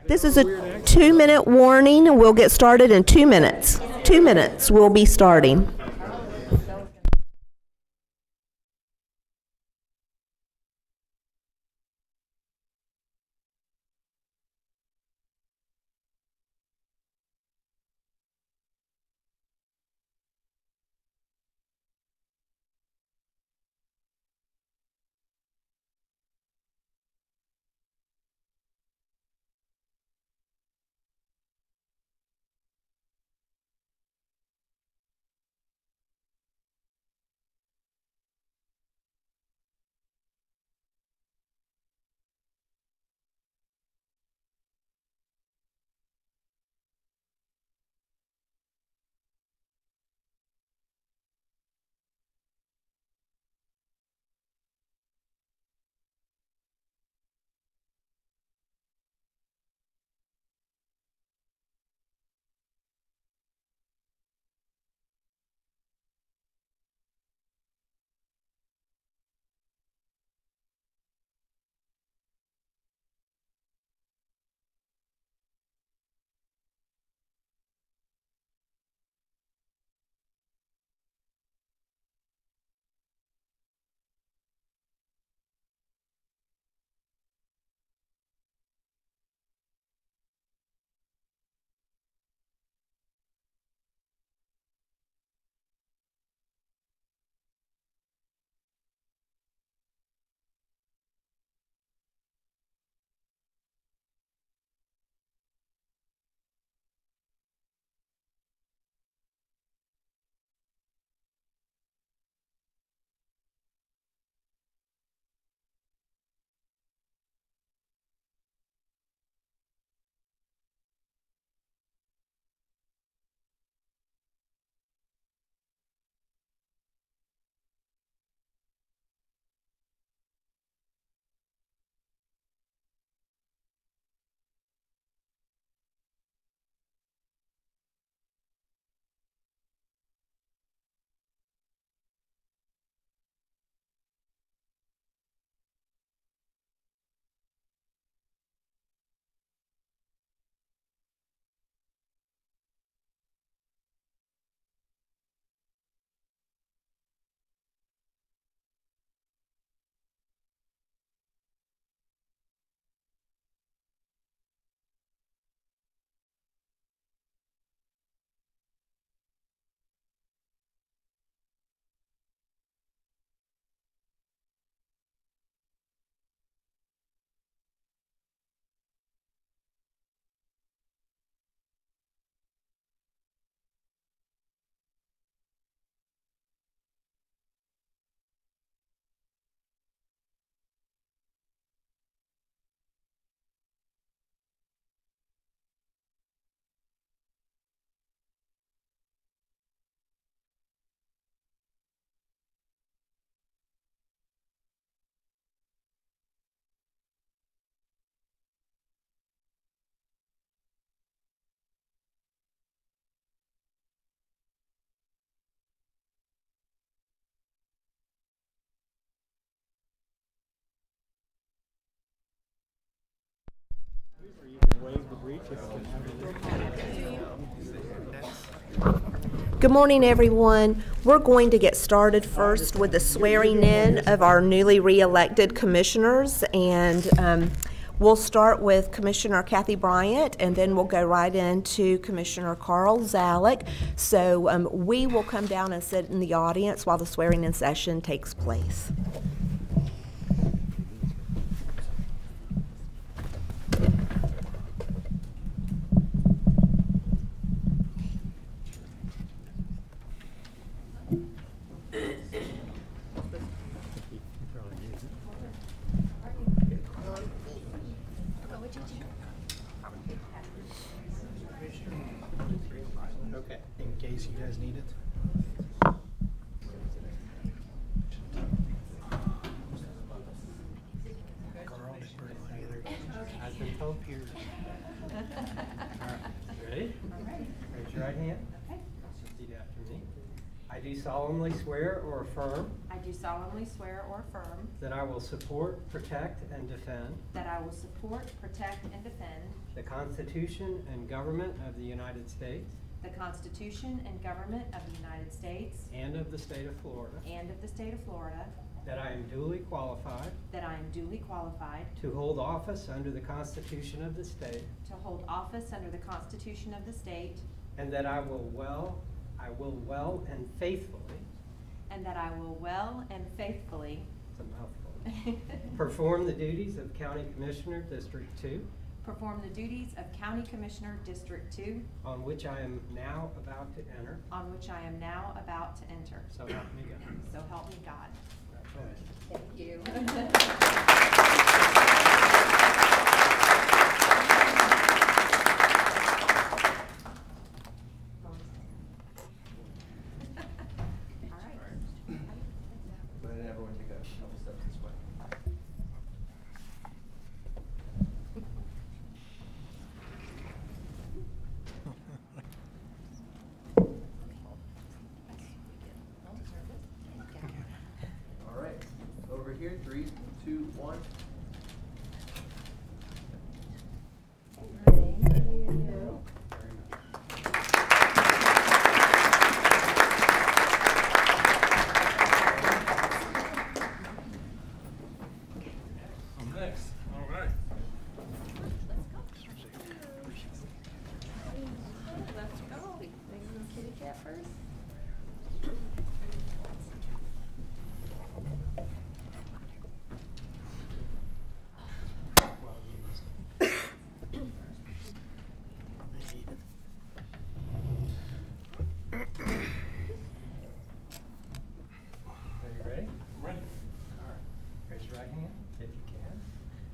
This is a 2-minute warning, and we'll get started in 2 minutes. 2 minutes, we'll be starting. Good morning, everyone. We're going to get started first with the swearing in of our newly re-elected commissioners, and we'll start with Commissioner Kathy Bryant, and then we'll go right into Commissioner Carl Zalek. So we will come down and sit in the audience while the swearing in session takes place. Okay, in case you guys need it. Carl, I've been told here. All right, ready? Raise your right hand. Repeat after me. I do solemnly swear or affirm I do solemnly swear or affirm that I will support, protect, and defend that I will support, protect, and defend the Constitution and government of the United States the Constitution and government of the United States and of the state of Florida, and of the state of Florida, that I am duly qualified that I am duly qualified to hold office under the Constitution of the state, to hold office under the Constitution of the state, and that I will well and faithfully, and that I will well and faithfully it's a mouthful, perform the duties of County Commissioner, District 2, perform the duties of County Commissioner, District 2, on which I am now about to enter. on which I am now about to enter. So help me God. So help me God. Congratulations. Thank you. Go ahead and everyone take a couple steps this way. All right, over here, 3, 2, 1. I'm next. All right. Let's go. Maybe we'll kitty cat first. Are you ready? I'm ready. All right. Raise your right hand, if you can.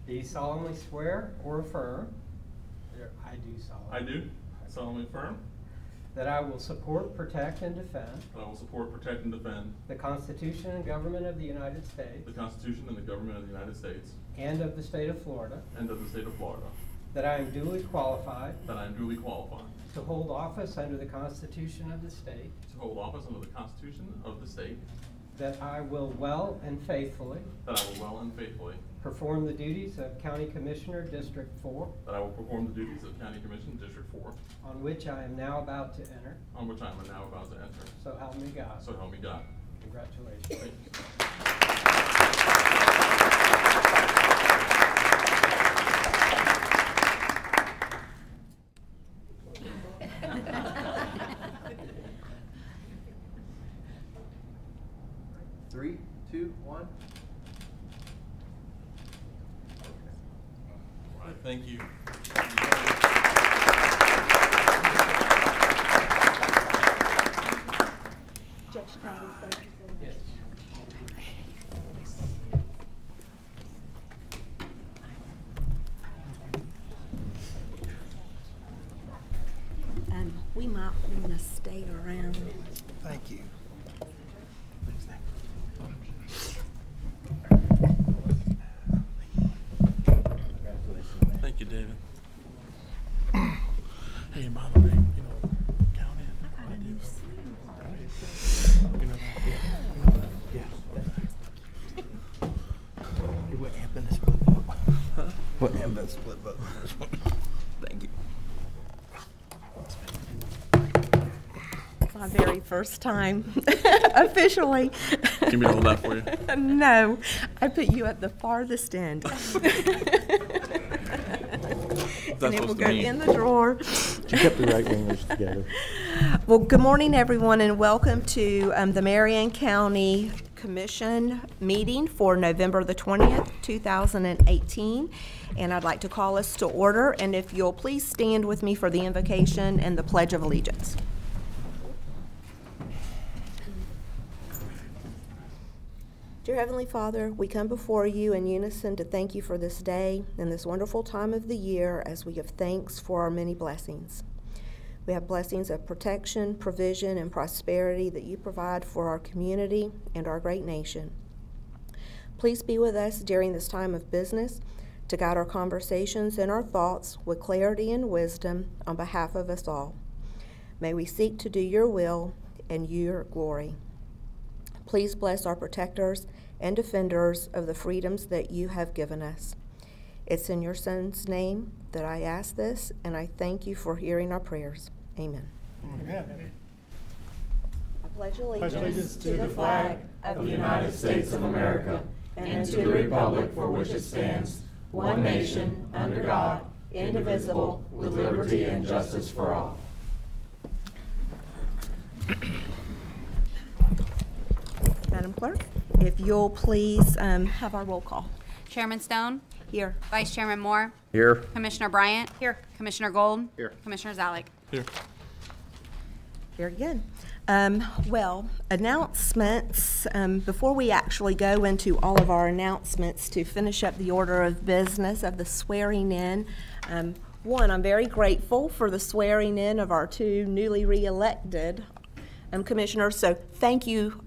Do you solemnly swear or affirm, I do solemnly affirm that I will support, protect, and defend that I will support, protect, and defend the Constitution and government of the United States the Constitution and the government of the United States and of the state of Florida, and of the state of Florida, that I am duly qualified that I am duly qualified to hold office under the Constitution of the state, to hold office under the Constitution of the state, that I will well and faithfully that I will well and faithfully perform the duties of County Commissioner, District 4, that I will perform the duties of County Commission District 4, on which I am now about to enter. on which I am now about to enter. So help me God. So help me God. Congratulations. Thank you. 3, 2, 1. All right, thank you. Judge Patty, thank you so much. Yes. We might want to stay around. Thank you. Thank you, David. Hey, by the way, you know, county. I got a new suit. You know that? Yeah. What happened to split vote? Huh? What happened to split vote? Thank you. My very first time officially. Give me to hold that for you. No, I put you at the farthest end. And it will supposed go to mean? in the drawer. She kept the right wingers together. Well, good morning, everyone, and welcome to the Marion County Commission meeting for November the 20th, 2018. And I'd like to call us to order, and if you'll please stand with me for the invocation and the Pledge of Allegiance. Dear Heavenly Father, we come before you in unison to thank you for this day and this wonderful time of the year as we give thanks for our many blessings. We have blessings of protection, provision, and prosperity that you provide for our community and our great nation. Please be with us during this time of business to guide our conversations and our thoughts with clarity and wisdom on behalf of us all. May we seek to do your will and your glory. Please bless our protectors and defenders of the freedoms that you have given us. It's in your Son's name that I ask this, and I thank you for hearing our prayers. Amen. Amen. I pledge allegiance, allegiance to the flag of the United States of America and to the republic for which it stands, one nation, under God, indivisible, with liberty and justice for all. Madam Clerk, if you'll please have our roll call. Chairman Stone, Here. Vice Chairman Moore, Here. Commissioner Bryant. Here. Commissioner Gold. Here. Commissioner Zalek. Here. Very good. Well, announcements. Before we actually go into all of our announcements to finish up the order of business of the swearing in, one, I'm very grateful for the swearing in of our two newly re-elected commissioners. So thank you.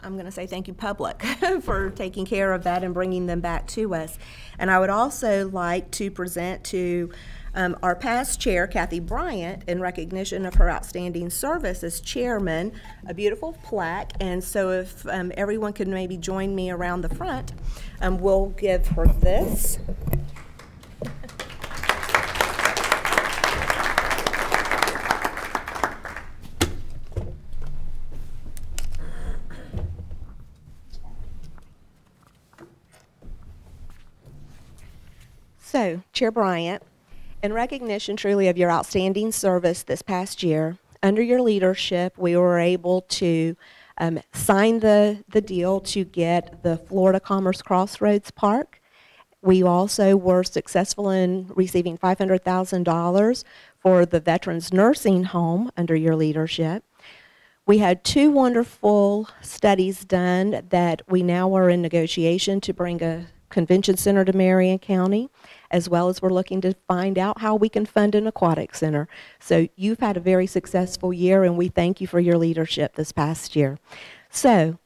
I'm going to say thank you, public, for taking care of that and bringing them back to us. And I would also like to present to our past chair, Kathy Bryant, in recognition of her outstanding service as chairman, a beautiful plaque. And so if everyone could maybe join me around the front, we'll give her this. So, Chair Bryant, in recognition truly of your outstanding service this past year, under your leadership, we were able to sign the deal to get the Florida Commerce Crossroads Park. We also were successful in receiving $500,000 for the Veterans Nursing Home under your leadership. We had two wonderful studies done that we now are in negotiation to bring a convention center to Marion County, as well as we're looking to find out how we can fund an aquatic center. So you've had a very successful year, and we thank you for your leadership this past year. So,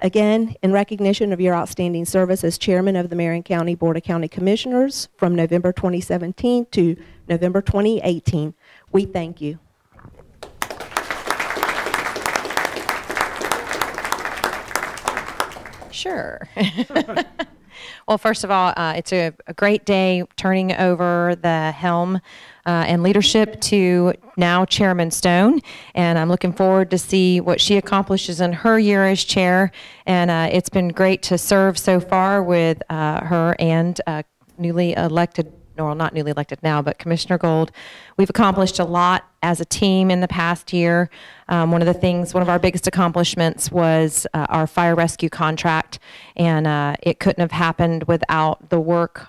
again, in recognition of your outstanding service as chairman of the Marion County Board of County Commissioners from November 2017 to November 2018, we thank you. Sure. Well, first of all, it's a great day turning over the helm and leadership to now Chairman Stone, and I'm looking forward to see what she accomplishes in her year as chair, and it's been great to serve so far with her and newly elected, or not newly elected now, but Commissioner Gold. We've accomplished a lot as a team in the past year. One of our biggest accomplishments was our fire rescue contract, and it couldn't have happened without the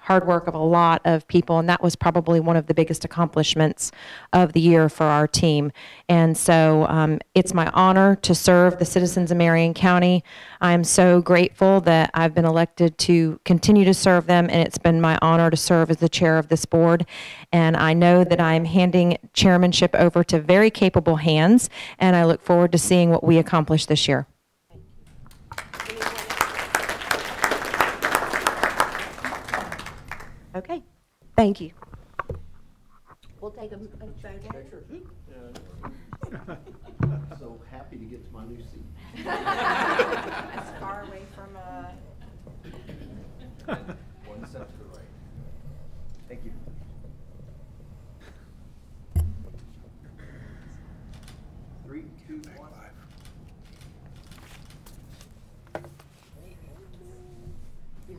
hard work of a lot of people, and that was probably one of the biggest accomplishments of the year for our team. And so it's my honor to serve the citizens of Marion County. I'm so grateful that I've been elected to continue to serve them, and it's been my honor to serve as the chair of this board. And I know that I'm handing chairmanship over to very capable hands, and I look forward to seeing what we accomplish this year. Okay, thank you. We'll take a photo. So happy to get to my new seat. As far away from One step to the right. Thank you. Three, two, one. You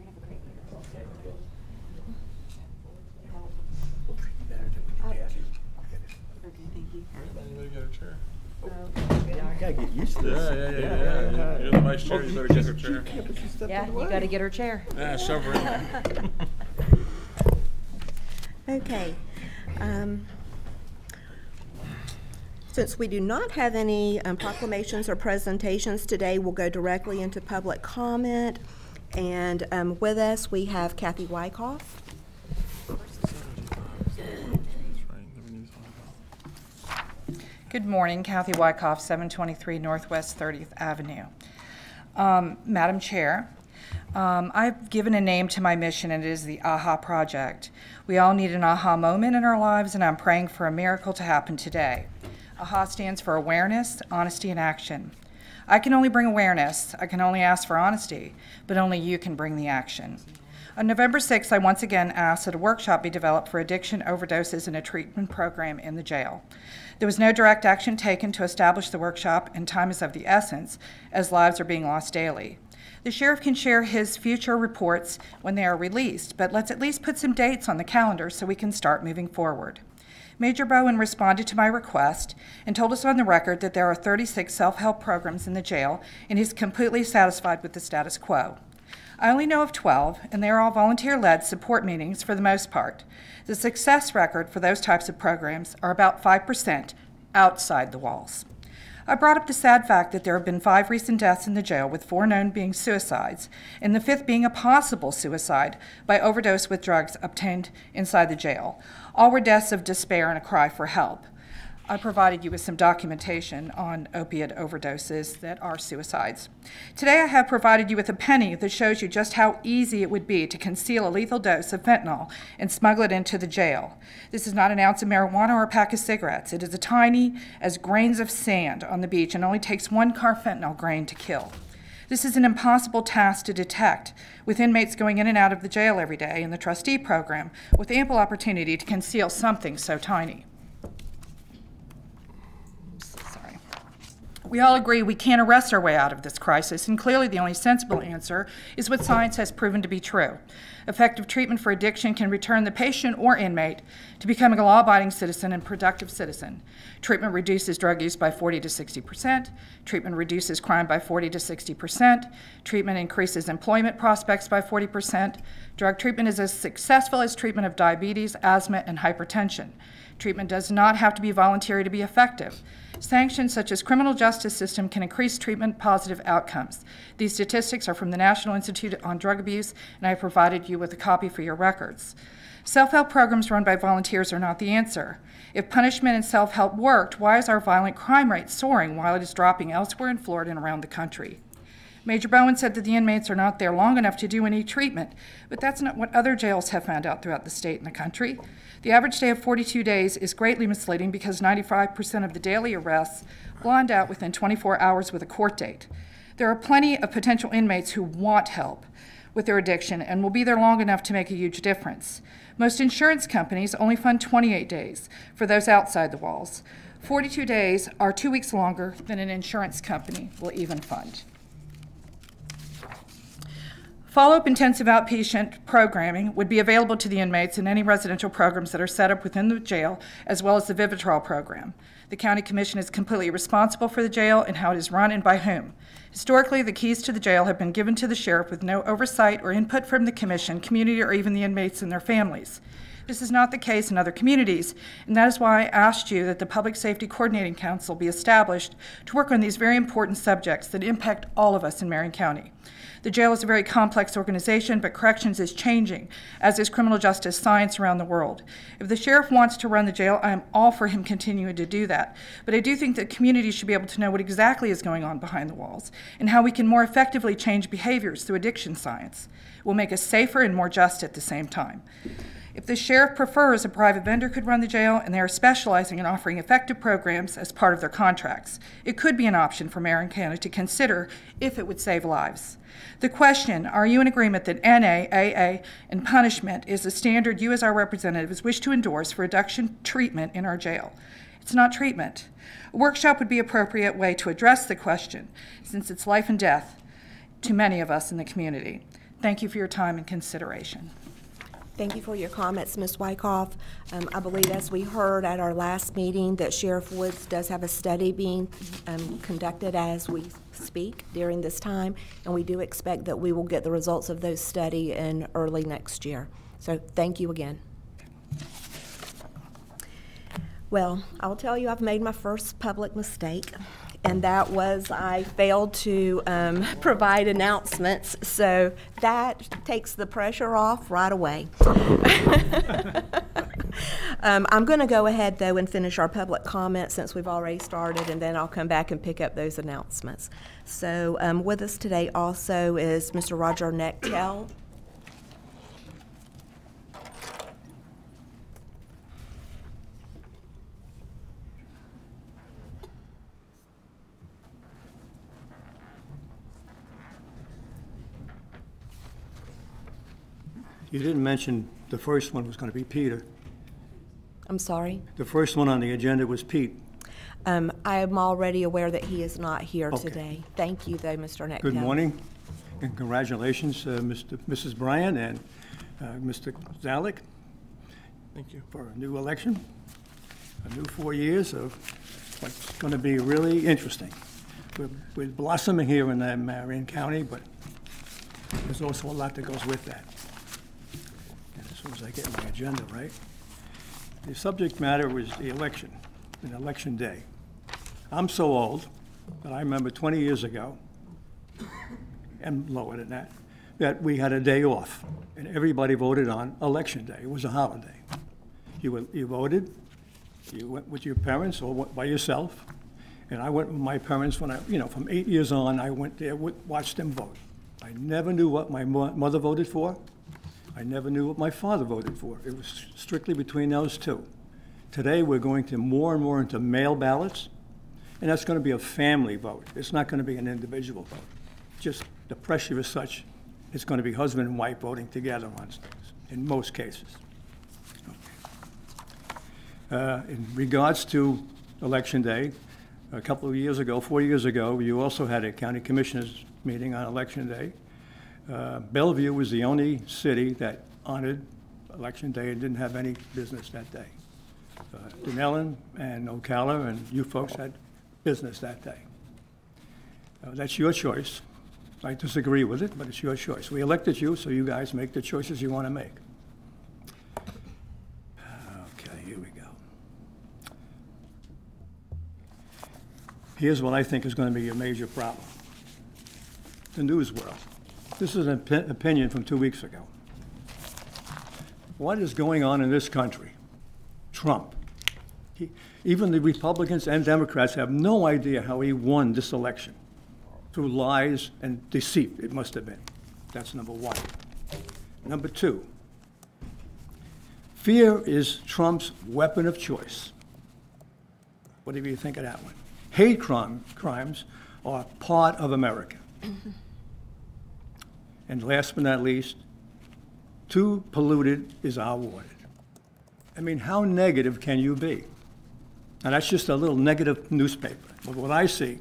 better get a chair. I gotta get used to this. Yeah. You're the vice chair, you better get her chair. yeah, you got to get her chair. Yeah, shove her in there. Okay. Since we do not have any proclamations or presentations today, we'll go directly into public comment. And with us, we have Kathy Wyckoff. Good morning, Kathy Wyckoff, 723 Northwest 30th Avenue. Madam Chair, I've given a name to my mission, and it is the AHA Project. We all need an AHA moment in our lives, and I'm praying for a miracle to happen today. AHA stands for Awareness, Honesty, and Action. I can only bring awareness, I can only ask for honesty, but only you can bring the action. On November 6th, I once again asked that a workshop be developed for addiction, overdoses, and a treatment program in the jail. There was no direct action taken to establish the workshop, and time is of the essence, as lives are being lost daily. The sheriff can share his future reports when they are released, but let's at least put some dates on the calendar so we can start moving forward. Major Bowen responded to my request and told us on the record that there are 36 self-help programs in the jail, and he's completely satisfied with the status quo. I only know of 12, and they are all volunteer-led support meetings for the most part. The success record for those types of programs are about 5% outside the walls. I brought up the sad fact that there have been 5 recent deaths in the jail, with 4 known being suicides, and the 5th being a possible suicide by overdose with drugs obtained inside the jail. All were deaths of despair and a cry for help. I provided you with some documentation on opiate overdoses that are suicides. Today I have provided you with a penny that shows you just how easy it would be to conceal a lethal dose of fentanyl and smuggle it into the jail. This is not an ounce of marijuana or a pack of cigarettes. It is as tiny as grains of sand on the beach and only takes 1 carfentanil grain to kill. This is an impossible task to detect, with inmates going in and out of the jail every day in the trustee program, with ample opportunity to conceal something so tiny. We all agree we can't arrest our way out of this crisis, and clearly the only sensible answer is what science has proven to be true. Effective treatment for addiction can return the patient or inmate to becoming a law-abiding citizen and productive citizen. Treatment reduces drug use by 40 to 60%. Treatment reduces crime by 40 to 60%. Treatment increases employment prospects by 40%. Drug treatment is as successful as treatment of diabetes, asthma, and hypertension. Treatment does not have to be voluntary to be effective. Sanctions such as criminal justice system can increase treatment positive outcomes. These statistics are from the National Institute on Drug Abuse, and I have provided you with a copy for your records. Self-help programs run by volunteers are not the answer. If punishment and self-help worked, why is our violent crime rate soaring while it is dropping elsewhere in Florida and around the country? Major Bowen said that the inmates are not there long enough to do any treatment, but that's not what other jails have found out throughout the state and the country. The average stay of 42 days is greatly misleading because 95% of the daily arrests blonde out within 24 hours with a court date. There are plenty of potential inmates who want help with their addiction and will be there long enough to make a huge difference. Most insurance companies only fund 28 days for those outside the walls. 42 days are 2 weeks longer than an insurance company will even fund. Follow-up intensive outpatient programming would be available to the inmates in any residential programs that are set up within the jail, as well as the Vivitrol program. The County Commission is completely responsible for the jail and how it is run and by whom. Historically, the keys to the jail have been given to the sheriff with no oversight or input from the commission, community, or even the inmates and their families. This is not the case in other communities, and that is why I asked you that the Public Safety Coordinating Council be established to work on these very important subjects that impact all of us in Marion County. The jail is a very complex organization, but corrections is changing, as is criminal justice science around the world. If the sheriff wants to run the jail, I am all for him continuing to do that. But I do think that communities should be able to know what exactly is going on behind the walls and how we can more effectively change behaviors through addiction science. It will make us safer and more just at the same time. If the sheriff prefers, a private vendor could run the jail, and they are specializing in offering effective programs as part of their contracts. It could be an option for Marion County to consider if it would save lives. The question, are you in agreement that NA, AA, and punishment is a standard you as our representatives wish to endorse for addiction treatment in our jail? It's not treatment. A workshop would be an appropriate way to address the question, since it's life and death to many of us in the community. Thank you for your time and consideration. Thank you for your comments, Ms. Wyckoff. I believe, as we heard at our last meeting, that Sheriff Woods does have a study being conducted as we speak during this time, and we do expect that we will get the results of those study in early next year. So thank you again. Well, I'll tell you, I've made my first public mistake, and that was I failed to provide announcements, so that takes the pressure off right away. I'm going to go ahead, though, and finish our public comment since we've already started, and then I'll come back and pick up those announcements. So with us today also is Mr. Roger Nechtel. You didn't mention the first one was going to be Peter. I'm sorry? The first one on the agenda was Pete. I am already aware that he is not here Okay. today. Thank you, though, Mr. Nectel. Good morning, and congratulations, Mrs. Bryan and Mr. Zalik. Thank you. For a new election, a new 4 years of what's going to be really interesting. We're blossoming here in Marion County, but there's also a lot that goes with that. And as soon as I get my agenda right, the subject matter was the election, an election day. I'm so old that I remember 20 years ago, and lower than that, that we had a day off, and everybody voted on election day. It was a holiday. You voted, you went with your parents or by yourself, and I went with my parents when from 8 years on, I went there, watched them vote. I never knew what my mother voted for. I never knew what my father voted for. It was strictly between those two. Today, we're going to more and more into mail ballots, and that's going to be a family vote. It's not going to be an individual vote. Just the pressure is such, it's going to be husband and wife voting together on things, in most cases. In regards to Election Day, a couple of years ago, 4 years ago, you also had a county commissioners meeting on Election Day. Bellevue was the only city that honored Election Day and didn't have any business that day. Dunellen and Ocala and you folks had business that day. That's your choice. I disagree with it, but it's your choice. We elected you, so you guys make the choices you want to make. Okay, here we go. Here's what I think is going to be a major problem. The news world. This is an opinion from 2 weeks ago. What is going on in this country? Trump. Even the Republicans and Democrats have no idea how he won this election. Through lies and deceit, it must have been. That's number one. Number two, fear is Trump's weapon of choice. What do you think of that one? Hate crimes are part of America. And last but not least, too polluted is our water. I mean, how negative can you be? Now, that's just a little negative newspaper. But what I see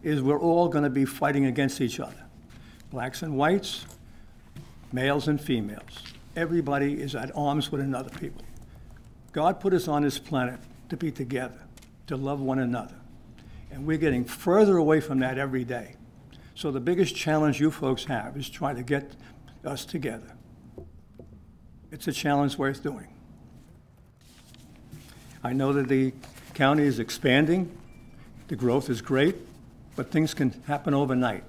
is we're all going to be fighting against each other. Blacks and whites, males and females. Everybody is at arms with another people. God put us on this planet to be together, to love one another. And we're getting further away from that every day. So the biggest challenge you folks have is trying to get us together. It's a challenge worth doing. I know that the county is expanding. The growth is great, but things can happen overnight.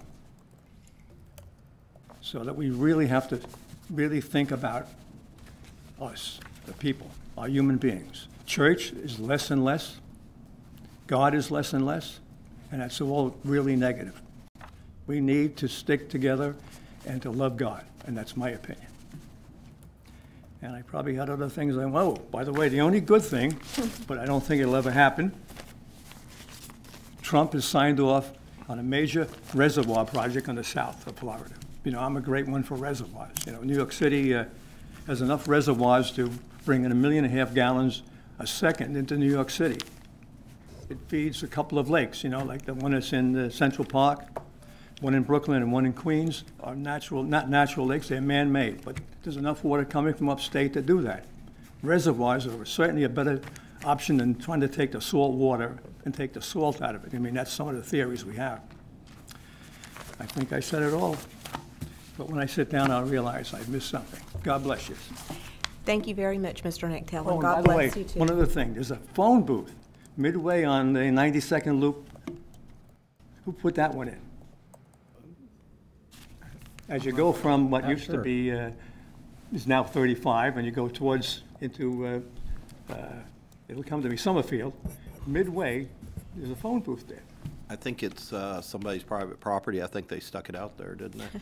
So that we really have to really think about us, the people, our human beings. Church is less and less. God is less and less, and that's all really negative. We need to stick together and to love God, and that's my opinion. And I probably had other things like, oh, by the way, the only good thing, but I don't think it'll ever happen, Trump has signed off on a major reservoir project on the south of Florida. You know, I'm a great one for reservoirs. You know, New York City has enough reservoirs to bring in 1.5 million gallons a second into New York City. It feeds a couple of lakes, you know, like the one that's in Central Park, one in Brooklyn and one in Queens are natural, not natural lakes, they're man-made, but there's enough water coming from upstate to do that. Reservoirs are certainly a better option than trying to take the salt water and take the salt out of it. I mean, that's some of the theories we have. I think I said it all, but when I sit down, I'll realize I've missed something. God bless you. Thank you very much, Mr. Nectel, Oh, and and God by the bless way, you too. one other thing, there's a phone booth midway on the 92nd loop. Who put that one in? As you go from what used to be, is now 35, and you go towards into, it'll come to be Summerfield, midway, there's a phone booth there. I think it's somebody's private property. I think they stuck it out there, didn't they?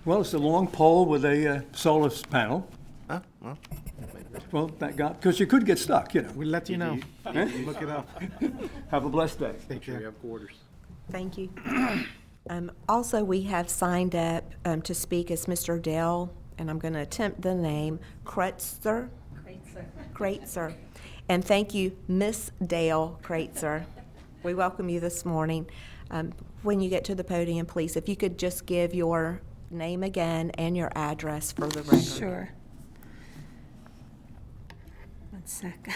Well, it's a long pole with a solar panel. Huh? Well, Well, that got, because you could get stuck, you know. We'll let you know. Look it up. Have a blessed day. Take care. you have quarters. Thank you. Also, we have signed up to speak as Mr. Dale and I'm going to attempt the name, Kreutzer. Kreutzer. And thank you, Miss Dale Kreutzer. We welcome you this morning. When you get to the podium, please, if you could just give your name again and your address for the record. Sure. One sec.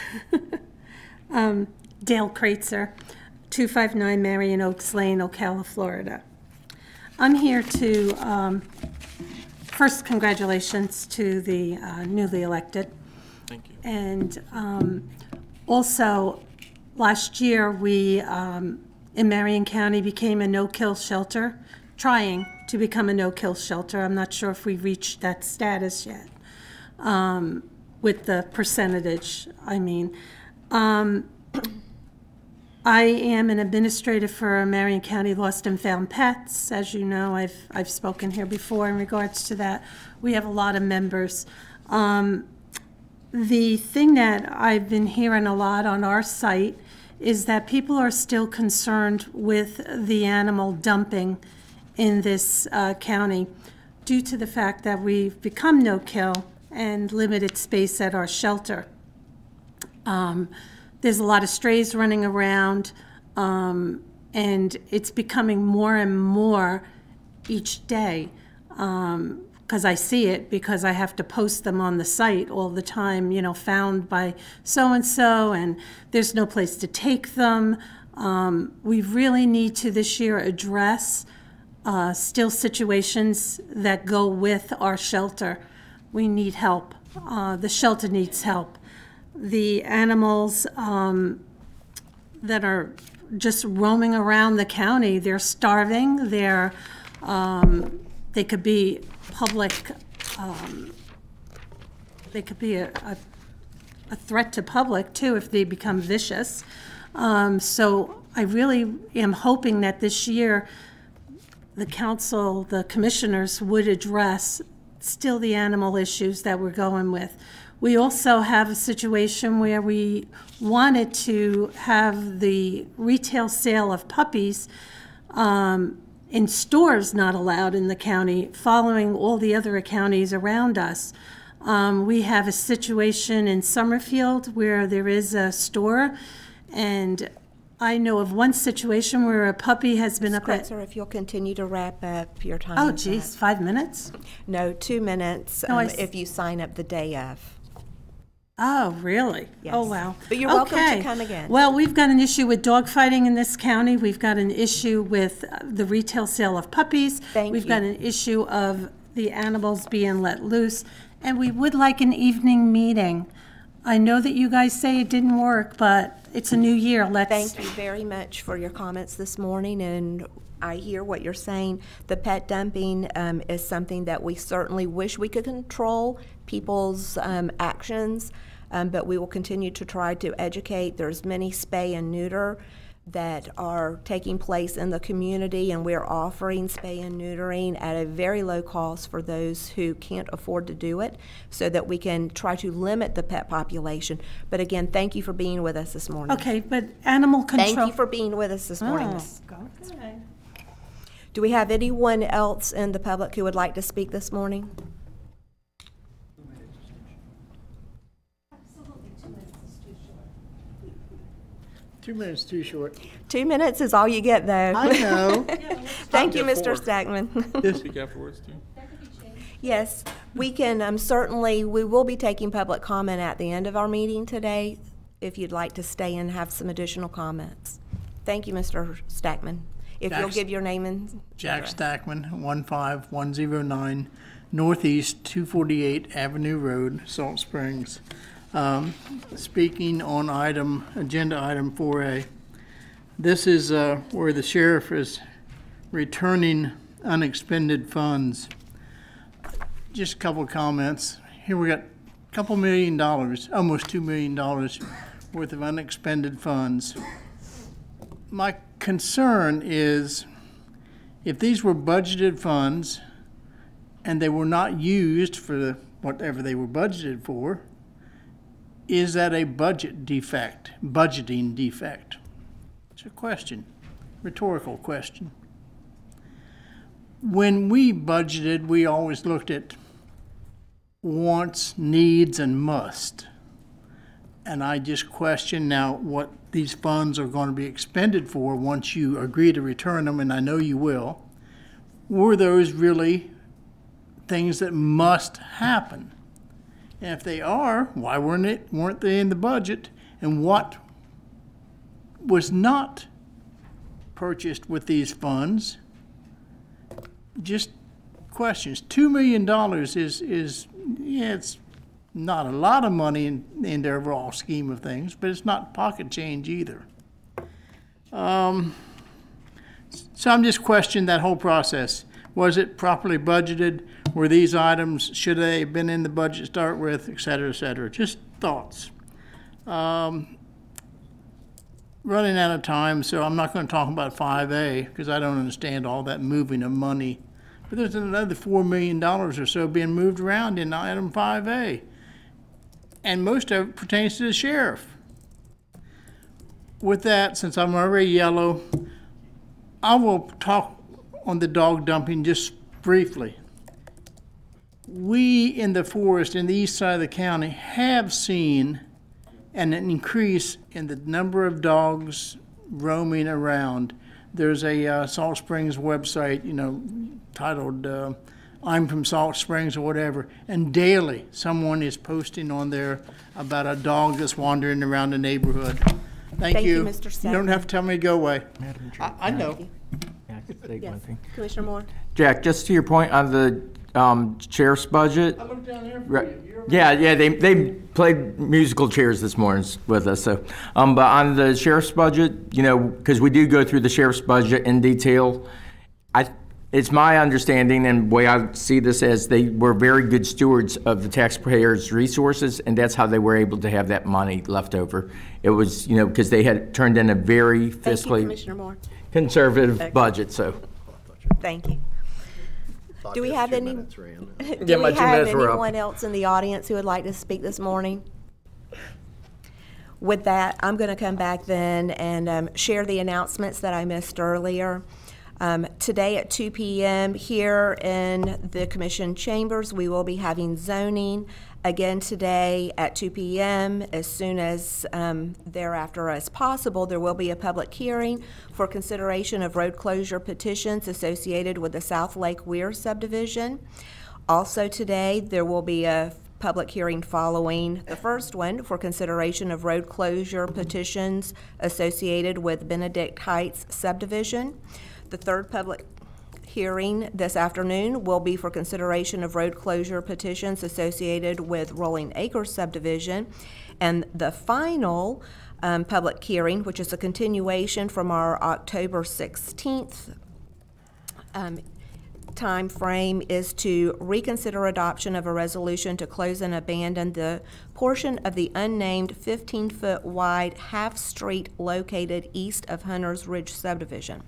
Dale Kreutzer, 259 Marion Oaks Lane, Ocala, Florida. I'm here to, first, congratulations to the newly elected. Thank you. And also, last year, we, in Marion County, became a no-kill shelter, trying to become a no-kill shelter. I'm not sure if we reached that status yet, with the percentage, I mean. I am an administrator for Marion County Lost and Found Pets. As you know, I've spoken here before in regards to that. We have a lot of members. The thing that I've been hearing a lot on our site is that people are still concerned with the animal dumping in this county due to the fact that we've become no-kill and limited space at our shelter. There's a lot of strays running around, and it's becoming more and more each day, because I see it, because I have to post them on the site all the time, you know, found by so-and-so, and there's no place to take them. We really need to this year address still situations that go with our shelter. We need help. The shelter needs help. The animals that are just roaming around the county, they're starving. They're, they could be public, they could be a threat to public too if they become vicious. So I really am hoping that this year the council, the commissioners would address still the animal issues that we're going with. We also have a situation where we wanted to have the retail sale of puppies in stores not allowed in the county, following all the other counties around us. We have a situation in Summerfield where there is a store, and I know of one situation where a puppy has been up at... Sir, if you'll continue to wrap up your time. Oh, geez, 5 minutes? No, 2 minutes if you sign up the day of. Oh, really? Yes. Oh, wow. But you're welcome to come again. Well, we've got an issue with dogfighting in this county. We've got an issue with the retail sale of puppies. We've got an issue of the animals being let loose. And we would like an evening meeting. I know that you guys say it didn't work, but it's a new year. Thank you very much for your comments this morning, and I hear what you're saying. The pet dumping is something that we certainly wish we could control people's actions, but we will continue to try to educate. There's many spay and neuter that are taking place in the community, and we're offering spay and neutering at a very low cost for those who can't afford to do it, so that we can try to limit the pet population. But again, thank you for being with us this morning. Okay, but animal control... Thank you for being with us this morning. Okay. Do we have anyone else in the public who would like to speak this morning? Absolutely, 2 minutes is too short. 2 minutes too short. 2 minutes is all you get, though. I know. Thank you, Mr. Stackman. Speak afterwards, too. Yes, we can certainly, we will be taking public comment at the end of our meeting today, if you'd like to stay and have some additional comments. Thank you, Mr. Stackman. If you'll give your name and Jack Stackman, 15109 Northeast 248 Avenue Road, Salt Springs. Speaking on agenda item 4A. This is where the sheriff is returning unexpended funds. Just a couple of comments. Here we got a couple $1 million, almost $2 million worth of unexpended funds. My concern is if these were budgeted funds and they were not used for whatever they were budgeted for, is that a budgeting defect? It's a question, rhetorical question. When we budgeted, we always looked at wants, needs, and must. And I just question now what these funds are going to be expended for once you agree to return them, and I know you will. Were those really things that must happen? And if they are, why weren't they in the budget? And what was not purchased with these funds? Just questions. $2 million is yeah, it's not a lot of money in the overall scheme of things, but it's not pocket change either. So I'm just questioning that whole process. Was it properly budgeted? Were these items, should they have been in the budget to start with, et cetera, et cetera? Just thoughts. Running out of time, so I'm not going to talk about 5A because I don't understand all that moving of money. But there's another $4 million or so being moved around in item 5A. And most of it pertains to the sheriff. With that, since I'm already yellow, I will talk on the dog dumping just briefly. We in the forest in the east side of the county have seen an increase in the number of dogs roaming around. There's a Salt Springs website, titled I'm from Salt Springs or whatever, and daily someone is posting on there about a dog that's wandering around the neighborhood. Thank you. Mr. You don't have to tell me to go away. Madam Chair. I know. Yeah, I could say one thing. Commissioner Moore? Jack, just to your point on the sheriff's budget. I looked down there for Right. you. Yeah, they played musical chairs this morning with us. So, but on the sheriff's budget, because we do go through the sheriff's budget in detail, it's my understanding and way I see this as they were very good stewards of the taxpayers' resources, and that's how they were able to have that money left over. It was, because they had turned in a very fiscally Commissioner Moore. conservative budget. So, Thank you. Do we have any? Yeah, Do my we 2 have minutes were up. anyone else in the audience who would like to speak this morning? With that, I'm going to come back then and share the announcements that I missed earlier. Today at 2 p.m. here in the Commission chambers, we will be having zoning. Again today at 2 p.m. As soon as thereafter as possible, there will be a public hearing for consideration of road closure petitions associated with the South Lake Weir subdivision. Also today, there will be a public hearing following the first one for consideration of road closure petitions associated with Benedict Heights subdivision. The third public hearing this afternoon will be for consideration of road closure petitions associated with Rolling Acres subdivision. And the final public hearing, which is a continuation from our October 16th time frame, is to reconsider adoption of a resolution to close and abandon the portion of the unnamed 15-foot wide half street located east of Hunter's Ridge subdivision.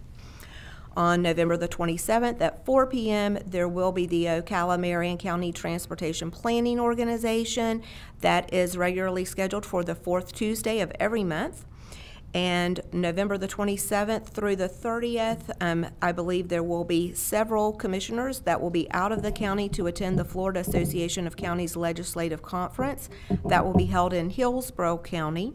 On November the 27th at 4 p.m., there will be the Ocala-Marion County Transportation Planning Organization that is regularly scheduled for the fourth Tuesday of every month. And November the 27th through the 30th, I believe there will be several commissioners that will be out of the county to attend the Florida Association of Counties Legislative Conference that will be held in Hillsborough County.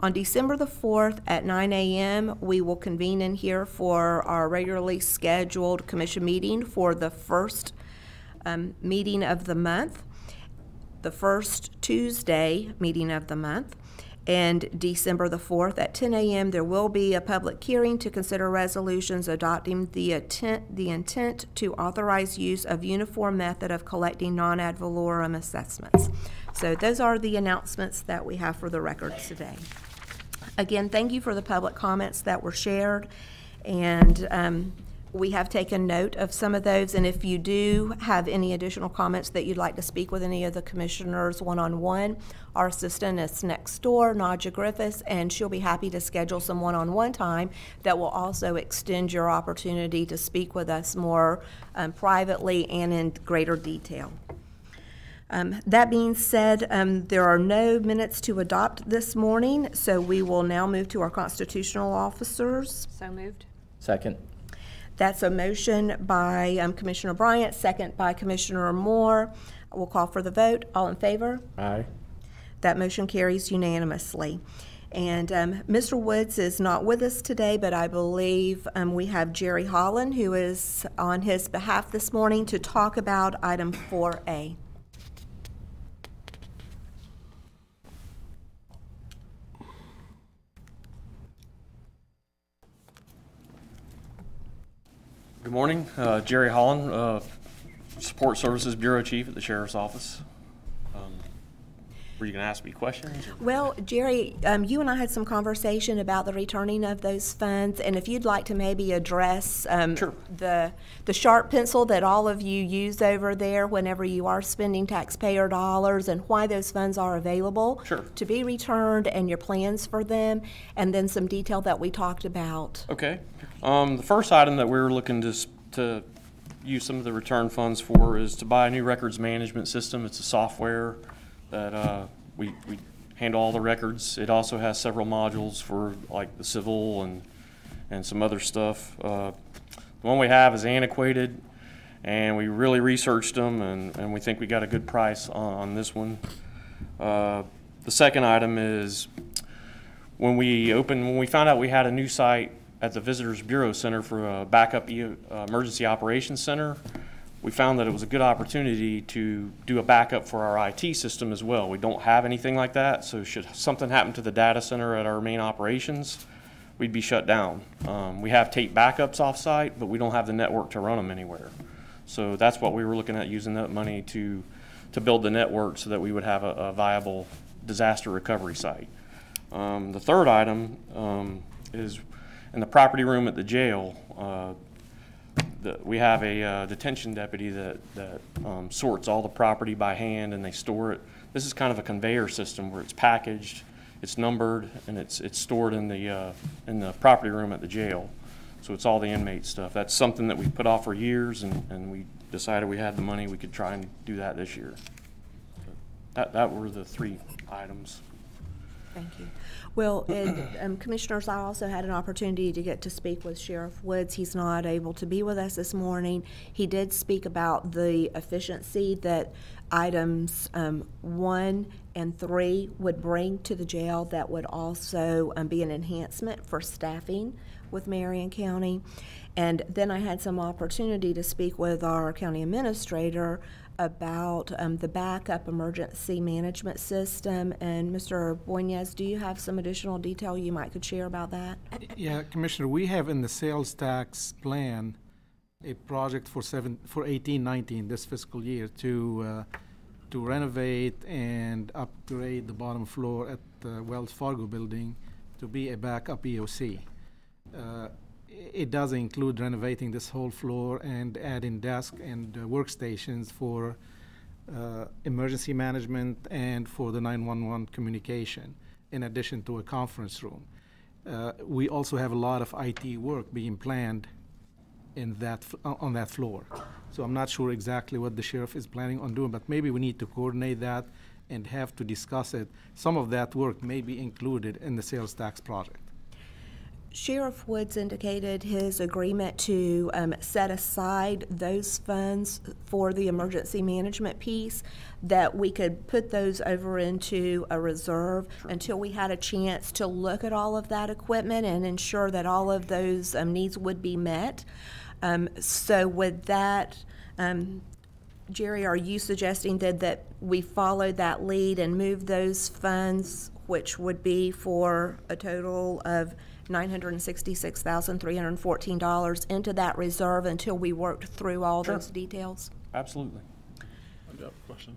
On December the 4th at 9 a.m., we will convene in here for our regularly scheduled commission meeting for the first meeting of the month, the first Tuesday meeting of the month. And December the 4th at 10 a.m., there will be a public hearing to consider resolutions adopting the intent to authorize use of uniform method of collecting non-ad valorem assessments. So those are the announcements that we have for the record today. Again, thank you for the public comments that were shared, and we have taken note of some of those, and if you do have any additional comments that you'd like to speak with any of the commissioners one-on-one, our assistant is next door, Nadja Griffiths, and she'll be happy to schedule some one-on-one time that will also extend your opportunity to speak with us more privately and in greater detail. That being said, there are no minutes to adopt this morning, so we will now move to our constitutional officers. So moved. second. That's a motion by Commissioner Bryant, second by Commissioner Moore. We'll call for the vote. All in favor? Aye. That motion carries unanimously. And Mr. Woods is not with us today, but I believe we have Jerry Holland, who is on his behalf this morning to talk about item 4A. Good morning, Jerry Holland, Support Services Bureau Chief at the Sheriff's Office. Were you going to ask me questions? Well, Jerry, you and I had some conversation about the returning of those funds, and if you'd like to maybe address Sure. the sharp pencil that all of you use over there whenever you are spending taxpayer dollars, and why those funds are available Sure. to be returned, and your plans for them, and then some detail that we talked about. Okay. The first item that we were looking to use some of the return funds for is to buy a new records management system. It's a software that we handle all the records. It also has several modules for like the civil and some other stuff. The one we have is antiquated, and we really researched them, and we think we got a good price on this one. The second item is when we found out we had a new site at the Visitors Bureau Center for a backup emergency operations center, we found that it was a good opportunity to do a backup for our IT system as well. We don't have anything like that, so should something happen to the data center at our main operations, we'd be shut down. We have tape backups off-site, but we don't have the network to run them anywhere. So that's what we were looking at, using that money to build the network so that we would have a viable disaster recovery site. The third item is in the property room at the jail. We have a detention deputy that sorts all the property by hand, and they store it. This is kind of a conveyor system where it's packaged, it's numbered, and it's stored in the property room at the jail. So it's all the inmate stuff. That's something that we put off for years, and we decided we had the money, we could try and do that this year. That were the three items. Thank you. Well, and Commissioners, I also had an opportunity to get to speak with Sheriff Woods. He's not able to be with us this morning. He did speak about the efficiency that items 1 and 3 would bring to the jail that would also be an enhancement for staffing with Marion County. And then I had some opportunity to speak with our county administrator about the backup emergency management system. And Mr. Boynez, do you have some additional detail you might could share about that? Yeah, Commissioner, we have in the sales tax plan a project for 18-19 this fiscal year to renovate and upgrade the bottom floor at the Wells Fargo building to be a backup EOC. It does include renovating this whole floor and adding desks and workstations for emergency management and for the 911 communication, in addition to a conference room. We also have a lot of IT work being planned in on that floor. So I'm not sure exactly what the sheriff is planning on doing, but maybe we need to coordinate that and have to discuss it. Some of that work may be included in the sales tax project. Sheriff Woods indicated his agreement to set aside those funds for the emergency management piece, that we could put those over into a reserve until we had a chance to look at all of that equipment and ensure that all of those needs would be met. So with that, Jerry, are you suggesting that we follow that lead and move those funds, which would be for a total of $966,314 into that reserve until we worked through all those details? Absolutely. I've got a question.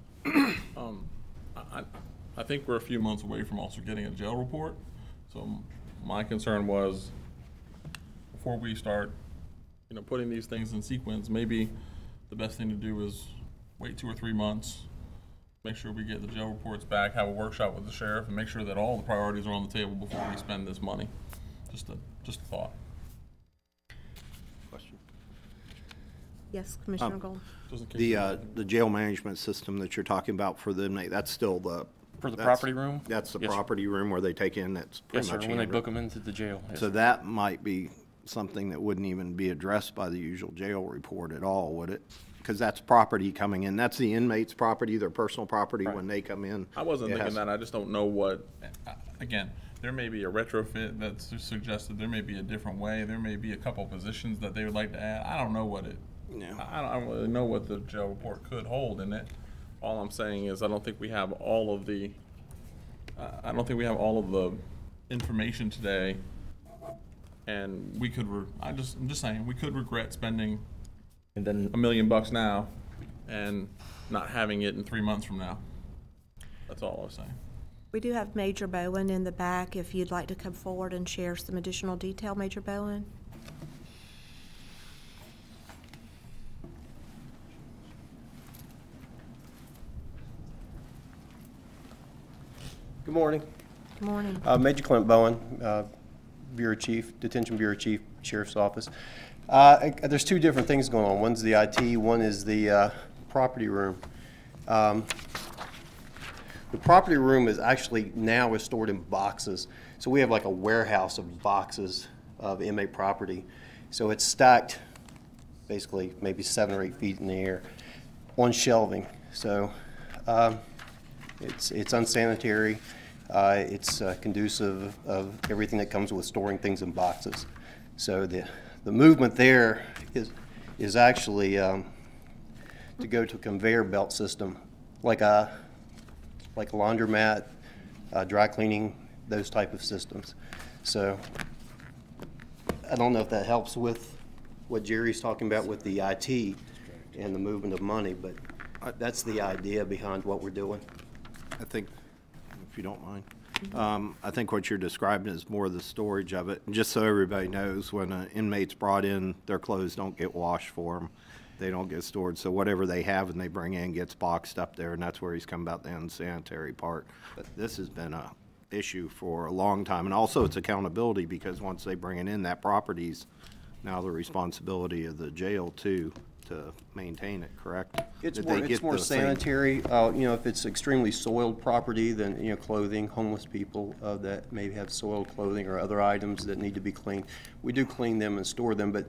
I think we're a few months away from also getting a jail report. So my concern was, before we start, putting these things in sequence, maybe the best thing to do is wait 2 or 3 months, make sure we get the jail reports back, have a workshop with the sheriff, and make sure that all the priorities are on the table before we spend this money. Just a thought. Question. Yes, Commissioner Gold. The jail management system that you're talking about for them, that's still for the property room? That's the Yes, property room where they take in, that's pretty Yes, much sir, when they book them into the jail. Yes, So sir. that might be something that wouldn't even be addressed by the usual jail report at all, would it? because that's property coming in. That's the inmate's property, their personal property when they come in. I wasn't It thinking has- that, I just don't know what, again, there may be a retrofit that's suggested, there may be a different way, there may be a couple positions that they would like to add. I don't know what it, I don't really know what the jail report could hold in it. All I'm saying is I don't think we have all of the, I don't think we have all of the information today. And we could, I'm just saying, we could regret spending And then $1 million now and not having it in 3 months from now. That's all I was saying. We do have Major Bowen in the back if you'd like to come forward and share some additional detail, Major Bowen. Good morning. Good morning. Major Clint Bowen, Bureau Chief, Detention Bureau Chief, Sheriff's Office. There's two different things going on. One's the IT, one is the property room. The property room is actually now is stored in boxes. So we have like a warehouse of boxes of inmate property. So it's stacked basically maybe 7 or 8 feet in the air on shelving. So it's unsanitary. It's conducive of everything that comes with storing things in boxes. So the movement there is actually to go to a conveyor belt system, like a laundromat, dry cleaning, those type of systems. So I don't know if that helps with what Jerry's talking about with the IT and the movement of money, but that's the idea behind what we're doing. I think, if you don't mind, I think what you're describing is more the storage of it. And just so everybody knows, when an inmate's brought in, their clothes don't get washed for them. They don't get stored. So whatever they have and they bring in gets boxed up there, and that's where he's come about the unsanitary part. But this has been a issue for a long time. And also it's accountability, because once they bring it in, that property's now the responsibility of the jail too, to maintain it, correct? It's Did more, they it's get more the same- sanitary. You know, if it's extremely soiled property, then, you know, clothing, homeless people that maybe have soiled clothing or other items that need to be cleaned, we do clean them and store them. But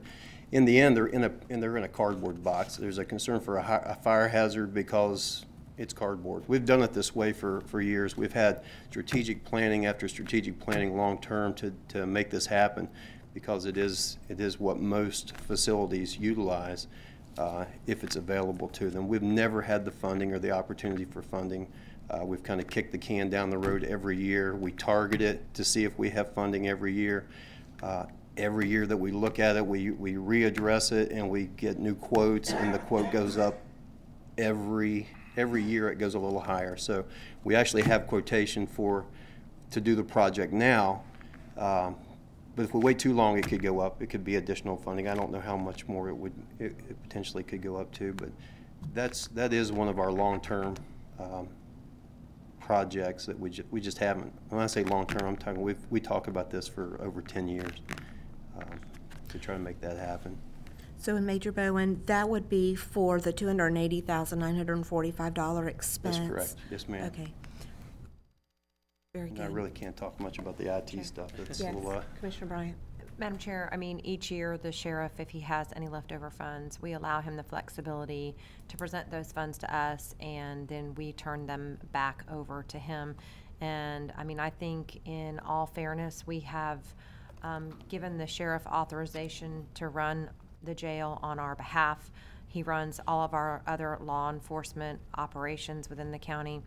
in the end, they're in a cardboard box. There's a concern for a fire hazard because it's cardboard. We've done it this way for years. We've had strategic planning after strategic planning long-term to make this happen, because it is what most facilities utilize if it's available to them. We've never had the funding or the opportunity for funding. We've kind of kicked the can down the road every year. We target it to see if we have funding every year. Every year that we look at it, we readdress it and we get new quotes, and the quote goes up every year. It goes a little higher. So we actually have quotation to do the project now. But if we wait too long, it could go up. It could be additional funding. I don't know how much more it potentially could go up to, but that is one of our long-term projects that we just haven't. When I say long-term, I'm talking we talk about this for over 10 years to try to make that happen. So in Major Bowen, that would be for the $280,945 expense? That's correct. Yes, ma'am. Okay. Very good. I really can't talk much about the IT stuff. It's Yes, a little, Commissioner Bryant. Madam Chair, I mean, each year the sheriff, if he has any leftover funds, we allow him the flexibility to present those funds to us, and then we turn them back over to him. And I mean, I think in all fairness, we have given the sheriff authorization to run the jail on our behalf. He runs all of our other law enforcement operations within the county.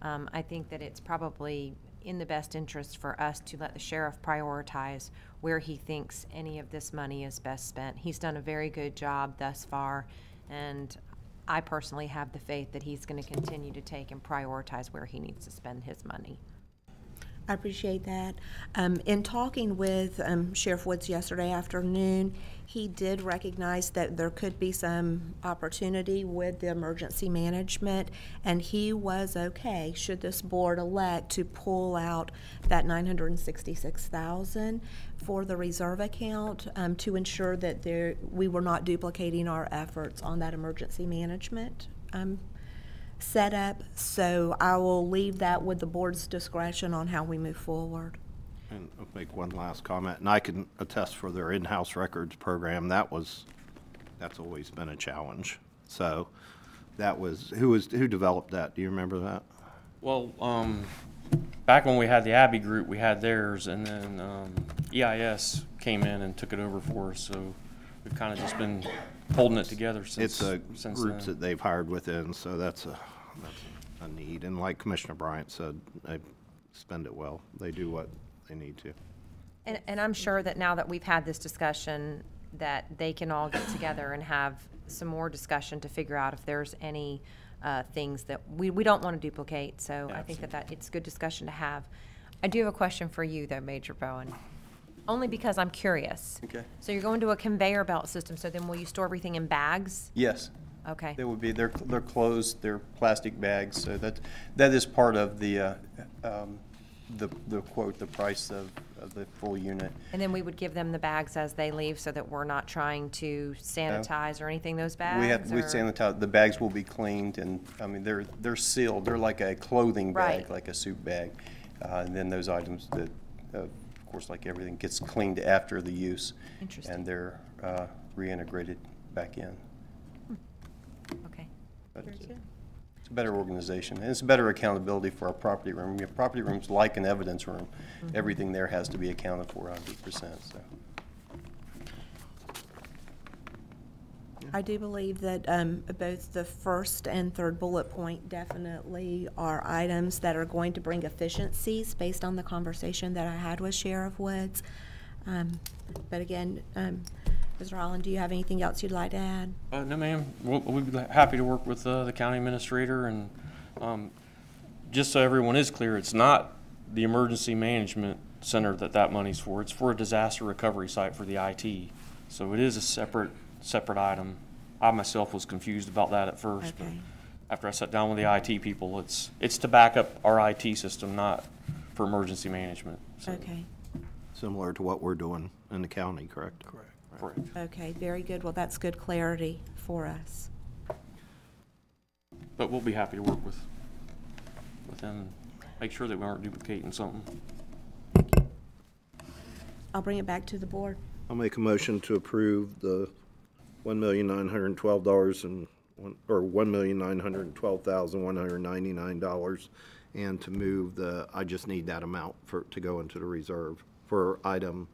I think that it's probably in the best interest for us to let the sheriff prioritize where he thinks any of this money is best spent. He's done a very good job thus far, and I personally have the faith that he's going to continue to take and prioritize where he needs to spend his money. I appreciate that. In talking with Sheriff Woods yesterday afternoon, he did recognize that there could be some opportunity with the emergency management, and he was okay, should this board elect to pull out that $966,000 for the reserve account to ensure that we were not duplicating our efforts on that emergency management set up. So I will leave that with the board's discretion on how we move forward. And I'll make one last comment, and I can attest for their in-house records program. That's always been a challenge. So that was, who developed that? Do you remember that? Well, back when we had the Abbey group, we had theirs, and then EIS came in and took it over for us. So we've kind of just been holding it together since. It's groups that they've hired within, so that's a need. And like Commissioner Bryant said, they spend it well. They do what they need to. And I'm sure that now that we've had this discussion, that they can all get together and have some more discussion to figure out if there's any things that we don't want to duplicate. So I think that it's good discussion to have. I do have a question for you, though, Major Bowen, only because I'm curious. Okay. So you're going to a conveyor belt system, so then will you store everything in bags? Yes. Okay. They would be, they're closed, they're plastic bags, so that is part of the quote, the price of the full unit. And then we would give them the bags as they leave so that we're not trying to sanitize or anything those bags? We sanitize, the bags will be cleaned, and, I mean, they're sealed, they're like a clothing bag, Right. like a suit bag. And then those items that, of course, like everything, gets cleaned after the use. Interesting. And they're reintegrated back in. Okay. But Very good. it's a better organization, and it's better accountability for our property room. We have property rooms like an evidence room. Mm-hmm. Everything there has to be accounted for 100%, so. I do believe that both the first and third bullet point definitely are items that are going to bring efficiencies based on the conversation that I had with Sheriff Woods. But again, Mr. Holland, do you have anything else you'd like to add? No, ma'am. We'd be happy to work with the county administrator, and just so everyone is clear, it's not the emergency management center that money's for. It's for a disaster recovery site for the IT. So it is a separate item. I myself was confused about that at first, but after I sat down with the IT people, it's to back up our IT system, not for emergency management. So. Okay. Similar to what we're doing in the county, correct? Correct. Okay, very good. Well, that's good clarity for us. But we'll be happy to work with them and make sure that we aren't duplicating something. I'll bring it back to the board. I'll make a motion to approve the $1,912 or $1,912,199, and to move I just need that amount to go into the reserve for item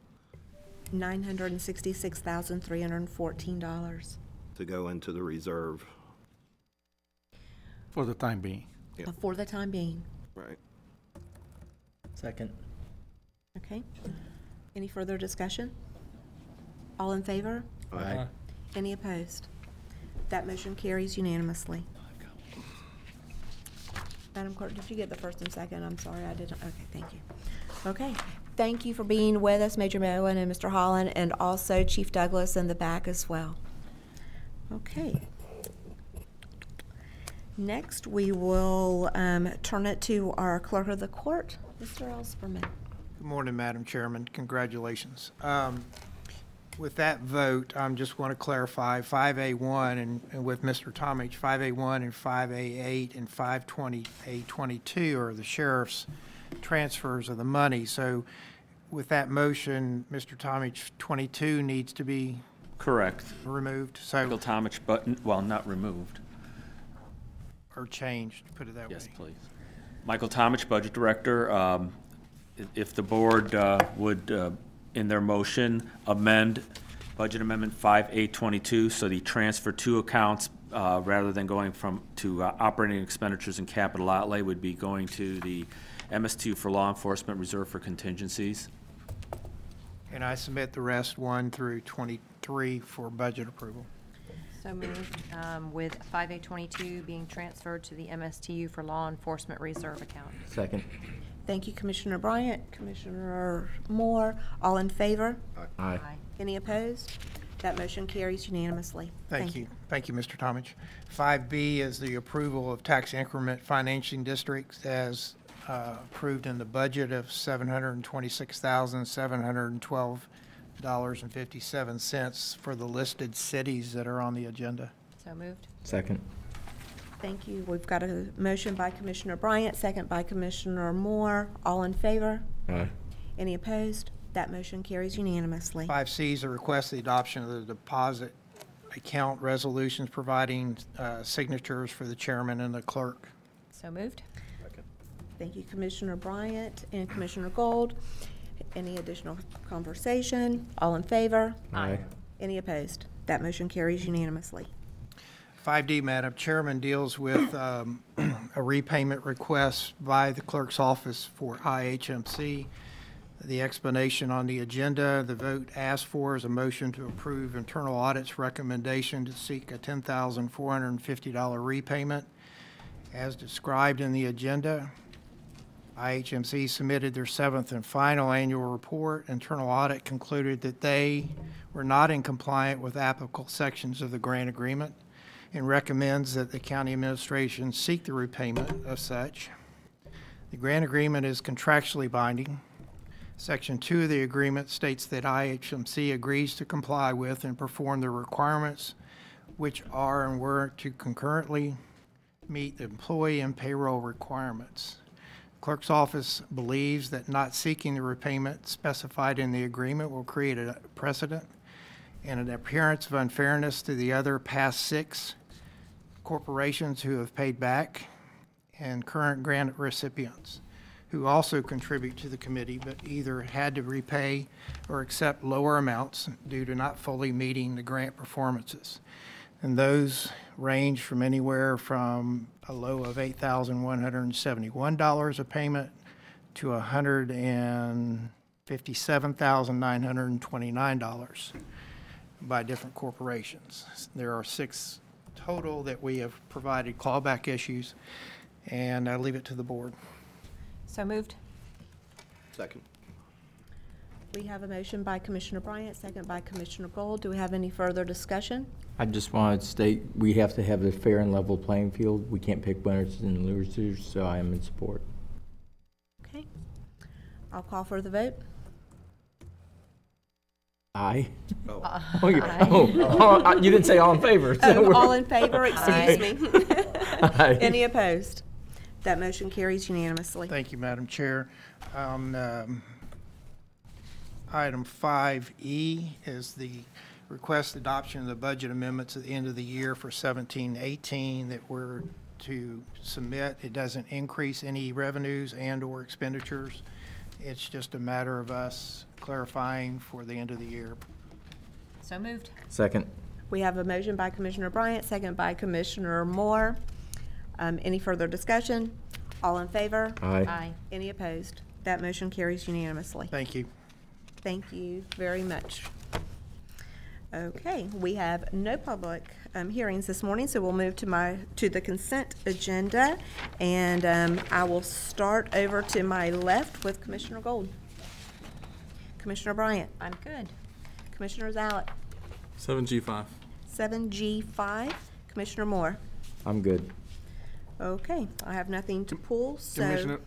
$966,314. to go into the reserve. For the time being. Yeah. For the time being. Right. Second. Okay. Any further discussion? All in favor? Aye. Any opposed? That motion carries unanimously. Madam Clerk, did you get the first and second? I'm sorry, I didn't. Okay, thank you. Okay. Thank you for being with us, Major Bowen and Mr. Holland, and also Chief Douglas in the back as well. Okay. Next, we will turn it to our Clerk of the Court, Mr. Ellsperman. Good morning, Madam Chairman. Congratulations. With that vote, I just want to clarify 5A1 and with Mr. Tomich, 5A1 and 5A8 and 520A22 are the sheriff's transfers of the money. So with that motion, Mr. Tomich, 22 needs to be correct. Removed. So Michael Tomich, but well, not removed. Or changed, put it that way. Yes, please. Michael Tomich, Budget Director. If the board would, in their motion, amend Budget Amendment 5822, so the transfer to accounts, rather than going to operating expenditures and capital outlay, would be going to the MS2 for law enforcement reserve for contingencies. And I submit the rest 1 through 23 for budget approval. So moved, with 5822 being transferred to the MSTU for law enforcement reserve account. Second. Thank you, Commissioner Bryant. Commissioner Moore, all in favor? Aye. Any opposed? That motion carries unanimously. Thank you. Thank you, Mr. Tomich. 5B is the approval of tax increment financing districts as approved in the budget of $726,712.57 for the listed cities that are on the agenda. So moved. Second. Thank you. We've got a motion by Commissioner Bryant, second by Commissioner Moore. All in favor? Aye. Any opposed? That motion carries unanimously. 5C is a request the adoption of the deposit account resolutions providing signatures for the chairman and the clerk. So moved. Thank you, Commissioner Bryant and Commissioner Gold. Any additional conversation? All in favor? Aye. Any opposed? That motion carries unanimously. 5D, Madam Chairman, deals with a repayment request by the clerk's office for IHMC. The explanation on the agenda, the vote asked for is a motion to approve internal audit's recommendation to seek a $10,450 repayment. As described in the agenda, IHMC submitted their 7th and final annual report. Internal audit concluded that they were not in compliance with applicable sections of the grant agreement and recommends that the county administration seek the repayment of such. The grant agreement is contractually binding. Section 2 of the agreement states that IHMC agrees to comply with and perform the requirements which are and were to concurrently meet the employee and payroll requirements. Clerk's office believes that not seeking the repayment specified in the agreement will create a precedent and an appearance of unfairness to the other past 6 corporations who have paid back and current grant recipients who also contribute to the committee but either had to repay or accept lower amounts due to not fully meeting the grant performances. And those range from anywhere from a low of $8,171 a payment to $157,929 by different corporations. There are 6 total that we have provided clawback issues, and I leave it to the board. So moved. Second. We have a motion by Commissioner Bryant, second by Commissioner Gold. Do we have any further discussion? I just wanted to state, we have to have a fair and level playing field. We can't pick winners and losers, so I am in support. Okay. I'll call for the vote. Aye. Oh. You didn't say all in favor. So all in favor, excuse me. Aye. Any opposed? That motion carries unanimously. Thank you, Madam Chair. Item 5E is the request adoption of the budget amendments at the end of the year for 17-18 that we're to submit. It doesn't increase any revenues and/or expenditures. It's just a matter of us clarifying for the end of the year. So moved. Second. We have a motion by Commissioner Bryant, second by Commissioner Moore. Any further discussion? All in favor? Aye. Aye. Any opposed? That motion carries unanimously. Thank you. Thank you very much. Okay, we have no public hearings this morning, so we'll move to the consent agenda, and I will start over to my left with Commissioner Gold. Commissioner Bryant. I'm good. Commissioner Zalek. 7G5. 7G5. Commissioner Moore. I'm good. Okay, I have nothing to pull, so. Commissioner,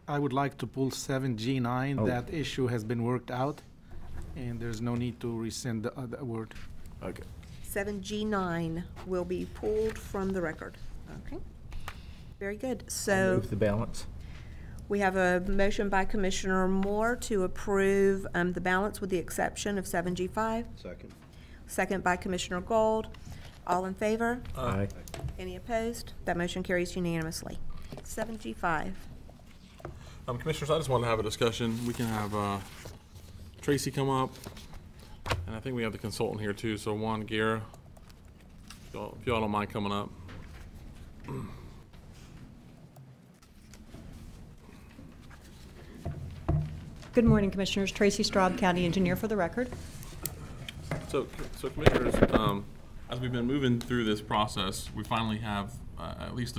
I would like to pull 7G9. Oh. That issue has been worked out, and there's no need to rescind the word. Okay. 7G9 will be pulled from the record. Okay, very good. I'll So move the balance. we have a motion by Commissioner Moore to approve the balance with the exception of 7G5. Second. Second by Commissioner Gold. All in favor? Aye. Any opposed? That motion carries unanimously. 7G5. Commissioners, I just want to have a discussion. We can have Tracy come up, and I think we have the consultant here too. So Juan Guerra, if y'all don't mind coming up. Good morning, Commissioners. Tracy Straub, County Engineer for the record. So Commissioners, as we've been moving through this process, we finally have at least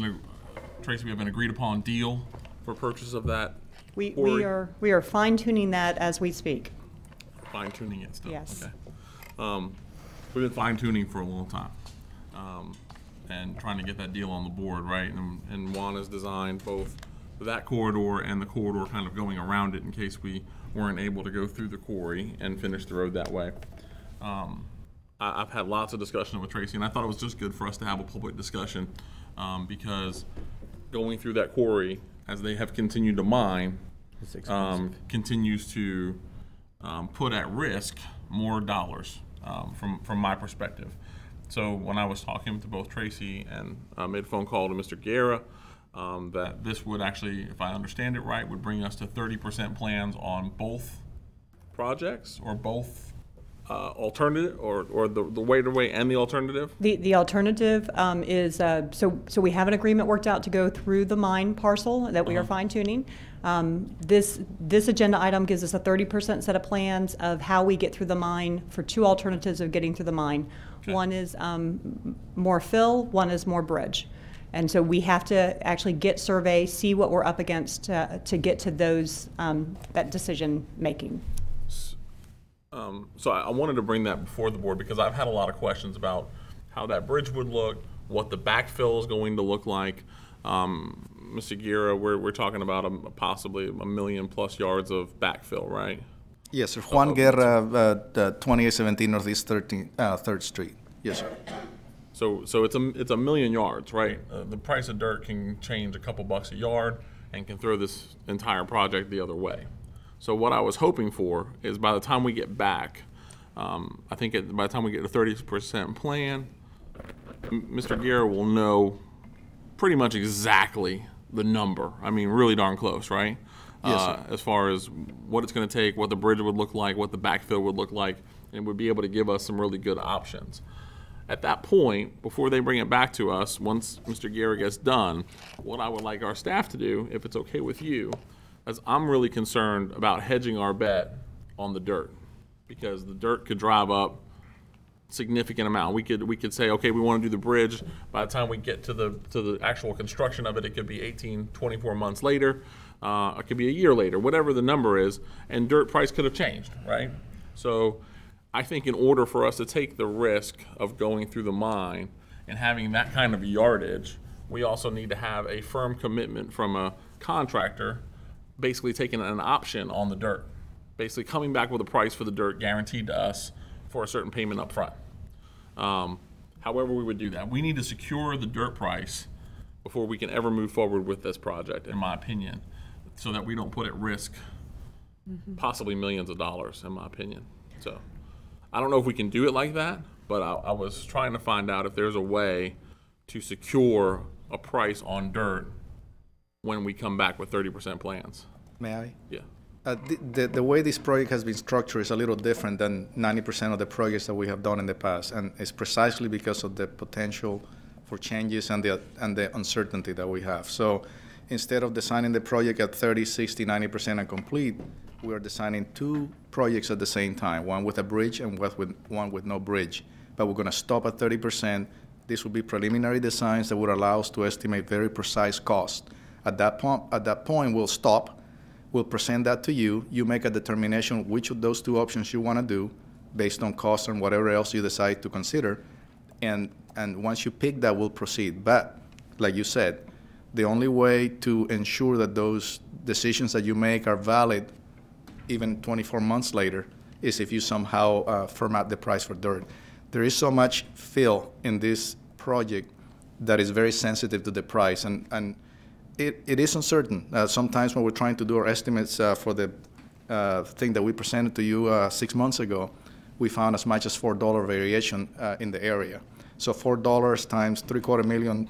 Tracy, we have an agreed upon deal for purchase of that. We are fine-tuning that as we speak. Fine-tuning it still? Yes. Okay. We've been fine-tuning for a long time and trying to get that deal on the board, right? And Juan has designed both that corridor and the corridor kind of going around it in case we weren't able to go through the quarry and finish the road that way. I've had lots of discussion with Tracy, and I thought it was just good for us to have a public discussion because going through that quarry, as they have continued to mine, continues to put at risk more dollars from my perspective. So when I was talking to both Tracy and made a phone call to Mr. Guerra, that this would actually, if I understand it right, would bring us to 30% plans on both projects or both alternative or the way and the alternative? The alternative is, so we have an agreement worked out to go through the mine parcel that we are fine tuning. This agenda item gives us a 30% set of plans of how we get through the mine for two alternatives of getting through the mine. Okay. One is more fill, one is more bridge. And so we have to actually get survey, see what we're up against to get to those, that decision making. So I wanted to bring that before the board because I've had a lot of questions about how that bridge would look, what the backfill is going to look like. Mr. Guerra, we're talking about possibly 1 million plus yards of backfill, right? Yes, sir. Juan Guerra, 2817 Northeast 3rd Street. Yes, sir. So it's 1 million yards, right? The price of dirt can change a couple bucks a yard and can throw this entire project the other way. So what I was hoping for is by the time we get back, I think by the time we get a 30% plan, Mr. Guerra will know pretty much exactly the number. I mean, really darn close, right? Yes, sir. As far as what it's going to take, what the bridge would look like, what the backfill would look like, and would be able to give us some really good options. At that point, before they bring it back to us, once Mr. Guerra gets done, what I would like our staff to do, if it's okay with you, is I'm really concerned about hedging our bet on the dirt, because the dirt could drive up significant amount. We could say, okay, we want to do the bridge. By the time we get to the actual construction of it, it could be 18, 24 months later. It could be a year later, whatever the number is, and dirt price could have changed, right? So I think in order for us to take the risk of going through the mine and having that kind of yardage, we also need to have a firm commitment from a contractor basically taking an option on the dirt, basically coming back with a price for the dirt guaranteed to us for a certain payment up front. However we would do that, we need to secure the dirt price before we can ever move forward with this project, in my opinion, so that we don't put at risk possibly millions of dollars, in my opinion. So I don't know if we can do it like that, but I was trying to find out if there's a way to secure a price on dirt when we come back with 30% plans. May I? Yeah. The way this project has been structured is a little different than 90% of the projects that we have done in the past, and it's precisely because of the potential for changes and the uncertainty that we have. So instead of designing the project at 30, 60, 90% and complete, we are designing two projects at the same time, one with a bridge and one with no bridge. But we're going to stop at 30%. This will be preliminary designs that would allow us to estimate very precise cost. At that point, we'll stop. We'll present that to you. You make a determination which of those two options you want to do based on cost and whatever else you decide to consider. And once you pick that, we'll proceed. But like you said, the only way to ensure that those decisions that you make are valid even 24 months later is if you somehow firm out the price for dirt. There is so much fill in this project that is very sensitive to the price, and it is uncertain. Sometimes when we're trying to do our estimates for the thing that we presented to you 6 months ago, we found as much as $4 variation in the area. So $4 times 3/4 million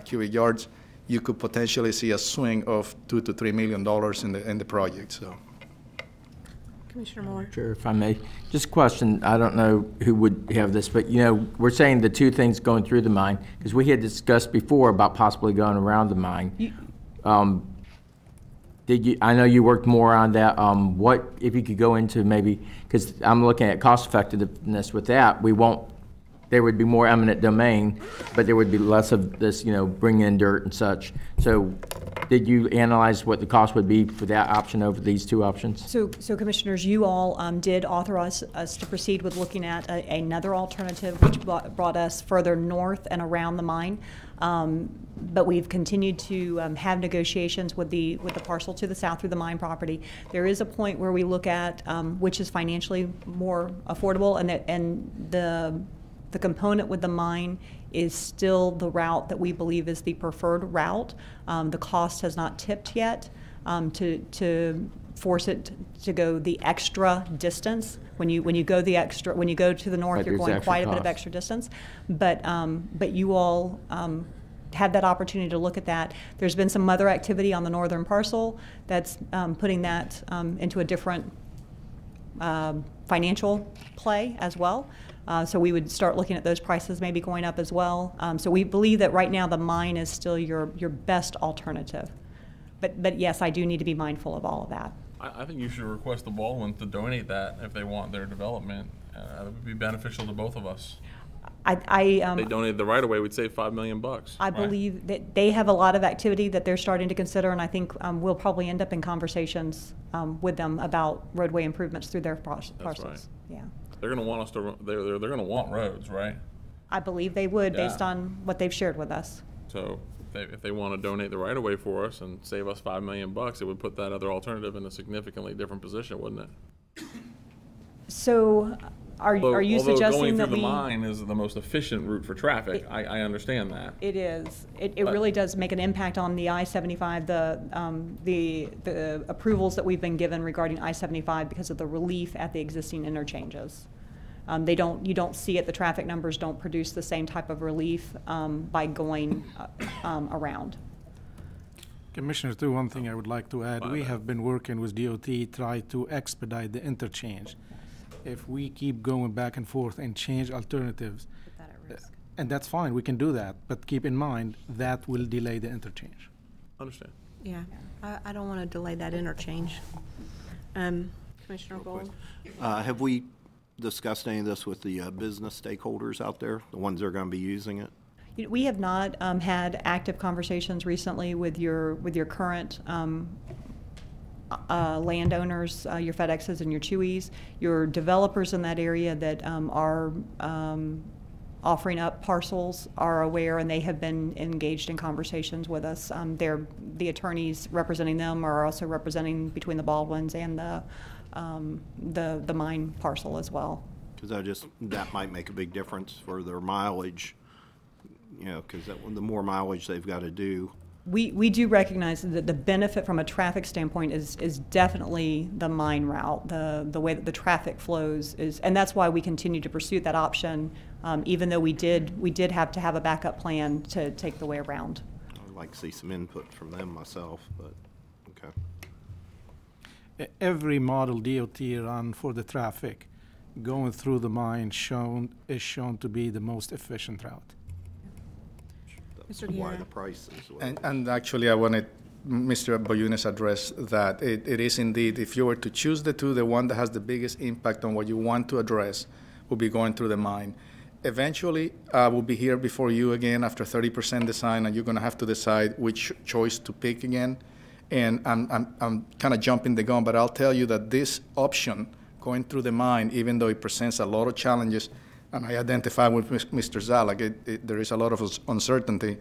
cubic yards, you could potentially see a swing of $2 to $3 million in the project. So. Commissioner Moore. Sure, if I may. Just a question. I don't know who would have this, but you know, we're saying the two things going through the mine, because we had discussed before about possibly going around the mine. I know you worked more on that. What if you could go into maybe, because I'm looking at cost effectiveness with that, there would be more eminent domain, but there would be less of this, you know, bring in dirt and such. So did you analyze what the cost would be for that option over these two options? So Commissioners, you all did authorize us to proceed with looking at another alternative, which brought us further north and around the mine. But we've continued to have negotiations with the parcel to the south through the mine property. There is a point where we look at which is financially more affordable, and the component with the mine is still the route that we believe is the preferred route. The cost has not tipped yet to force it to go the extra distance. When you go to the north, Right, you're there's going extra quite a bit of cost. extra distance. But you all had that opportunity to look at that. There's been some other activity on the northern parcel that's putting that into a different financial play as well. So we would start looking at those prices maybe going up as well. So we believe that right now the mine is still your best alternative. But yes, I do need to be mindful of all of that. I think you should request the Baldwins to donate that if they want their development. It would be beneficial to both of us. If they donated the right of way, we'd save $5 million. I believe that they have a lot of activity that they're starting to consider, and I think we'll probably end up in conversations with them about roadway improvements through their parcels. Right. Yeah. They're going to want us to. They're going to want roads, right? I believe they would, Yeah. based on what they've shared with us. So if they want to donate the right of way for us and save us $5 million, it would put that other alternative in a significantly different position, wouldn't it? So, are you Although suggesting going that through the mine is the most efficient route for traffic? I understand that. It is. It really does make an impact on the I-75, the approvals that we've been given regarding I-75 because of the relief at the existing interchanges. You don't see it, the traffic numbers don't produce the same type of relief by going around. Commissioner, too, one thing I would like to add, we have been working with DOT, try to expedite the interchange. If we keep going back and forth and change alternatives, and that's fine, we can do that, but keep in mind, that will delay the interchange. Understand. Yeah, I don't want to delay that interchange. Commissioner Gold? Have we discussed any of this with the business stakeholders out there, the ones that are going to be using it? We have not had active conversations recently with your current landowners, your FedExes and your Chewies, your developers in that area that are offering up parcels are aware, and they have been engaged in conversations with us. The attorneys representing them are also representing between the Baldwins and the mine parcel as well. Because that might make a big difference for their mileage, because the more mileage they've got to do. We do recognize that the benefit from a traffic standpoint is definitely the mine route, the way that the traffic flows is, and that's why we continue to pursue that option, even though we did have to have a backup plan to take the way around. I'd like to see some input from them myself, but okay. Every model DOT run for the traffic going through the mine is shown to be the most efficient route. That's why the price is what And actually, I wanted Mr. Boyunes address that. It is indeed, if you were to choose the two, the one that has the biggest impact on what you want to address will be going through the mine. Eventually, we'll be here before you again after 30% design, and you're going to have to decide which choice to pick again. And I'm kind of jumping the gun, but I'll tell you that this option, going through the mine, even though it presents a lot of challenges, and I identify with Mr. Zalak, there is a lot of uncertainty,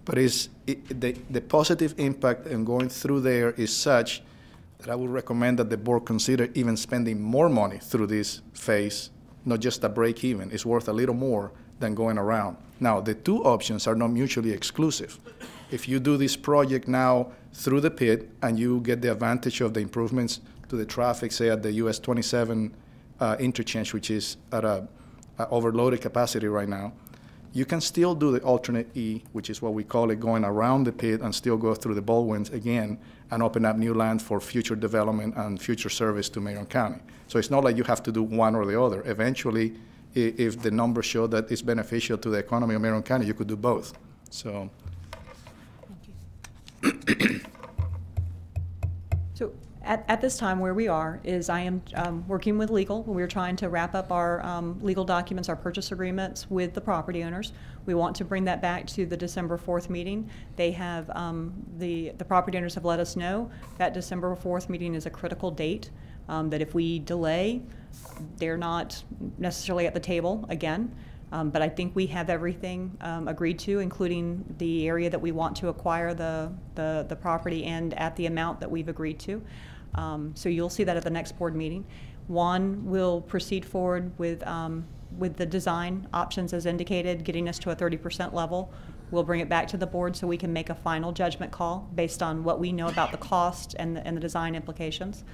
but the positive impact in going through there is such that I would recommend that the board consider even spending more money through this phase, not just a break even. It's worth a little more than going around. Now, the two options are not mutually exclusive. If you do this project now through the pit and you get the advantage of the improvements to the traffic, say at the US 27 interchange, which is at a overloaded capacity right now, you can still do the alternate E, which is what we call it, going around the pit and still go through the Baldwins again and open up new land for future development and future service to Marion County. So it's not like you have to do one or the other. Eventually, if the numbers show that it's beneficial to the economy of Marion County, you could do both. So. So at this time, where we are is I am working with legal. We're trying to wrap up our legal documents, our purchase agreements with the property owners. We want to bring that back to the December 4th meeting. They have, the property owners have let us know that December 4th meeting is a critical date, that if we delay, they're not necessarily at the table again. But I think we have everything agreed to, including the area that we want to acquire the property and at the amount that we've agreed to. So you'll see that at the next board meeting. Juan will proceed forward with the design options as indicated, getting us to a 30% level We'll bring it back to the board so we can make a final judgment call based on what we know about the cost and the design implications.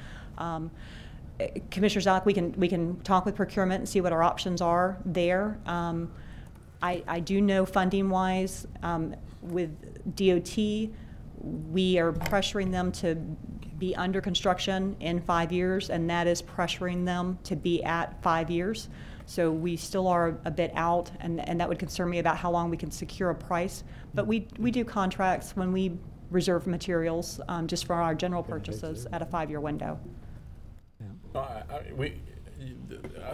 Commissioner Zock, we can talk with procurement and see what our options are there. I do know funding-wise, with DOT, we are pressuring them to be under construction in 5 years, and that is pressuring them to be at 5 years. So we still are a bit out, and that would concern me about how long we can secure a price. But we do contracts when we reserve materials just for our general purchases at a 5-year window. I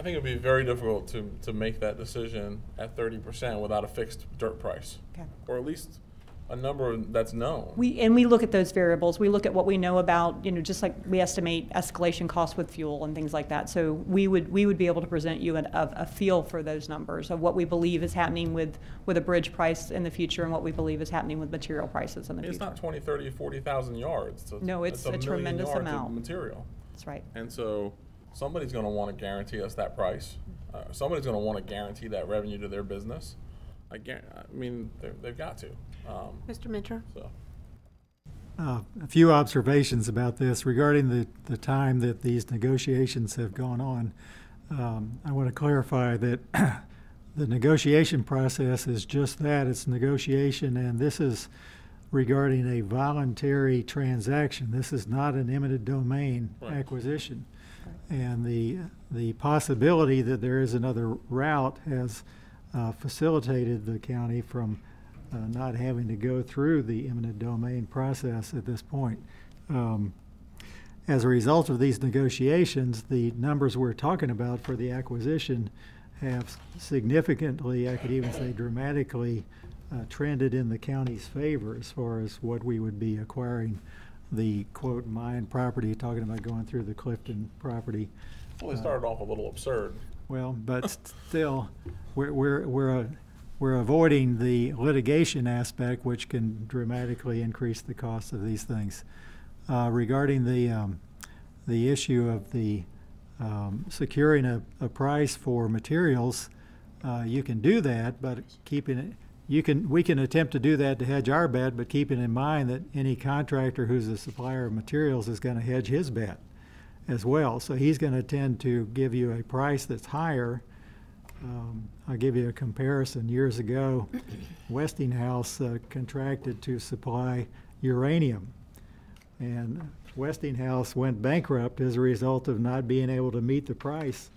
think it'd be very difficult to make that decision at 30% without a fixed dirt price, okay, or at least a number that's known. We look at those variables. We look at what we know about, just like we estimate escalation costs with fuel and things like that. So we would be able to present you a feel for those numbers of what we believe is happening with a bridge price in the future and what we believe is happening with material prices in the future. It's not 20, 30, 40,000 yards. No, it's a tremendous amount of material. That's right. And so somebody's going to want to guarantee us that price. Somebody's going to want to guarantee that revenue to their business. I mean, they've got to. Mr. Minter? A few observations about this regarding the time that these negotiations have gone on. I want to clarify that the negotiation process is just that. It's negotiation, and this is regarding a voluntary transaction. This is not an eminent domain acquisition. And the possibility that there is another route has facilitated the county from not having to go through the eminent domain process at this point. As a result of these negotiations, the numbers we're talking about for the acquisition have significantly, I could even say dramatically, trended in the county's favor as far as what we would be acquiring. The quote mine property, talking about going through the Clifton property. Well, they started off a little absurd. Well, but still, we're avoiding the litigation aspect, which can dramatically increase the cost of these things. Regarding the issue of the securing a price for materials, you can do that, but keeping it. We can attempt to do that to hedge our bet, but keeping in mind that any contractor who's a supplier of materials is going to hedge his bet as well. So he's going to tend to give you a price that's higher. I'll give you a comparison. Years ago, Westinghouse contracted to supply uranium, and Westinghouse went bankrupt as a result of not being able to meet the price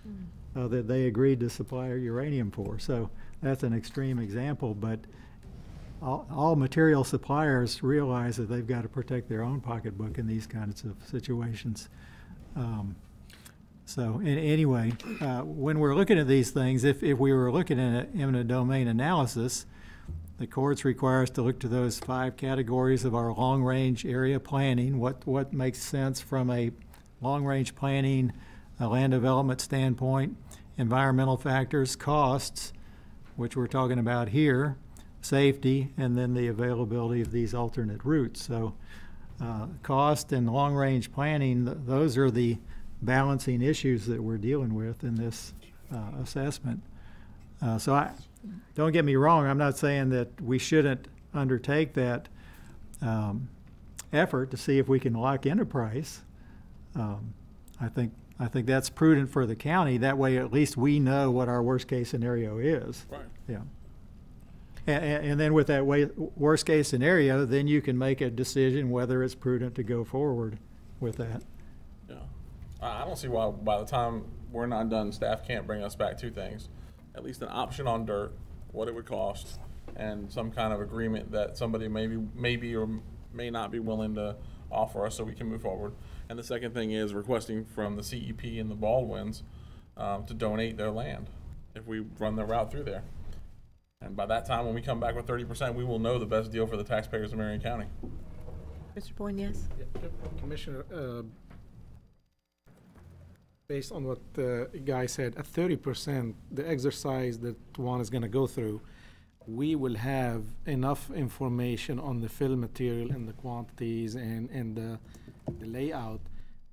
that they agreed to supply uranium for. So that's an extreme example, but all material suppliers realize that they've got to protect their own pocketbook in these kinds of situations. Anyway, when we're looking at these things, if we were looking at an eminent domain analysis, the courts require us to look to those 5 categories of our long-range area planning, what makes sense from a long-range planning, land development standpoint, environmental factors, costs, which we're talking about here, safety, and then the availability of these alternate routes. So cost and long-range planning, those are the balancing issues that we're dealing with in this assessment. Don't get me wrong, I'm not saying that we shouldn't undertake that effort to see if we can lock in a price. I think that's prudent for the county. That way, at least we know what our worst case scenario is. Right. Yeah. And then with that worst case scenario, then you can make a decision whether it's prudent to go forward with that. Yeah. I don't see why by the time we're not done, staff can't bring us back 2 things. At least an option on dirt, what it would cost, and some kind of agreement that somebody maybe or may not be willing to offer us so we can move forward. And the second thing is requesting from the CEP and the Baldwins to donate their land if we run the route through there. And by that time, when we come back with 30%, we will know the best deal for the taxpayers of Marion County. Mr. Boyne, yes? Commissioner, based on what the guy said, at 30%, the exercise that one is going to go through, we will have enough information on the fill material and the quantities and the layout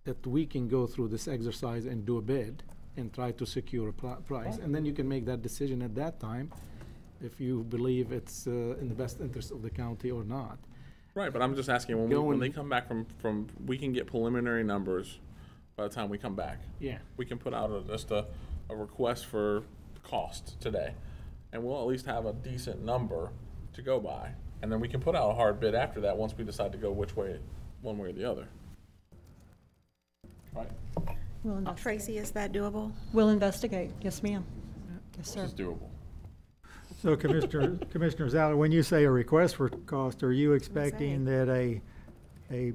that we can go through this exercise and do a bid and try to secure a price. And then you can make that decision at that time if you believe it's in the best interest of the county or not. Right, but I'm just asking, when they come back from, we can get preliminary numbers by the time we come back. Yeah. We can put out just a request for cost today, and we'll at least have a decent number to go by. And then we can put out a hard bid after that once we decide to go which way, one way or the other. Right? Tracy, is that doable? We'll investigate. Yes, ma'am. Yes, sir. This is doable. So Commissioner Zeller, when you say a request for cost, are you expecting that a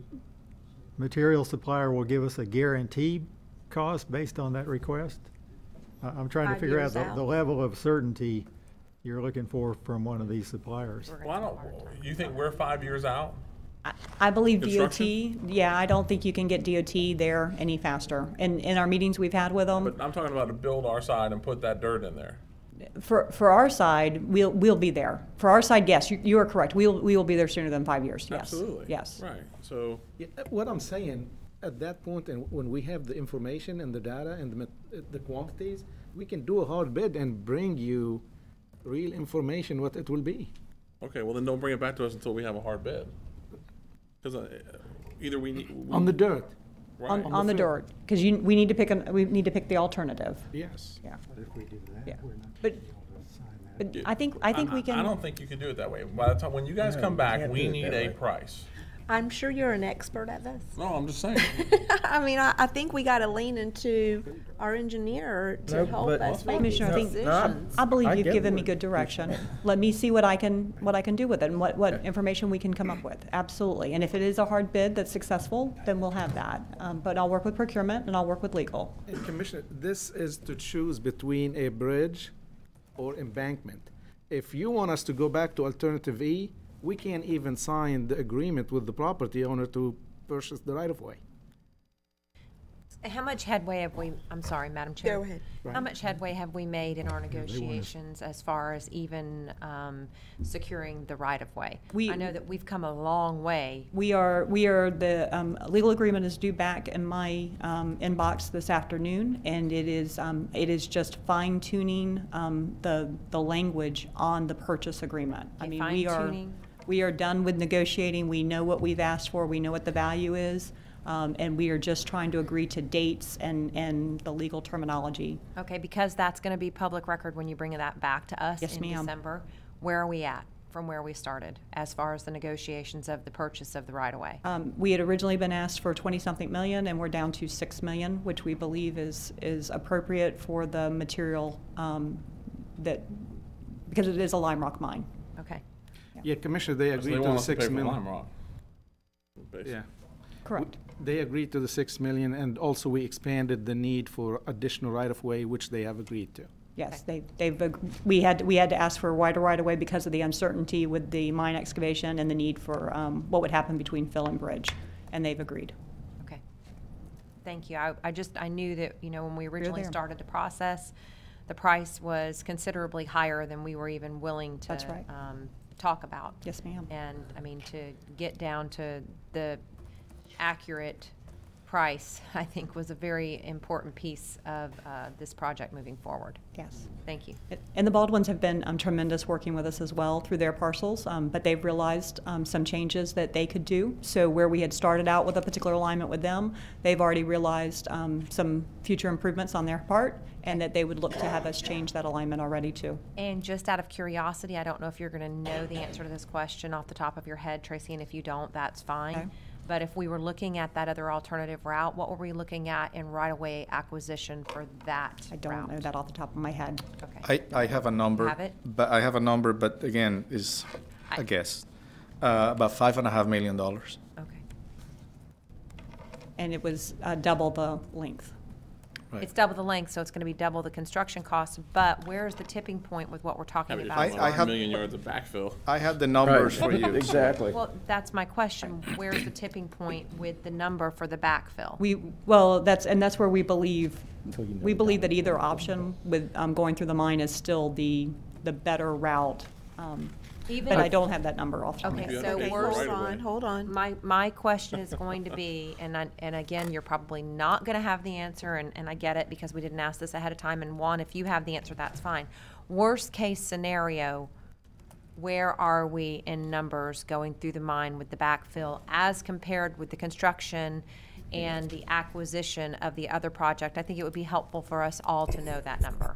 material supplier will give us a guaranteed cost based on that request? I'm trying to figure out the level of certainty you're looking for from one of these suppliers. You think we're 5 years out? I believe DOT, Construction? yeah, I don't think you can get DOT there any faster. In our meetings we've had with them, But I'm talking about to build our side and put that dirt in there. for our side, we'll be there. For our side, yes, you are correct. We will be there sooner than 5 years, yes. Absolutely. Yes. Right, so. Yeah, what I'm saying, at that point, and when we have the information and the data and the quantities, we can do a hard bid and bring you real information what it will be. Okay, well then don't bring it back to us until we have a hard bid. Because either we need. On the dirt. Right. On the dirt, because we need to pick the alternative. Yes. Yeah. But if we do that, Yeah. we're not But- gonna be able to sign that. But I think we can. I don't think you can do it that way. By the time, when you guys No, come you back, can't we do it need that a way. price. I'm sure you're an expert at this. No, I'm just saying. I mean, I think we got to lean into our engineer to No, help but- us make Commissioner, I think- decisions. I believe I you've get given me what good you're direction. saying. Let me see what I can do with it and what information we can come up with. Absolutely. And if it is a hard bid that's successful, then we'll have that. But I'll work with procurement and I'll work with legal. And Commissioner, this is to choose between a bridge or embankment. If you want us to go back to alternative E, we can't even sign the agreement with the property owner to purchase the right-of-way. How much headway have we, I'm sorry, Madam Chair. Go ahead. How much headway have we made in our negotiations as far as even securing the right-of-way? I know that we've come a long way. We are, the legal agreement is due back in my inbox this afternoon, and it is just fine-tuning the language on the purchase agreement. I mean, fine-tuning? we are done with negotiating. We know what we've asked for. We know what the value is. And we are just trying to agree to dates and the legal terminology. Okay, because that's going to be public record when you bring that back to us Yes, in ma'am. December. Where are we at from where we started as far as the negotiations of the purchase of the right-of-way? We had originally been asked for 20-something million, and we're down to 6 million, which we believe is appropriate for the material because it is a lime rock mine. Okay. Yeah, Commissioner, they So agreed they to want the us to pay 6 for million. Lime Rock. Basically. Yeah. Correct. They agreed to the 6 million, and also we expanded the need for additional right-of-way, which they have agreed to. Yes, we had to ask for a wider right-of-way because of the uncertainty with the mine excavation and the need for what would happen between fill and bridge, and they've agreed. Okay. Thank you. I knew that, when we originally there. started the process, the price was considerably higher than we were even willing to That's right. talk about. Yes, ma'am. And, I mean, to get down to the accurate price, I think, was a very important piece of this project moving forward. Yes. Thank you. And the Baldwins have been tremendous working with us as well through their parcels, but they've realized some changes that they could do. So where we had started out with a particular alignment with them, they've already realized some future improvements on their part, and that they would look to have us change that alignment already too. And just out of curiosity, I don't know if you're going to know the answer to this question off the top of your head, Tracy, and if you don't, that's fine. Okay. But if we were looking at that other alternative route, what were we looking at in right-of-way acquisition for that I don't route? know that off the top of my head. Okay. I have a number. Have it? But I have a number, but again, is a guess. About $5.5 million. Okay. And it was double the length. Right. It's double the length, so it's going to be double the construction cost, but where's the tipping point with what we're talking about? I have 1 million yards of backfill. I have the numbers for you. Exactly. Well, that's my question. Where's the tipping point with the number for the backfill? That's where we believe that either option with going through the mine is still the better route. But I don't have that number off the top of my Okay, head. so Hold on. My question is going to be, and again, you're probably not going to have the answer, and I get it because we didn't ask this ahead of time. And one, if you have the answer, that's fine. worst case scenario, where are we in numbers going through the mine with the backfill as compared with the construction and the acquisition of the other project? I think it would be helpful for us all to know that number.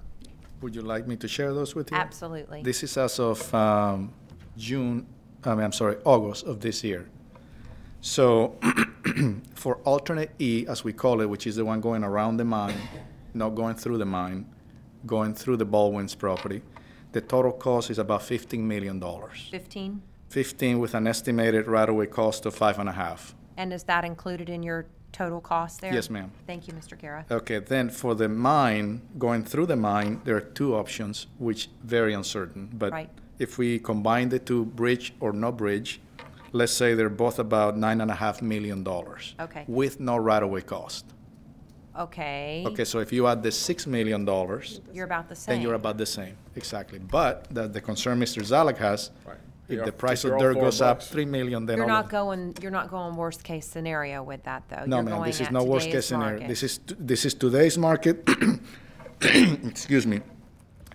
Would you like me to share those with you? Absolutely. This is as of August of this year. So for alternate E, as we call it, which is the one going around the mine, not going through the mine, going through the Baldwin's property, the total cost is about $15 million. 15? 15 with an estimated right-of-way cost of 5.5. And is that included in your total cost there? Yes, ma'am. Thank you, Mr. Guerra. Okay, then for the mine, going through the mine, there are two options, which very uncertain. But Right. if we combine the two, bridge or no bridge, let's say they're both about $9.5 million. Okay. With no right-of-way cost. Okay. Okay, so if you add the $6 million, You're about the same. then you're about the same, exactly. But the concern Mr. Zalak has, if Yeah, the price if you're of all dirt goes up $4, $3 million, then You're all not of- going worst case scenario with that, though. No, You're ma'am, going this is at no worst today's case scenario. market. This is today's market, excuse me,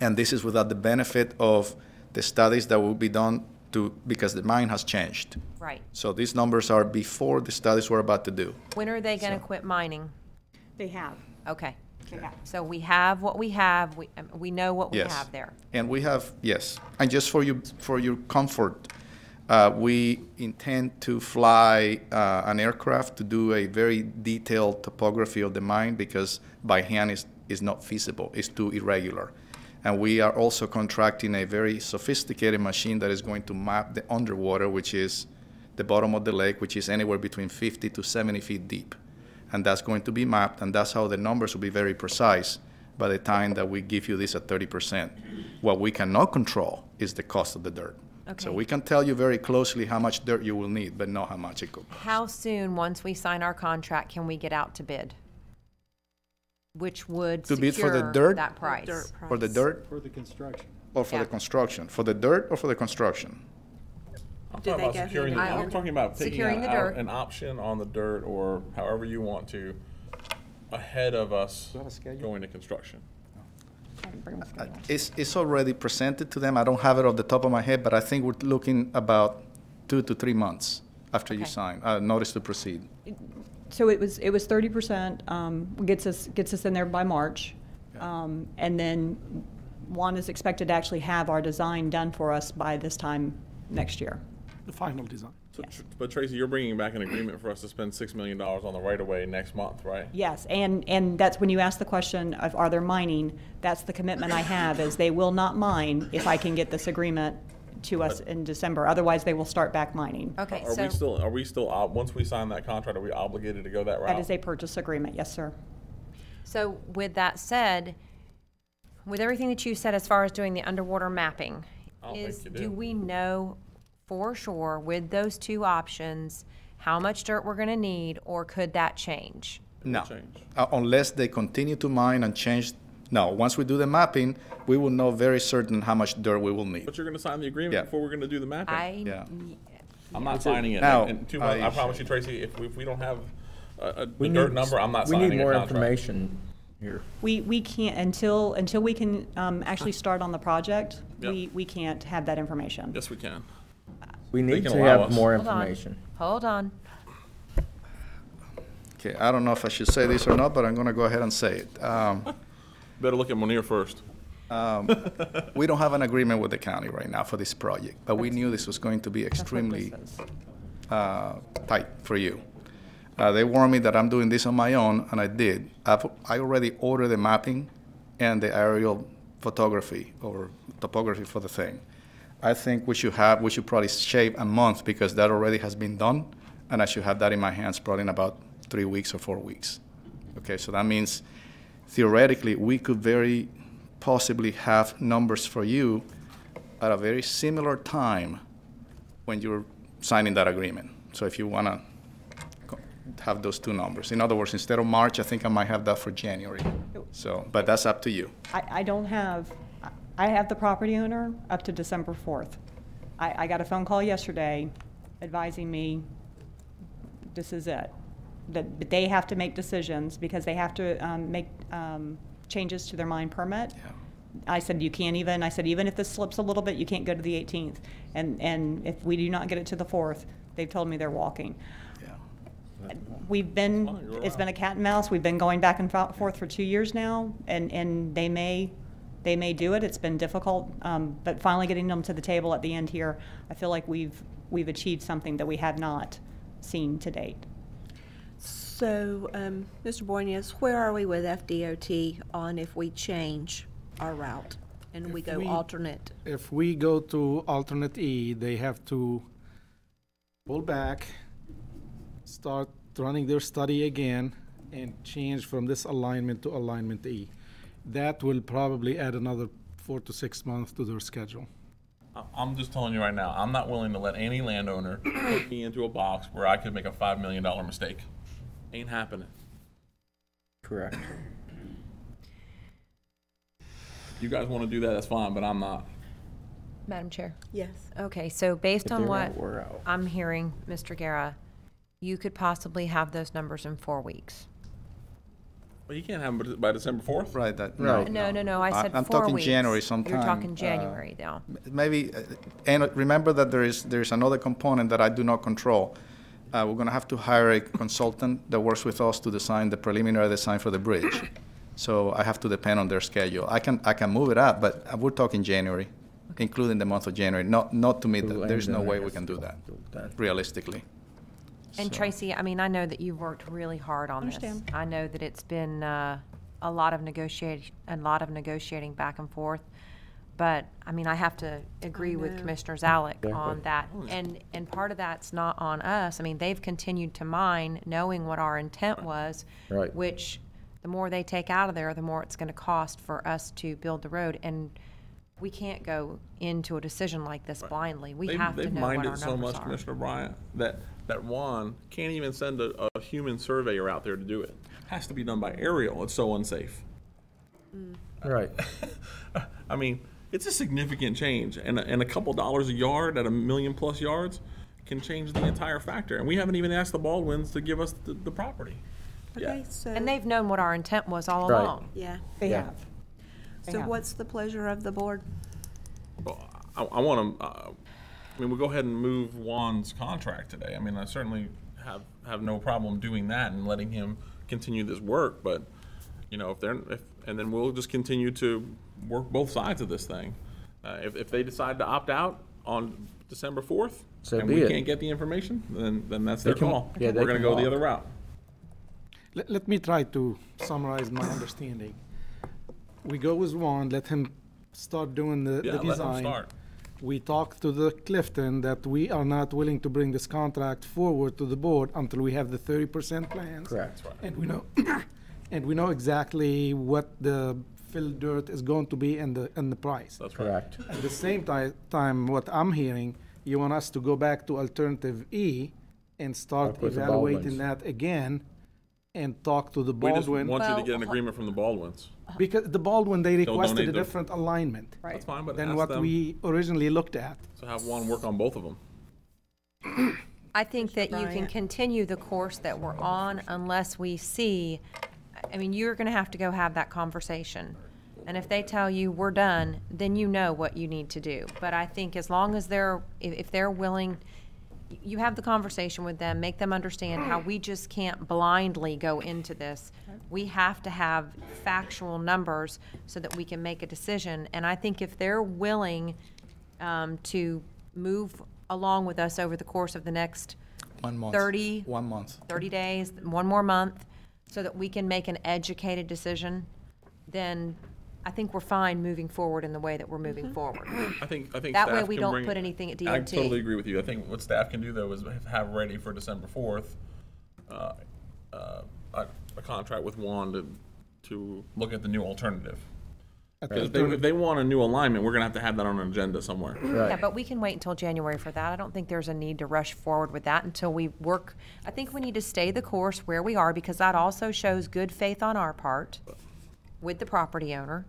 and this is without the benefit of the studies that will be done because the mine has changed. Right. So these numbers are before the studies we're about to do. When are they going to quit mining? They have. Okay. They have. So we have what we have. We know what we Yes. have there. And we have, yes, and just for your comfort, we intend to fly an aircraft to do a very detailed topography of the mine because by hand is not feasible, it's too irregular. And we are also contracting a very sophisticated machine that is going to map the underwater, which is the bottom of the lake, which is anywhere between 50 to 70 feet deep. And that's going to be mapped, and that's how the numbers will be very precise by the time that we give you this at 30%. What we cannot control is the cost of the dirt. So Okay. we can tell you very closely how much dirt you will need, but not how much it could. How soon, once we sign our contract, can we get out to bid? Which would To bid for the secure dirt? that price? For the dirt For the construction. or for Yeah. the construction? For the dirt or for the construction? I'm Do talking they about go hand securing, in I'm hand? talking about taking Securing the out dirt. an option on the dirt or however you want to ahead of us going to construction. It's already presented to them. I don't have it off the top of my head, but I think we're looking about 2 to 3 months after you Okay. sign, notice to proceed. So it was 30%, gets us in there by March. And then Juan is expected to actually have our design done for us by this time next year. The final design. So, but Tracy, you're bringing back an agreement for us to spend $6 million on the right-of-way next month, right? Yes, and that's when you ask the question of are there mining, that's the commitment I have, is they will not mine if I can get this agreement to us in December. Otherwise, they will start back mining. Okay, Are we still, once we sign that contract, are we obligated to go that route? That is a purchase agreement, yes, sir. So with that said, with everything that you said as far as doing the underwater mapping, I don't think you do. do we know for sure with those two options how much dirt we're going to need, or could that change? No, unless they continue to mine and change. No, once we do the mapping, we will know very certain how much dirt we will need. But you're going to sign the agreement Yeah. before we're going to do the mapping. I'm not It's signing it. Now, In 2 months, I promise you, Tracy, if we don't have the dirt number, I'm not We signing need a more contract. information here. We can't, until we can actually start on the project, Yep. we can't have that information. Yes, we can. We They need can to allow have us. more Hold on. information. Hold on. Okay, I don't know if I should say this or not, but I'm going to go ahead and say it. Better look at Munir first. We don't have an agreement with the county right now for this project, but we knew this was going to be extremely tight for you. They warned me that I'm doing this on my own, and I did. I already ordered the mapping and the aerial photography or topography for the thing. I think we should probably shave a month because that already has been done, and I should have that in my hands probably in about 3 weeks or 4 weeks. Okay, so that means theoretically we could very possibly have numbers for you at a very similar time when you're signing that agreement. So if you want to have those two numbers. In other words, instead of March, I think I might have that for January. So, but that's up to you. I have the property owner up to December 4th. I got a phone call yesterday advising me this is it. That they have to make decisions because they have to make changes to their mine permit. I said, you can't even, I said, even if this slips a little bit, you can't go to the 18th. And if we do not get it to the 4th, they've told me they're walking. We've been, it's been a cat and mouse. We've been going back and forth for 2 years now, and they may do it. It's been difficult, but finally getting them to the table at the end here, I feel like we've achieved something that we have not seen to date. So, Mr. Boynes, where are we with FDOT on if we change our route and we go alternate? If we go to alternate E, they have to pull back, start running their study again, and change from this alignment to alignment E. That will probably add another 4 to 6 months to their schedule. I'm just telling you right now, I'm not willing to let any landowner put me into a box where I could make a $5 million mistake. Ain't happening. Correct. You guys want to do that, that's fine, but I'm not. Madam Chair? Yes. Okay, so based If on they're what out, we're out. I'm hearing, Mr. Guerra, you could possibly have those numbers in 4 weeks. Well, you can't have them by December 4th. Right. That Right. No, I said 4 weeks. I'm talking January sometime. You're talking January now. Maybe, and remember that there is another component that I do not control. We're going to have to hire a consultant that works with us to design the preliminary design for the bridge. So I have to depend on their schedule. I can move it up, but we're talking January, including the month of January. Not to me. There's no way we can do that realistically. And So- Tracy, I mean, I know that you've worked really hard on this. I know that it's been a lot of negotiating back and forth. But I mean, I have to agree with Commissioner Zalek on that. And part of that's not on us. I mean, they've continued to mine knowing what our intent was, Right. which the more they take out of there, the more it's going to cost for us to build the road. And we can't go into a decision like this blindly. We have to know what our numbers are. They've mined it so much, Commissioner Bryant, that Juan can't even send a human surveyor out there to do it. Has to be done by aerial. It's so unsafe. Right. I mean, it's a significant change, and a couple dollars a yard at 1 million plus yards can change the entire factor. And we haven't even asked the Baldwins to give us the property. Okay, so. And they've known what our intent was all Right. along. Yeah. They have. So what's the pleasure of the board? Well, I want to. I mean, we'll go ahead and move Juan's contract today. I mean, I certainly have no problem doing that and letting him continue this work. But you know, and then we'll just continue to work both sides of this thing. If they decide to opt out on December 4th, So and be we it. can't get the information, then that's They their can- call. yeah, they We're going to can go the walk. other route. Let me try to summarize my understanding. We go with Juan, let him start doing the Yeah, let him design. start. We talk to the Clifton that we are not willing to bring this contract forward to the board until we have the 30% plans. Correct. And we know, and we know exactly what the fill dirt is going to be and the price. That's Correct. At the same time, what I'm hearing, you want us to go back to alternative E and start Talk with the evaluating Baldwins. that again and talk to the We just Baldwin. want you to get an agreement from the Baldwins. Because the Baldwin, they They'll requested donate a the- different alignment That's fine, but than ask what them. we originally looked at. So have Juan work on both of them. I think that you can Bryant. continue the course that we're on unless we see, I mean, you're going to have to go have that conversation. And if they tell you we're done, then you know what you need to do. But I think as long as if they're willing, you have the conversation with them, make them understand how we just can't blindly go into this. We have to have factual numbers so that we can make a decision. And I think if they're willing to move along with us over the course of the next 1 month. 30 1 month. 30 days, 1 more month, so that we can make an educated decision, then I think we're fine moving forward in the way that we're moving forward. I think That way staff we can don't bring- put anything at I DOT. totally agree with you. I think what staff can do though is have ready for December 4th a contract with Juan to look at the new alternative. Because if they want a new alignment, we're gonna have that on an agenda somewhere. Yeah, but we can wait until January for that. I don't think there's a need to rush forward with that until we work. I think we need to stay the course where we are, because that also shows good faith on our part with the property owner.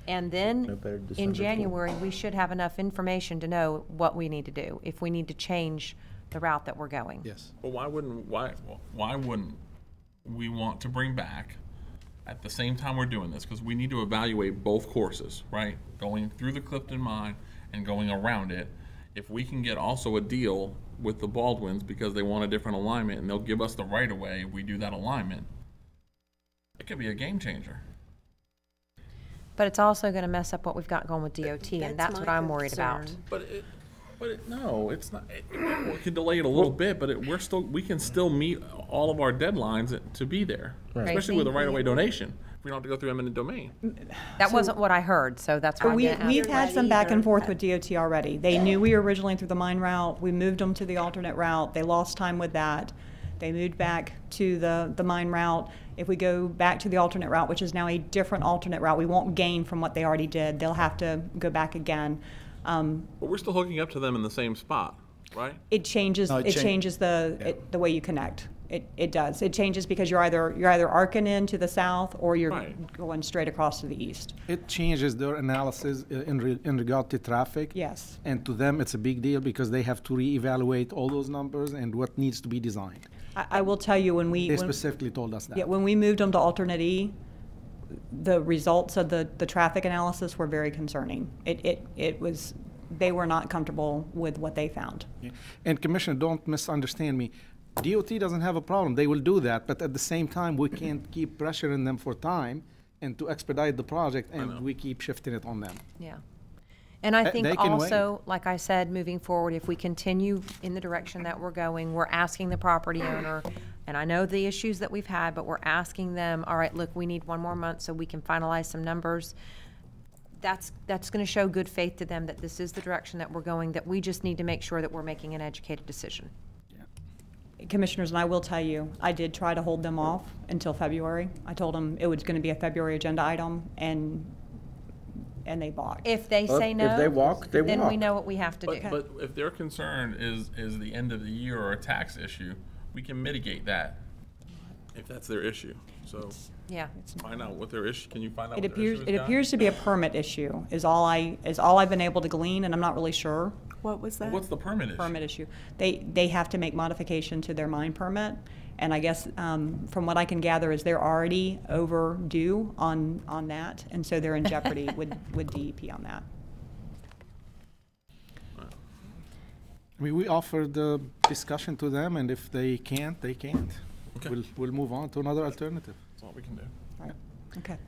And then better December in 4th. January, we should have enough information to know what we need to do, if we need to change the route that we're going. Yes. But why wouldn't we want to bring back at the same time we're doing this, because we need to evaluate both courses, right? Going through the Clifton Mine and going around it. If we can get also a deal with the Baldwins because they want a different alignment and they'll give us the right of way if we do that alignment, it could be a game changer. But it's also going to mess up what we've got going with DOT, and that's what I'm worried about. No, it's not. We can delay it a little bit, but we can still meet all of our deadlines to be there, especially with a right-of-way donation. If we don't have to go through eminent domain. That wasn't what I heard, so that's why we've had some back and forth with DOT already. They knew we were originally through the mine route. We moved them to the alternate route. They lost time with that. They moved back to the mine route. If we go back to the alternate route, which is now a different alternate route, we won't gain from what they already did. They'll have to go back again. But we're still hooking up to them in the same spot, right? It changes. No, it changes the way you connect. It does. It changes because you're either arcing in to the south or you're going straight across to the east. It changes their analysis in regard to traffic. Yes. And to them, it's a big deal because they have to reevaluate all those numbers and what needs to be designed. I will tell you they specifically told us that. Yeah, when we moved them to alternate E, the results of the traffic analysis were very concerning. They were not comfortable with what they found. Yeah. And Commissioner, don't misunderstand me. DOT doesn't have a problem. They will do that, but at the same time, we can't keep pressuring them for time and to expedite the project, and we keep shifting it on them. Yeah. And I think also, wait. like I said, moving forward, if we continue in the direction that we're going, we're asking the property owner, and I know the issues that we've had, but we're asking them, all right, look, we need 1 more month so we can finalize some numbers. That's going to show good faith to them that this is the direction that we're going, that we just need to make sure that we're making an educated decision. Commissioners, and I will tell you, I did try to hold them off until February. I told them it was going to be a February agenda item, and they balked. If they say no, if they walk, they then walk. we know what we have to do. But if their concern is the end of the year or a tax issue, we can mitigate that if that's their issue. So yeah, find out what their issue. Can you find out? It what their appears issue is, appears to be a permit issue. Is all I've been able to glean, and I'm not really sure. What was that? What's the permit issue? Permit issue. They have to make modification to their mine permit, and I guess from what I can gather is they're already overdue on that, and so they're in jeopardy with DEP on that. I mean, we offered the discussion to them, and if they can't, they can't. Okay. We'll move on to another alternative. That's all we can do. Right. Okay.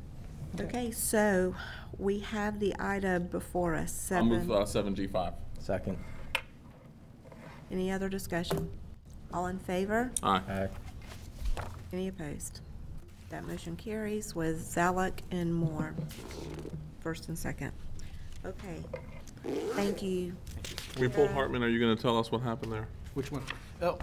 Okay, so we have the item before us. I'll move 7G5. Second. Any other discussion? All in favor? Aye. Any opposed? That motion carries with Zalek and Moore, first and second. Okay, thank you. We pulled Hartman. Are you going to tell us what happened there? Which one? Oh,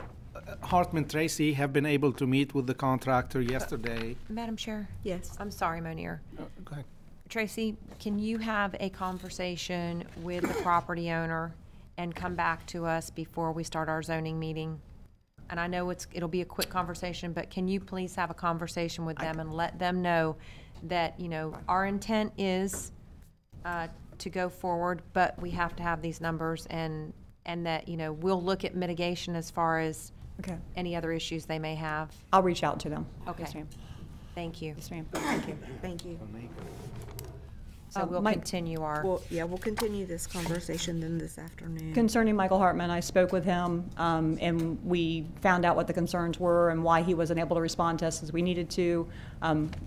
Hartman Tracy have been able to meet with the contractor yesterday. Madam Chair? Yes. I'm sorry, Monier. Go ahead. Tracy, can you have a conversation with the property owner and come back to us before we start our zoning meeting? And I know it'll be a quick conversation, but can you please have a conversation with them and let them know that, our intent is to go forward, but we have to have these numbers, and that, we'll look at mitigation as far as any other issues they may have. I'll reach out to them. Okay. Yes, ma'am. Thank you. Yes, ma'am. Thank you. Thank you. So we'll continue our... We'll continue this conversation then this afternoon. Concerning Michael Hartman, I spoke with him, and we found out what the concerns were and why he wasn't able to respond to us as we needed to.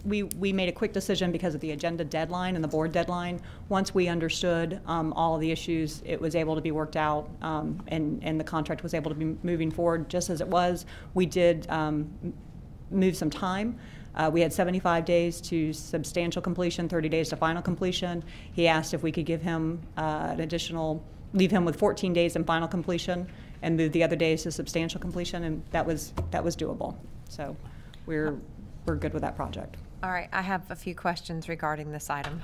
We made a quick decision because of the agenda deadline and the board deadline. Once we understood all of the issues, it was able to be worked out, and the contract was able to be moving forward just as it was. We did move some time. We had 75 days to substantial completion, 30 days to final completion. He asked if we could give him leave him with 14 days in final completion and move the other days to substantial completion, and that was doable. So we're good with that project. All right, I have a few questions regarding this item,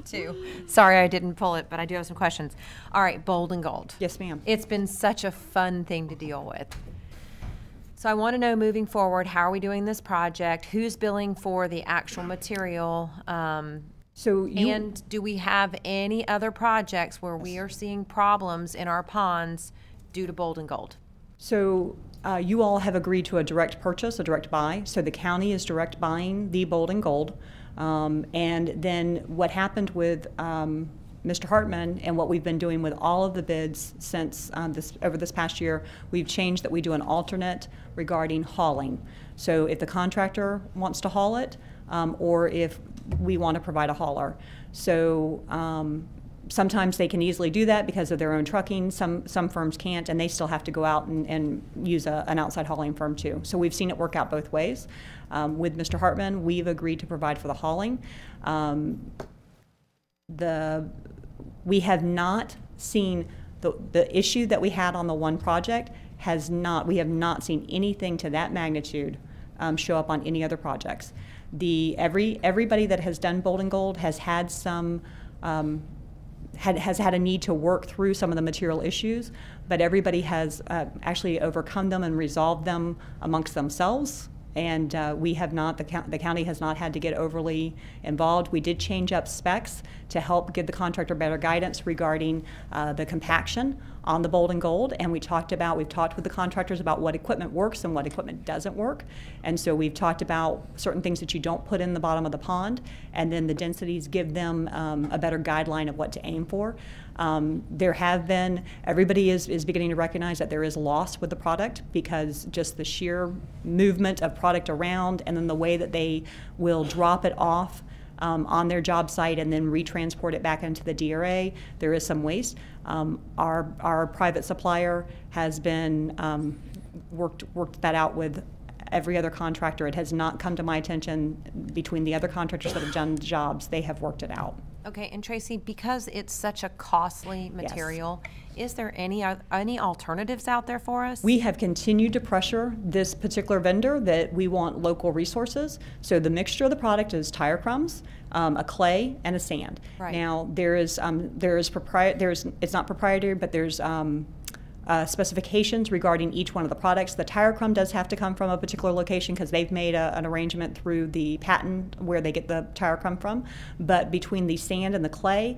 too. Sorry I didn't pull it, but I do have some questions. All right, Bold and Gold. Yes, ma'am. It's been such a fun thing to deal with. So I want to know, moving forward, how are we doing this project? Who's billing for the actual material? And do we have any other projects where we are seeing problems in our ponds due to Bold and Gold? So you all have agreed to a direct purchase, a direct buy. So the county is direct buying the Bold and Gold. And then what happened with Mr. Hartman and what we've been doing with all of the bids since over this past year, we've changed that we do an alternate regarding hauling. So if the contractor wants to haul it, or if we want to provide a hauler. So sometimes they can easily do that because of their own trucking. Some firms can't, and they still have to go out and use an outside hauling firm too. So we've seen it work out both ways. With Mr. Hartman, we've agreed to provide for the hauling. We have not seen the issue that we had on the one project we have not seen anything to that magnitude show up on any other projects. Everybody that has done Bold and Gold has had some has had a need to work through some of the material issues, but everybody has actually overcome them and resolved them amongst themselves. And we have not, the county has not had to get overly involved. We did change up specs to help give the contractor better guidance regarding the compaction on the Bold and Gold. And we've talked with the contractors about what equipment works and what equipment doesn't work. And so we've talked about certain things that you don't put in the bottom of the pond, and then the densities give them a better guideline of what to aim for. Everybody is beginning to recognize that there is loss with the product because just the sheer movement of product around and then the way that they will drop it off on their job site and then retransport it back into the DRA, there is some waste. Our private supplier has been worked that out with every other contractor. It has not come to my attention between the other contractors that have done jobs. They have worked it out. Okay, and Tracy, because it's such a costly material, is there any alternatives out there for us? We have continued to pressure this particular vendor that we want local resources. So the mixture of the product is tire crumbs, a clay, and a sand. Right. Now it's not proprietary, but there's specifications regarding each one of the products. The tire crumb does have to come from a particular location because they've made an arrangement through the patent where they get the tire crumb from. But between the sand and the clay,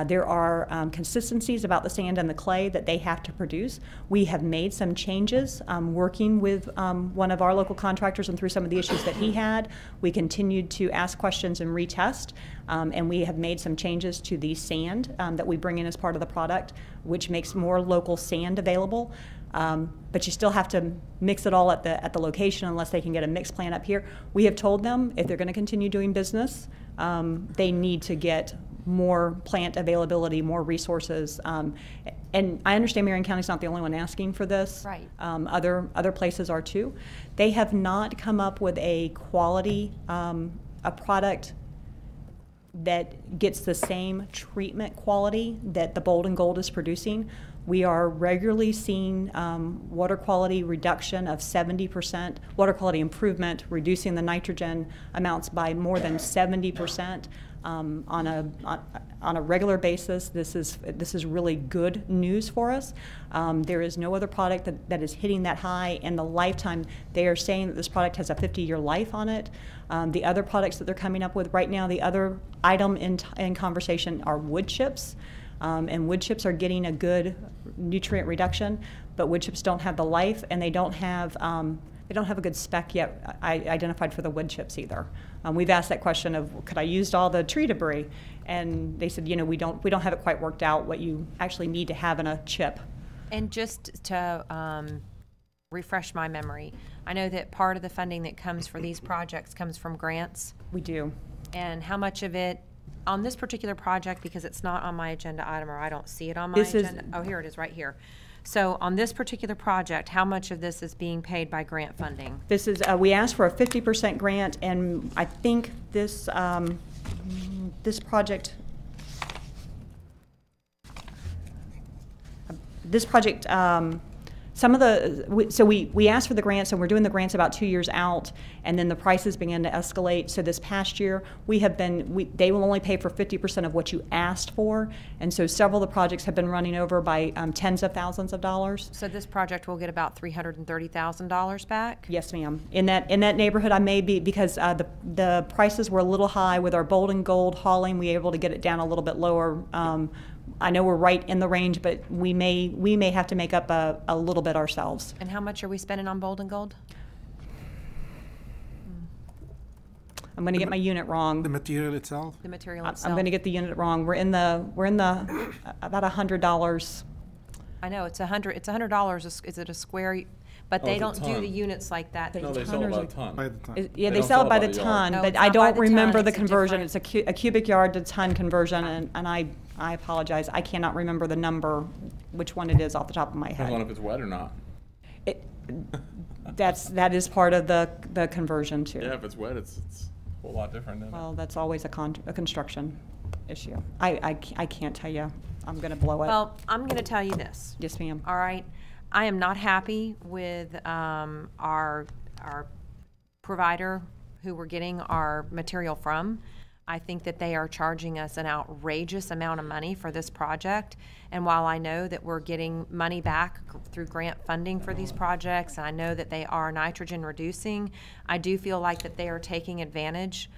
there are consistencies about the sand and the clay that they have to produce. We have made some changes working with one of our local contractors, and through some of the issues that he had, we continued to ask questions and retest. And we have made some changes to the sand that we bring in as part of the product, which makes more local sand available. But you still have to mix it all at the location unless they can get a mixed plant up here. We have told them if they're going to continue doing business, they need to get more plant availability, more resources. And I understand Marion County's not the only one asking for this. Right. Other places are too. They have not come up with a quality, a product that gets the same treatment quality that the Bold and Gold is producing. We are regularly seeing water quality reduction of 70%, water quality improvement, reducing the nitrogen amounts by more than 70%. On a regular basis. This is really good news for us. There is no other product that is hitting that high in the lifetime. They are saying that this product has a 50-year life on it. The other products that they're coming up with right now, the other item in conversation are wood chips. And wood chips are getting a good nutrient reduction, but wood chips don't have the life, and they don't have a good spec yet identified for the wood chips either. We've asked that question of, could I use all the tree debris? And they said, we don't have it quite worked out what you actually need to have in a chip. And just to refresh my memory, I know that part of the funding that comes for these projects comes from grants. We do. And how much of it, on this particular project, because it's not on my agenda item or I don't see it on my agenda. Oh, here it is right here. So on this particular project, how much of this is being paid by grant funding? This is, we asked for a 50% grant, and I think this project, some of the, so we asked for the grants, and we're doing the grants about 2 years out, and then the prices began to escalate. So this past year, they will only pay for 50% of what you asked for, and so several of the projects have been running over by tens of thousands of dollars. So this project will get about $330,000 back? Yes, ma'am. In that neighborhood, I may be, because the prices were a little high with our Bold and Gold hauling. We were able to get it down a little bit lower. I know we're right in the range, but we may have to make up a little bit ourselves. And how much are we spending on Bold and Gold? I'm going to get my unit wrong. The material itself? The material I'm itself? going to get the unit wrong. We're in the about $100. I know, it's $100. Is it a square? But they it's a don't do ton. the units like that. No, they sell it by the ton. By the ton. Yeah, They they don't sell it by the yard. ton, No, but it's I not by don't the ton, remember the it's a conversion. different- It's a cubic yard to ton conversion, and I apologize. I cannot remember the number, which one it is off the top of my Depends on head. if it's wet or not. That is part of the conversion too. Yeah, if it's wet, it's a whole lot different. Than Well, that's always a construction issue. I can't tell you. I'm going to blow it. Well, I'm going to tell you this. Yes, ma'am. All right. I am not happy with our provider who we're getting our material from. I think that they are charging us an outrageous amount of money for this project. And while I know that we're getting money back through grant funding for these projects, and I know that they are nitrogen reducing, I do feel like that they are taking advantage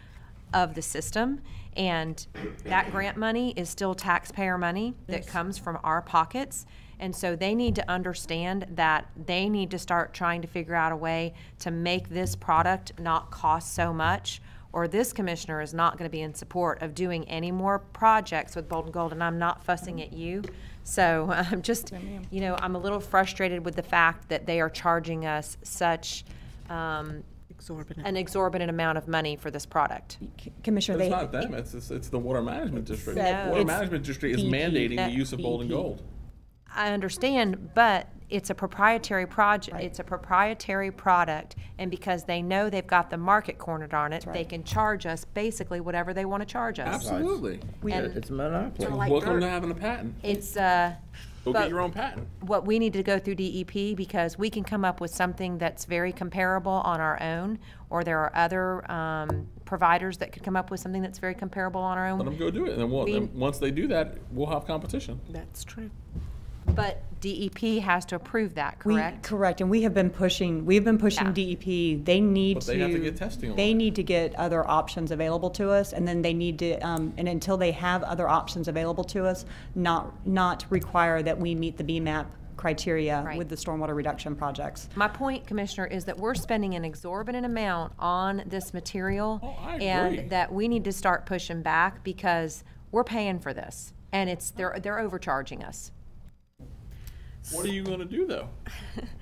of the system. And that grant money is still taxpayer money that comes from our pockets. And so they need to understand that they need to start trying to figure out a way to make this product not cost so much, or this commissioner is not going to be in support of doing any more projects with Bold and Gold, and I'm not fussing at you. So I'm just, you know, I'm a little frustrated with the fact that they are charging us such an exorbitant amount of money for this product. Commissioner, But it's not them, it's the Water Management District. No. The Water It's Management District is mandating the use of Bold and Gold. I understand, but it's a proprietary project. It's a proprietary product, and because they know they've got the market cornered on it, they can charge us basically whatever they want to charge us. Absolutely. It's a monopoly. Sort of like Welcome dirt. to having a patent. It's Go but get your own patent. what we need to go through DEP, because we can come up with something that's very comparable on our own, or there are other providers that could come up with something that's very comparable on our own. Let them go do it, and then then once they do that, we'll have competition. That's true. But DEP has to approve that, correct? Correct, and we have been pushing DEP. They need But they have to get testing on They it. need to get other options available to us, and then they need to, and until they have other options available to us, not require that we meet the BMAP criteria Right. with the stormwater reduction projects. My point, Commissioner, is that we're spending an exorbitant amount on this material, I agree. and that we need to start pushing back because we're paying for this, and they're overcharging us. What are you going to do, though?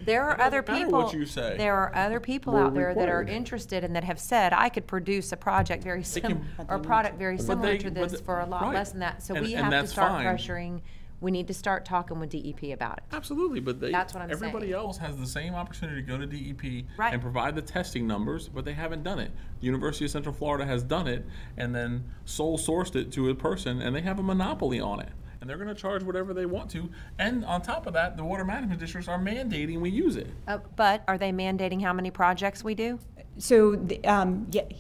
There are other matter people. what you say. There are other people We're out there that are required. interested and that have said, I could produce a project very similar, or a product very But similar they- to but this the- for a lot right. less than that. So And- we and have to that's start fine. pressuring. We need to start talking with DEP about it. Absolutely, but That's what I'm everybody saying. else has the same opportunity to go to DEP Right. and provide the testing numbers, but they haven't done it. University of Central Florida has done it and then sole sourced it to a person, and they have a monopoly on it. And they're going to charge whatever they want to. And on top of that, the water management districts are mandating we use it. But are they mandating how many projects we do? So,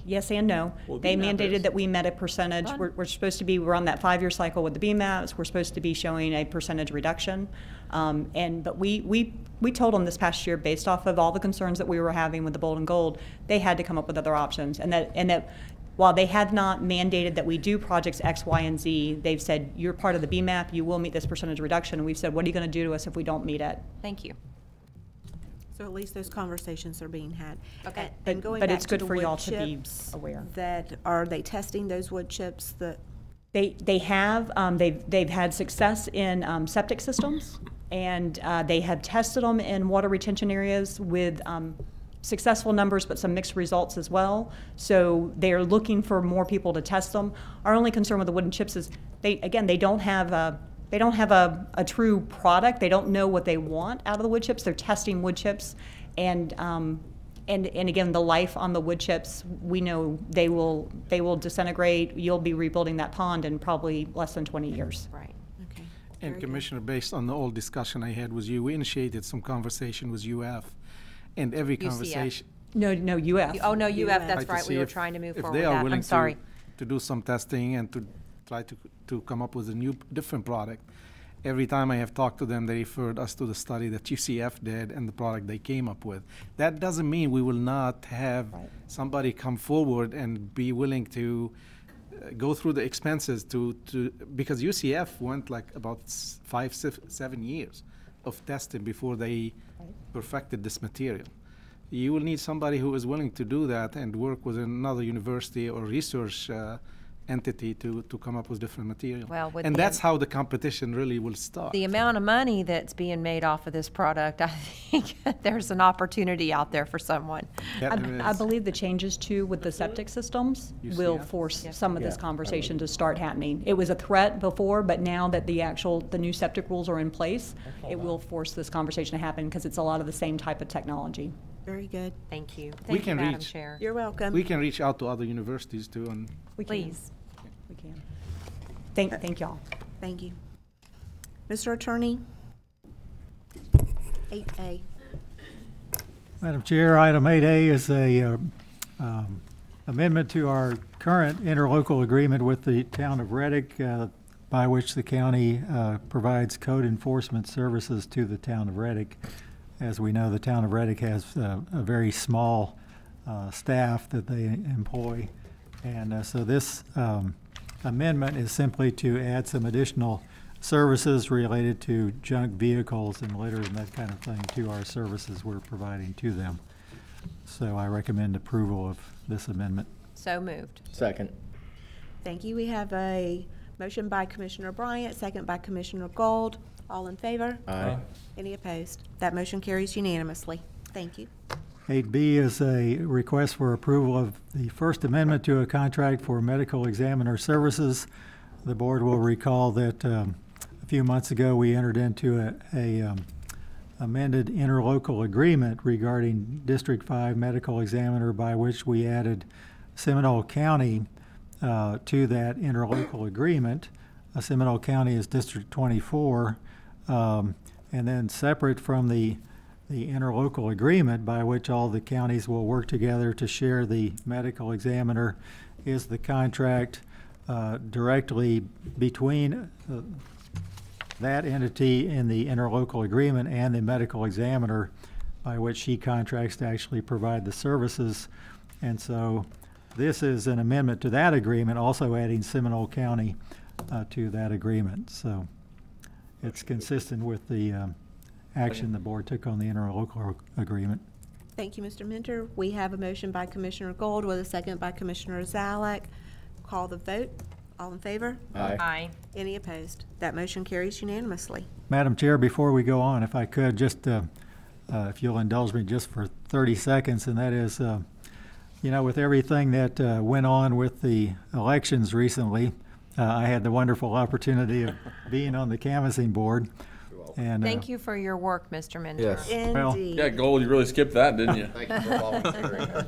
yes and no. Well, They BMAP mandated is. that we met a percentage. Fun. We're supposed to be, we're on that 5-year cycle with the BMAPs. We're supposed to be showing a percentage reduction. But we told them this past year, based off of all the concerns that we were having with the Bold and Gold, they had to come up with other options. And that while they had not mandated that we do projects X, Y, and Z, they've said, you're part of the BMAP, you will meet this percentage reduction. And we've said, what are you going to do to us if we don't meet it? Thank you. So at least those conversations are being had. Okay. And going But back it's to good the for wood y'all to be chips aware. That, are they testing those wood chips that? They have, they've had success in septic systems, and they have tested them in water retention areas with successful numbers, but some mixed results as well. So they are looking for more people to test them. Our only concern with the wooden chips is they don't have a true product. They don't know what they want out of the wood chips. They're testing wood chips, and again, the life on the wood chips, we know they will disintegrate. You'll be rebuilding that pond in probably less than 20 years. Right. Okay. And Commissioner, based on the old discussion I had with you, we initiated some conversation with UF, and every UCF. conversation. No, UF. Oh, no, UF, that's Like to right. see We were if- trying to move if forward they with are that. willing I'm sorry. to do some testing and to try to come up with a new, different product. Every time I have talked to them, they referred us to the study that UCF did and the product they came up with. That doesn't mean we will not have somebody come forward and be willing to go through the expenses because UCF went like about 7 years of testing before they perfected this material. You will need somebody who is willing to do that and work with another university or research entity to come up with different material. Well, with and the that's how the competition really will start. The amount of money that's being made off of this product, I think there's an opportunity out there for someone. I believe the changes too with the septic systems will UCF? force some of this conversation to start happening. It was a threat before, but now that the new septic rules are in place, it will force this conversation to happen because it's a lot of the same type of technology. Very good. Thank you. We Thank can you, Madam reach- Chair. You're welcome. We can reach out to other universities too, and Please. We can. Thank y'all. Thank you. Mr. Attorney? 8A. Madam Chair, item 8A is a amendment to our current interlocal agreement with the town of Reddick, by which the county provides code enforcement services to the town of Reddick. As we know, the town of Reddick has a very small staff that they employ, and so this amendment is simply to add some additional services related to junk vehicles and litter and that kind of thing to our services we're providing to them. So I recommend approval of this amendment. So moved. Second. Thank you. We have a motion by Commissioner Bryant, second by Commissioner Gold. All in favor? Aye. Any opposed? That motion carries unanimously. Thank you. 8B is a request for approval of the First Amendment to a contract for medical examiner services. The board will recall that a few months ago we entered into a amended interlocal agreement regarding District 5 medical examiner, by which we added Seminole County to that interlocal agreement. Seminole County is District 24, and then separate from the interlocal agreement by which all the counties will work together to share the medical examiner is the contract directly between that entity in the interlocal agreement and the medical examiner, by which she contracts to actually provide the services. And so this is an amendment to that agreement, also adding Seminole County to that agreement. So it's consistent with the action the board took on the interlocal agreement. Thank you, Mr. Minter. We have a motion by Commissioner Gold with a second by Commissioner Zalek. Call the vote. All in favor? Aye. Aye. Any opposed? That motion carries unanimously. Madam Chair, before we go on, if I could, just if you'll indulge me just for 30 seconds, and that is, you know, with everything that went on with the elections recently, I had the wonderful opportunity of being on the canvassing board. And, Thank you for your work, Mr. Minter. Yes. Well, Indeed. Yeah, Gold, you really skipped that, didn't you? Thank you for volunteering.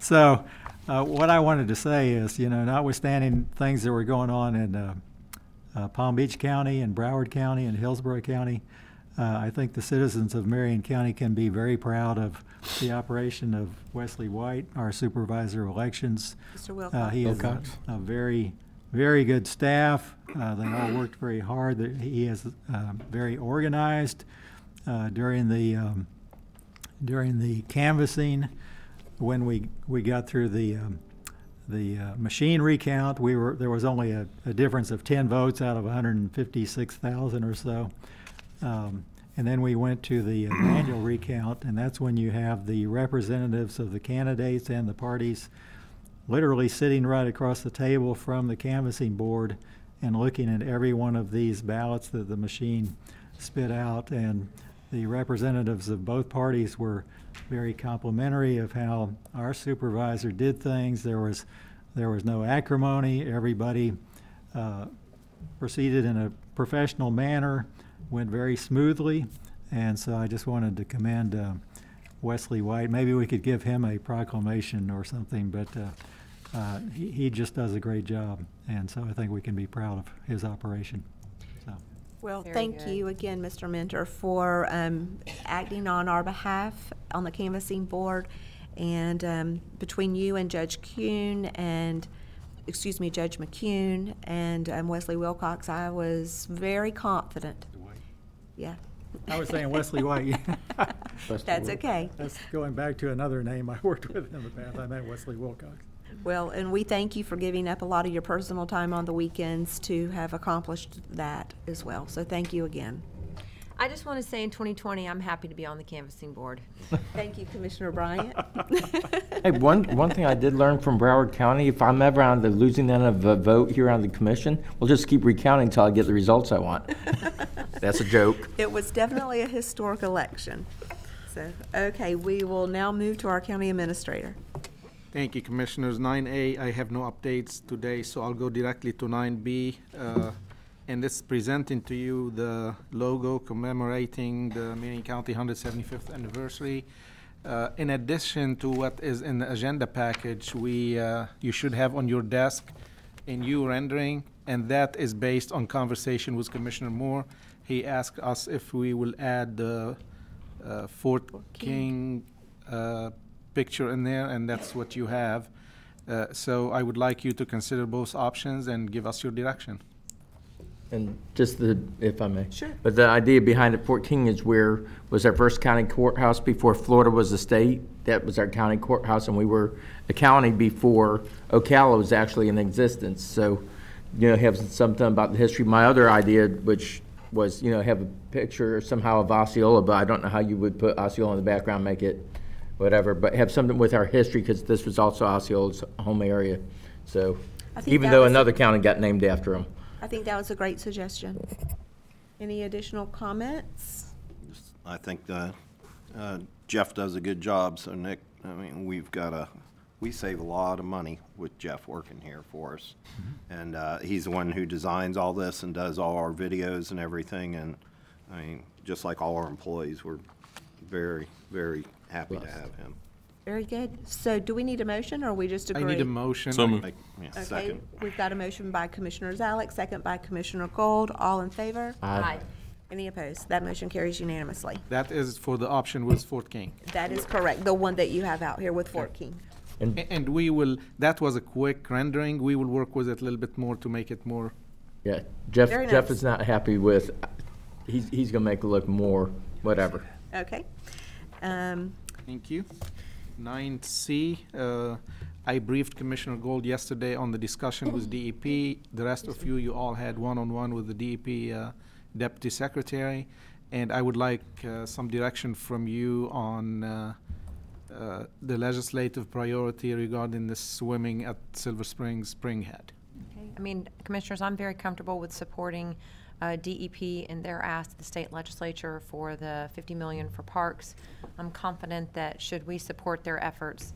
So what I wanted to say is, you know, notwithstanding things that were going on in Palm Beach County and Broward County and Hillsborough County, I think the citizens of Marion County can be very proud of the operation of Wesley White, our supervisor of elections. Mr. Wilcox. He has a very, very good staff. They all worked very hard. He is very organized during the canvassing. When we got through the machine recount, there was only a difference of 10 votes out of 156,000 or so. And then we went to the manual recount, and that's when you have the representatives of the candidates and the parties literally sitting right across the table from the canvassing board and looking at every one of these ballots that the machine spit out. And the representatives of both parties were very complimentary of how our supervisor did things. There was no acrimony. Everybody proceeded in a professional manner, went very smoothly. And so I just wanted to commend Wesley White. Maybe we could give him a proclamation or something, but he just does a great job. And so I think we can be proud of his operation. So. Well, Very thank good. you again, Mr. Minter, for acting on our behalf on the canvassing board. And between you and Judge McCune and Wesley Wilcox, I was very confident. Yeah. I was saying Wesley White. That's okay. That's going back to another name I worked with in the past. I meant Wesley Wilcox. Well, and we thank you for giving up a lot of your personal time on the weekends to have accomplished that as well. So thank you again. I just want to say in 2020, I'm happy to be on the canvassing board. Thank you, Commissioner Bryant. Hey, one thing I did learn from Broward County, if I'm ever on the losing end of a vote here on the commission, we'll just keep recounting until I get the results I want. That's a joke. It was definitely a historic election. So, okay, we will now move to our county administrator. Thank you, Commissioners. 9A, I have no updates today, so I'll go directly to 9B. And this is presenting to you the logo commemorating the Marion County 175th anniversary. In addition to what is in the agenda package, you should have on your desk a new rendering, and that is based on conversation with Commissioner Moore. He asked us if we will add the Fort King picture in there, and that's what you have. So I would like you to consider both options and give us your direction. And just if I may. Sure. But the idea behind it, Fort King was our first county courthouse before Florida was a state. That was our county courthouse, and we were a county before Ocala was actually in existence. So, have something about the history. My other idea, which was, have a picture somehow of Osceola, but I don't know how you would put Osceola in the background, make it whatever, but have something with our history, because this was also Osceola's home area. So, even though another county got named after him. I think that was a great suggestion. Any additional comments? I think Jeff does a good job, so Nick, I mean, we save a lot of money with Jeff working here for us. And he's the one who designs all this and does all our videos and everything, and I mean, just like all our employees, we're very, very happy to have him. Very good. So do we need a motion, or we just agree? I need a motion. So moved. Okay, Second. we've got a motion by Commissioner Zalek, second by Commissioner Gold. All in favor? Aye. Any opposed? That motion carries unanimously. That is for the option with Fort King. That is correct, the one that you have out here with Fort King. And we will, that was a quick rendering. We will work with it a little bit more to make it more. Yeah, Jeff Very nice. is not happy with, he's gonna make it look more, whatever. Okay. Thank you. 9C, I briefed Commissioner Gold yesterday on the discussion with DEP. The rest of you all had one-on-one with the DEP Deputy Secretary, and I would like some direction from you on the legislative priority regarding the swimming at Silver Springs Springhead. Okay. I mean, Commissioners, I'm very comfortable with supporting DEP and their ask to the state legislature for the $50 million for parks. I'm confident that should we support their efforts,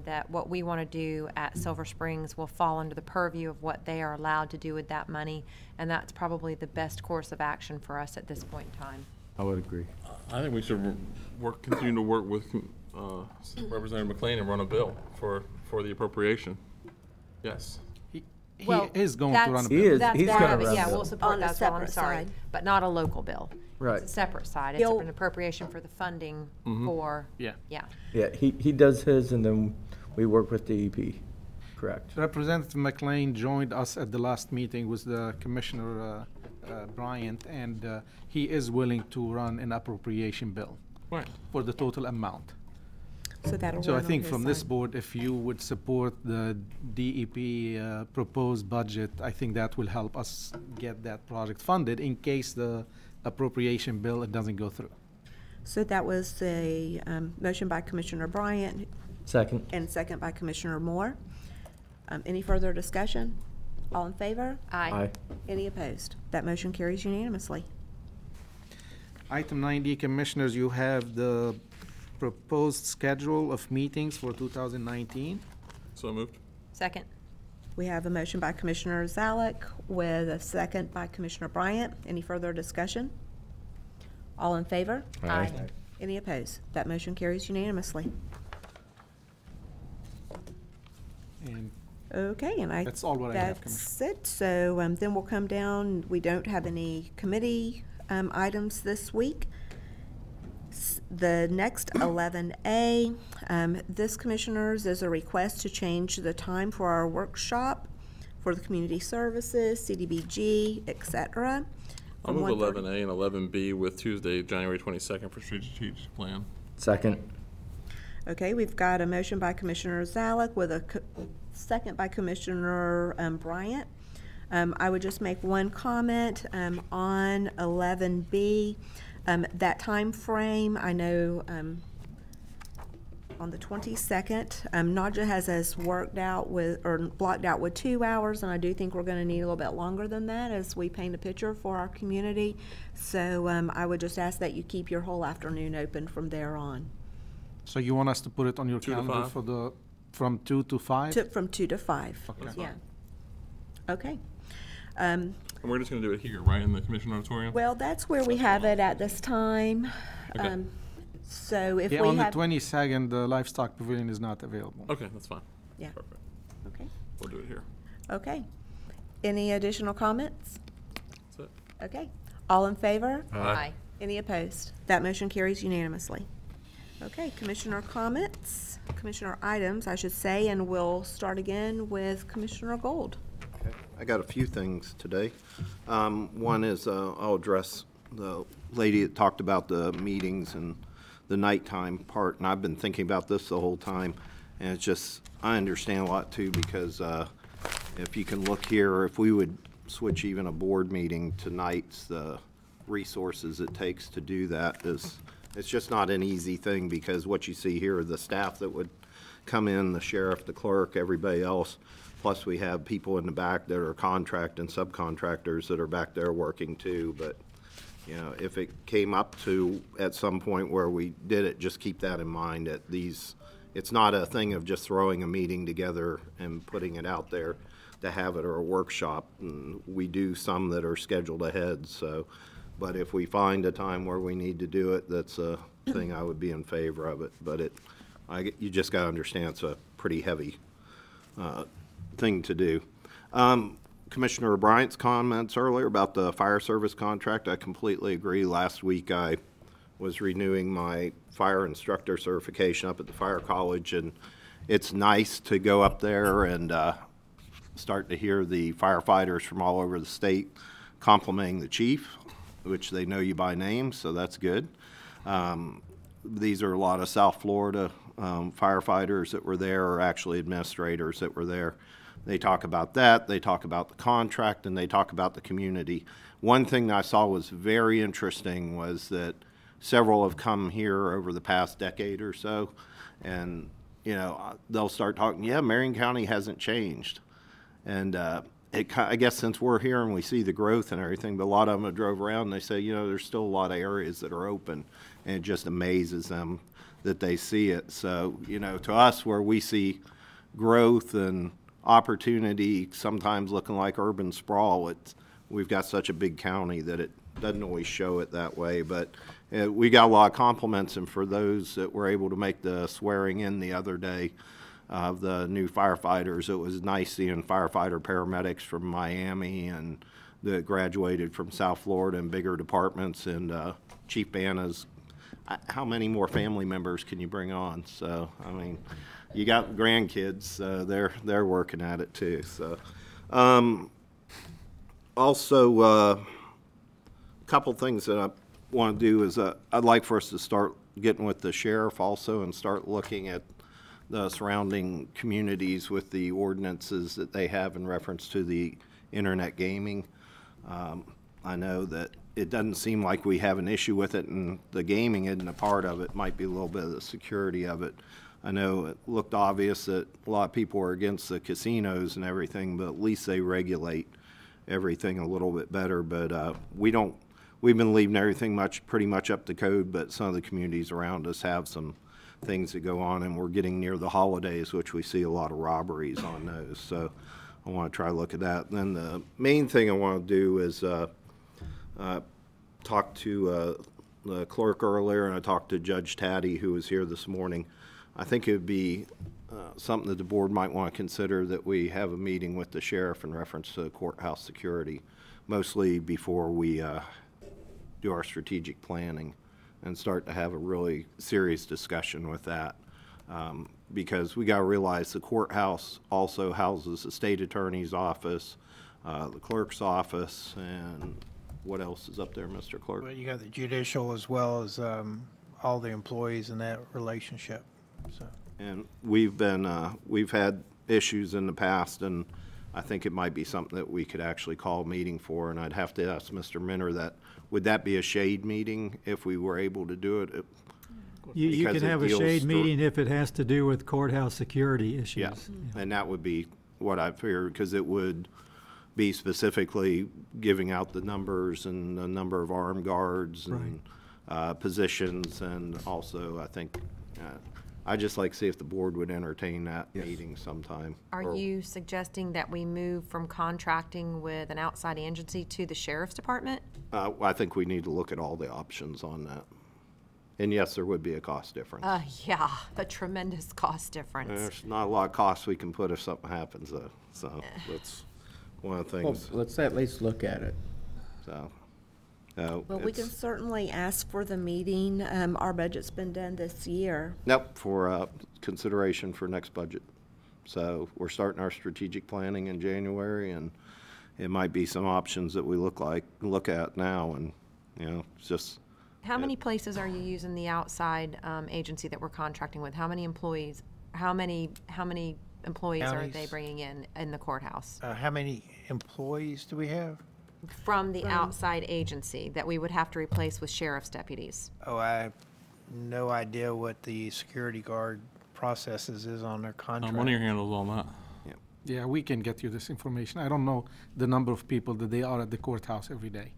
that what we want to do at Silver Springs will fall under the purview of what they are allowed to do with that money, and that's probably the best course of action for us at this point in time. I would agree. I think we should continue to work with Representative McLean and run a bill for the appropriation. Yes. He is going to run a bill. He is. He's going to run a bill. Yeah, we'll support On the that, so I'm separate sorry. side. But not a local bill. Right. It's a separate side. It's an appropriation for the funding for, Yeah. yeah. Yeah, he does his, and then we work with DEP, correct. Representative McLean joined us at the last meeting with the Commissioner Bryant, and he is willing to run an appropriation bill for the total amount. So that'll So I run on think his from this side. board, if you would support the DEP proposed budget, I think that will help us get that project funded in case the appropriation bill doesn't go through. So that was a motion by Commissioner Bryant Second. and second by Commissioner Moore. Any further discussion? All in favor? Aye. Any opposed? That motion carries unanimously. Item 9D, Commissioners, you have the proposed schedule of meetings for 2019. So moved. Second. We have a motion by Commissioner Zalek with a second by Commissioner Bryant. Any further discussion? All in favor? Aye. Any opposed? That motion carries unanimously. And Okay, and that's all what I have, that's it. So then we'll come down. We don't have any committee items this week. The next 11A, this, Commissioners, is a request to change the time for our workshop for the community services, CDBG, et cetera. I'll move 11A and 11B with Tuesday, January 22nd for strategic plan. Second. Okay, we've got a motion by Commissioner Zalek with a second by Commissioner Bryant. I would just make one comment on 11B. That time frame, I know on the 22nd, Nadja has us worked out with, or blocked out with 2 hours, and I do think we're going to need a little bit longer than that as we paint a picture for our community. So I would just ask that you keep your whole afternoon open from there on. So you want us to put it on your 2 to calendar 5? for the, from 2 to 5? From 2 to 5. Okay. Yeah. Okay. And we're just going to do it here, right, in the Commission Auditorium? Well, that's where we have it at this time. Okay. So if Yeah, we on the have, 22nd, the livestock pavilion is not available. Okay, that's fine. yeah, Perfect. okay, We'll do it here. okay. Any additional comments? That's it. Okay, all in favor? Aye. Any opposed? That motion carries unanimously. Okay, Commissioner comments, Commissioner items, I should say, and we'll start again with Commissioner Gold. Okay. I got a few things today. One is I'll address the lady that talked about the meetings and the nighttime part, and I've been thinking about this the whole time, and it's just, I understand a lot too, because if you can look here, if we would switch even a board meeting to nights, the resources it takes to do that is, it's just not an easy thing, because what you see here are the staff that would come in, the sheriff, the clerk, everybody else, plus we have people in the back that are contract and subcontractors that are back there working too, but you know, if it came up to at some point where we did it, just keep that in mind that these, it's not a thing of just throwing a meeting together and putting it out there to have it or a workshop. And we do some that are scheduled ahead, so, but if we find a time where we need to do it, that's a thing I would be in favor of it. But you just gotta understand it's a pretty heavy thing to do. Commissioner Bryant's comments earlier about the fire service contract, I completely agree. Last week I was renewing my fire instructor certification up at the fire college, and it's nice to go up there and start to hear the firefighters from all over the state complimenting the chief, which they know you by name, so that's good. These are a lot of South Florida firefighters that were there, or actually administrators that were there. They talk about that, they talk about the contract, and they talk about the community. One thing I saw was very interesting was that several have come here over the past decade or so, and you know, they'll start talking, yeah, Marion County hasn't changed. And I guess since we're here and we see the growth and everything, but a lot of them have drove around and they say, you know, there's still a lot of areas that are open, and it just amazes them that they see it. So, you know, to us, where we see growth and opportunity sometimes looking like urban sprawl, we've got such a big county that it doesn't always show it that way. But we got a lot of compliments, and for those that were able to make the swearing in the other day of the new firefighters, it was nice seeing firefighter paramedics from Miami and that graduated from South Florida and bigger departments, and Chief Banna's, how many more family members can you bring on? So, I mean, you got grandkids, they're working at it too. So, also, a couple things that I want to do is I'd like for us to start getting with the sheriff also and start looking at the surrounding communities with the ordinances that they have in reference to the internet gaming. I know that it doesn't seem like we have an issue with it, and the gaming isn't a part of it. Might be a little bit of the security of it. I know it looked obvious that a lot of people are against the casinos and everything, but at least they regulate everything a little bit better. But we've been leaving everything pretty much up to code, but some of the communities around us have some things that go on, and we're getting near the holidays, which we see a lot of robberies on those. So I want to try to look at that. And then the main thing I want to do is talk to the clerk earlier, and I talked to Judge Taddy, who was here this morning. I think it would be something that the board might want to consider, that we have a meeting with the sheriff in reference to courthouse security, mostly before we do our strategic planning, and start to have a really serious discussion with that. Because we got to realize the courthouse also houses the state attorney's office, the clerk's office, and what else is up there, Mr. Clerk? Well, you got the judicial as well as all the employees in that relationship. So. And we've had issues in the past, and I think it might be something that we could actually call a meeting for, and I'd have to ask Mr. Minner would that be a shade meeting if we were able to do it? You can have a shade meeting if it has to do with courthouse security issues. Yeah, and that would be what I figured, because it would be specifically giving out the numbers and the number of armed guards and positions, and also I think I'd just like to see if the board would entertain that meeting sometime. Are you suggesting that we move from contracting with an outside agency to the sheriff's department? I think we need to look at all the options on that. And yes, there would be a cost difference. Yeah, a tremendous cost difference. There's not a lot of costs we can put if something happens, though. So that's one of the things. Well, let's at least look at it. So. Well, we can certainly ask for the meeting. Our budget's been done this year. Nope, for consideration for next budget. So we're starting our strategic planning in January, and it might be some options that we look at now, and it's just. How many places are you using the outside agency that we're contracting with? How many employees? How many employees are they bringing in the courthouse? How many employees do we have? From the outside agency that we would have to replace with sheriff's deputies. Oh, I have no idea what the security guard processes is on their contract. One of your handles all that. Yeah, we can get you this information. I don't know the number of people that they are at the courthouse every day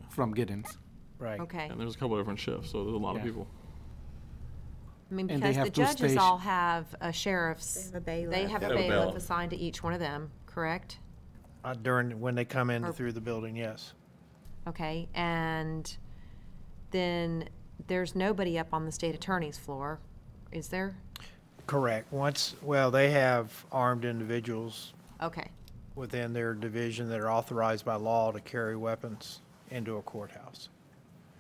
from Giddens. Right. Okay. And there's a couple different shifts, so there's a lot of people. I mean, And they because the have two judges all have a sheriff's, They they have a bailiff assigned to each one of them, correct? When they come in through the building, yes. Okay, and then there's nobody up on the state attorney's floor, is there? Correct. They have armed individuals Okay, within their division that are authorized by law to carry weapons into a courthouse.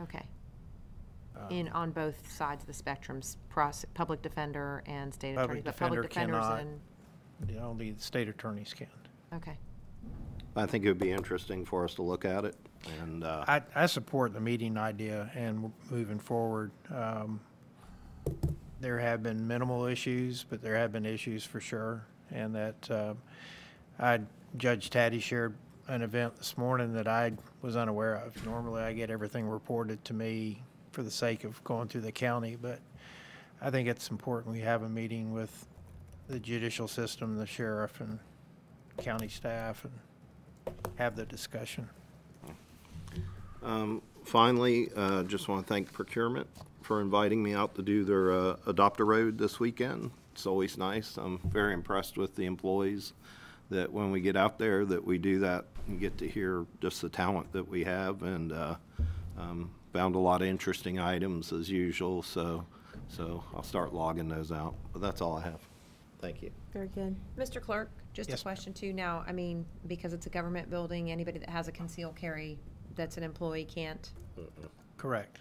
okay. On both sides of the spectrums, public defender and state attorney, Public but defender public defenders cannot. and, Only the state attorneys can. okay. I think it would be interesting for us to look at it, and I support the meeting idea and moving forward. There have been minimal issues, but there have been issues for sure. And that Judge Taddy shared an event this morning that I was unaware of. Normally I get everything reported to me for the sake of going through the county, but I think it's important we have a meeting with the judicial system, the sheriff and county staff, and have the discussion. finally, just want to thank procurement for inviting me out to do their Adopt a Road this weekend. It's always nice. I'm very impressed with the employees, that when we get out there that we do that and get to hear just the talent that we have, and found a lot of interesting items as usual, so I'll start logging those out. But that's all I have. Thank you. Very good. Mr. Clerk, just Yes, a question too now. I mean, because it's a government building, anybody that has a concealed carry that's an employee can't? Correct.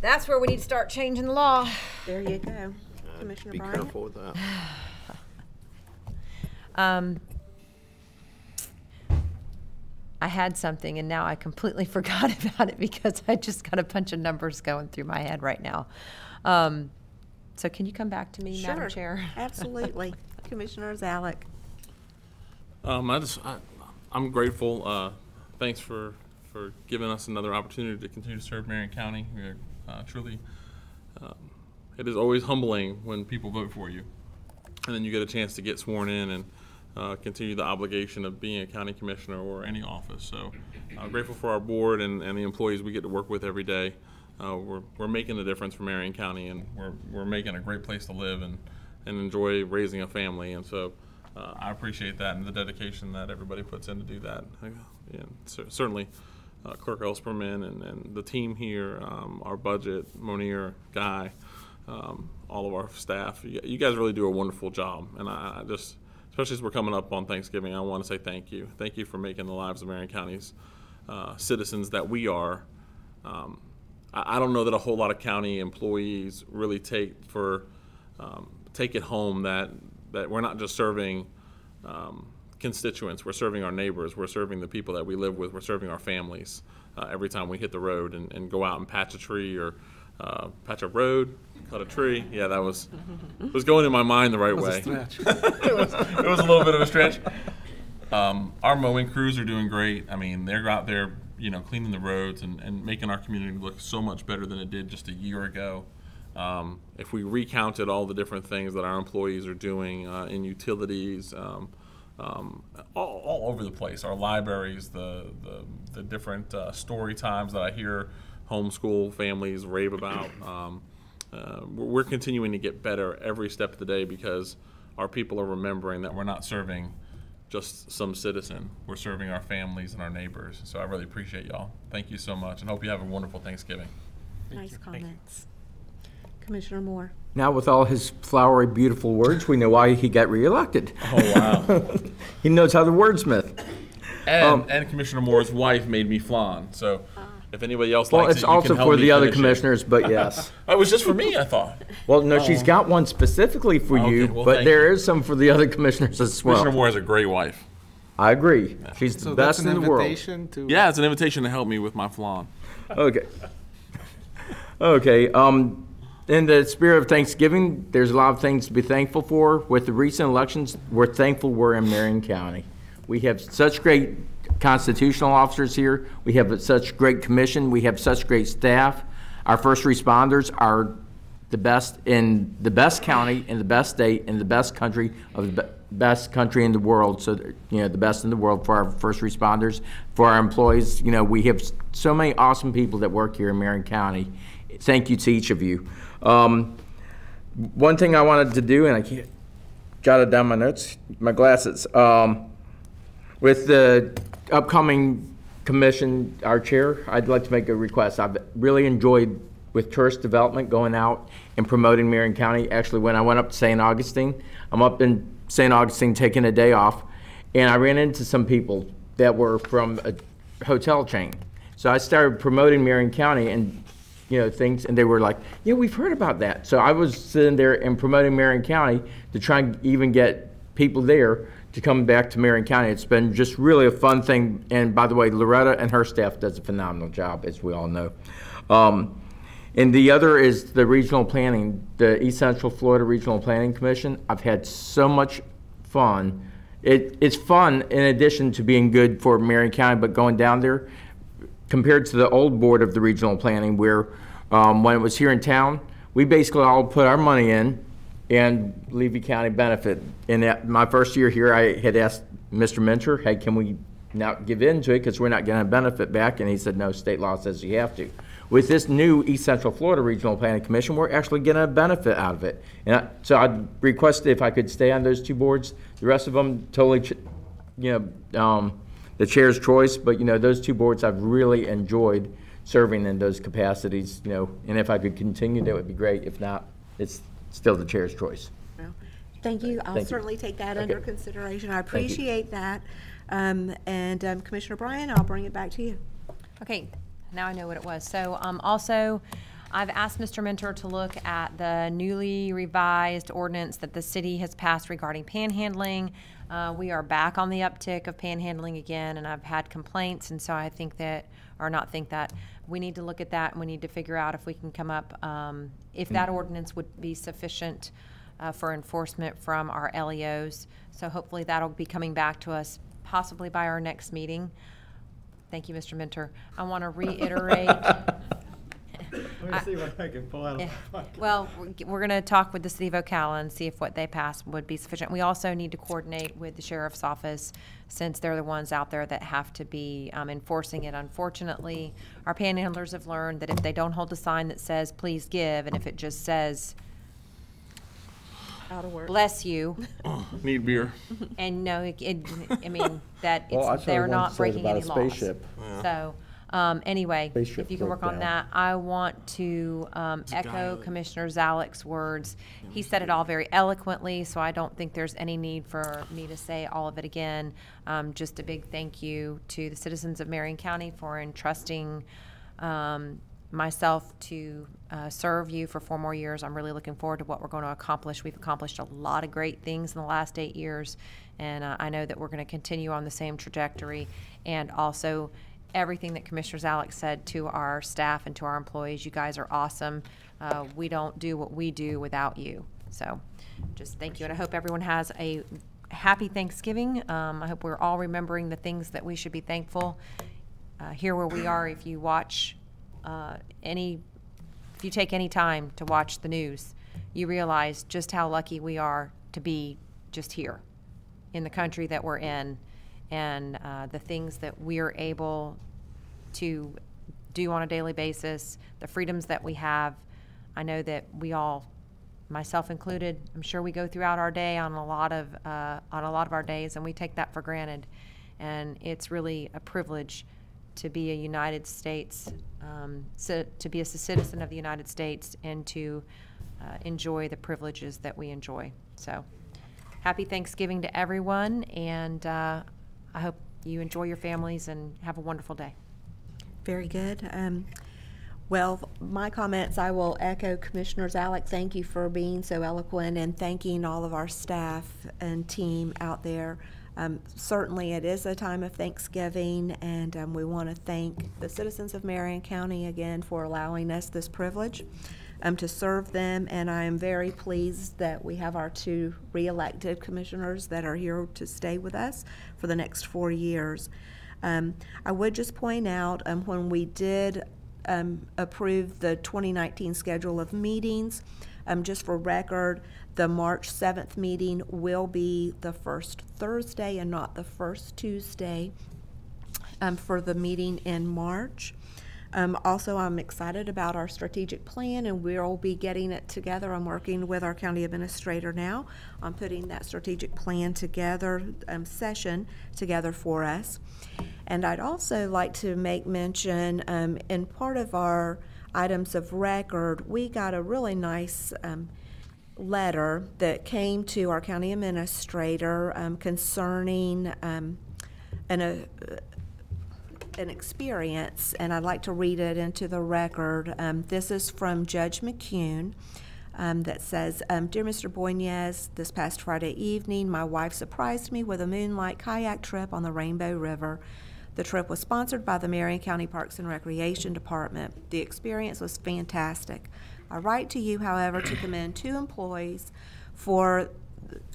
That's where we need to start changing the law. There you go. Commissioner Be Bryant? careful with that. I had something and now I completely forgot about it because I just got a bunch of numbers going through my head right now. So can you come back to me, Madam Chair? Absolutely. Commissioner Zalek. I'm grateful. Thanks for giving us another opportunity to continue to serve Marion County. We are truly, it is always humbling when people vote for you, and then you get a chance to get sworn in and continue the obligation of being a county commissioner or any office. So I'm grateful for our board and the employees we get to work with every day. We're making a difference for Marion County, and we're making a great place to live and enjoy raising a family. And so I appreciate that and the dedication that everybody puts in to do that. Certainly Clerk Elsperman and the team here, our budget, Monier, Guy, all of our staff. You guys really do a wonderful job. And I just, especially as we're coming up on Thanksgiving, I want to say thank you. Thank you for making the lives of Marion County's citizens that we are. I don't know that a whole lot of county employees really take it home that we're not just serving constituents, we're serving our neighbors, we're serving the people that we live with, we're serving our families every time we hit the road and go out and patch a tree or patch up road, cut a tree. Yeah, that was going in my mind the right way. It was a stretch. it was a little bit of a stretch. Our mowing crews are doing great. I mean, they're out there, cleaning the roads and making our community look so much better than it did just a year ago. If we recounted all the different things that our employees are doing in utilities, all over the place, our libraries, the different story times that I hear homeschool families rave about, we're continuing to get better every step of the day because our people are remembering that we're not serving just some citizen. We're serving our families and our neighbors. So I really appreciate y'all. Thank you so much, and hope you have a wonderful Thanksgiving. Nice comments. Commissioner Moore. Now with all his flowery, beautiful words, we know why he got reelected. Oh, wow. He knows how to wordsmith. And Commissioner Moore's wife made me flan. So if anybody else likes it, it's also for the other commissioners, but yes. It was just for me, I thought. Well, no, she's got one specifically for you, well, but there is some for the other commissioners as well. Commissioner Moore has a great wife. I agree. She's the best in the world. Yeah, it's an invitation to help me with my flan. Okay. Okay. In the spirit of Thanksgiving, there's a lot of things to be thankful for. With the recent elections, we're thankful we're in Marion County. We have such great constitutional officers here. We have such great commission. We have such great staff. Our first responders are the best in the best county, in the best state, in the best country of the best country in the world. So, the best in the world for our first responders, for our employees. We have so many awesome people that work here in Marion County. Thank you to each of you. One thing I wanted to do, and I can't jotted down my notes, my glasses. With the upcoming commission, our chair, I'd like to make a request. I've really enjoyed with tourist development going out and promoting Marion County. Actually, when I went up to St. Augustine, I'm up in St. Augustine taking a day off, and I ran into some people that were from a hotel chain. So I started promoting Marion County and things, and they were like, yeah, we've heard about that. So I was sitting there and promoting Marion County to try and even get people there to come back to Marion County. It's been just really a fun thing. And by the way, Loretta and her staff does a phenomenal job, as we all know. And the other is the regional planning, the East Central Florida Regional Planning Commission. I've had so much fun. It's fun in addition to being good for Marion County, but going down there, compared to the old board of the regional planning where when it was here in town, we basically all put our money in and Levy County benefit. In my first year here, I had asked Mr. Minter, hey, can we not give in to it because we're not getting a benefit back? And he said, no, state law says you have to. With this new East Central Florida Regional Planning Commission, we're actually getting a benefit out of it. And so I'd request if I could stay on those two boards. The rest of them totally, the chair's choice, but those two boards I've really enjoyed serving in those capacities, and if I could continue, that would be great. If not, it's still the chair's choice. Well, thank you. I'll certainly take that under consideration. I appreciate that. Commissioner Bryan, I'll bring it back to you. Okay, now I know what it was. So also, I've asked Mr. Minter to look at the newly revised ordinance that the city has passed regarding panhandling. We are back on the uptick of panhandling again, and I've had complaints, and so I think that, or not think that, we need to look at that, and we need to figure out if we can come up, if that ordinance would be sufficient for enforcement from our LEOs. So hopefully that'll be coming back to us possibly by our next meeting. Thank you, Mr. Minter. I want to reiterate. Let me see what I can pull out of my pocket. Well, we're going to talk with the city of Ocala and see if what they pass would be sufficient. We also need to coordinate with the sheriff's office since they're the ones out there that have to be enforcing it. Unfortunately, our panhandlers have learned that if they don't hold a sign that says, please give, and if it just says, out of work. Bless you. Need beer. And no, I mean, that Well, they're not breaking any laws. Spaceship. So, anyway, Spaceship if you can work broke on down. that. I want to echo Commissioner Zalek's words. He said it all very eloquently, so I don't think there's any need for me to say all of it again. Just a big thank you to the citizens of Marion County for entrusting myself to serve you for 4 more years. I'm really looking forward to what we're going to accomplish. We've accomplished a lot of great things in the last 8 years, and I know that we're going to continue on the same trajectory. And also, everything that Commissioner Alex said to our staff and to our employees. You guys are awesome. We don't do what we do without you. So just thank you. And I hope everyone has a happy Thanksgiving. I hope we're all remembering the things that we should be thankful. Here where we are, if you watch if you take any time to watch the news, you realize just how lucky we are to be just here in the country that we're in, and the things that we are able to do on a daily basis, the freedoms that we have. I know that we all, myself included, I'm sure we go throughout our day on a lot of our days, and we take that for granted. And it's really a privilege to be a United States, to be a citizen of the United States, and to enjoy the privileges that we enjoy. So happy Thanksgiving to everyone, and I hope you enjoy your families and have a wonderful day. Very good. Well, my comments, I will echo Commissioners Alex. Thank you for being so eloquent, and thanking all of our staff and team out there. Certainly it is a time of Thanksgiving, and we want to thank the citizens of Marion County again for allowing us this privilege to serve them, and I am very pleased that we have our 2 re-elected commissioners that are here to stay with us for the next 4 years. I would just point out, when we did approve the 2019 schedule of meetings, just for record, the March 7th meeting will be the first Thursday and not the first Tuesday for the meeting in March. Also, I'm excited about our strategic plan, and we'll be getting it together. I'm working with our county administrator now on putting that strategic plan together, session together for us. And I'd also like to make mention, in part of our items of record, we got a really nice letter that came to our county administrator concerning an experience, and I'd like to read it into the record. This is from Judge McCune, that says, Dear Mr. Boynes, this past Friday evening, my wife surprised me with a moonlight kayak trip on the Rainbow River. The trip was sponsored by the Marion County Parks and Recreation Department. The experience was fantastic. I write to you, however, to commend 2 employees for,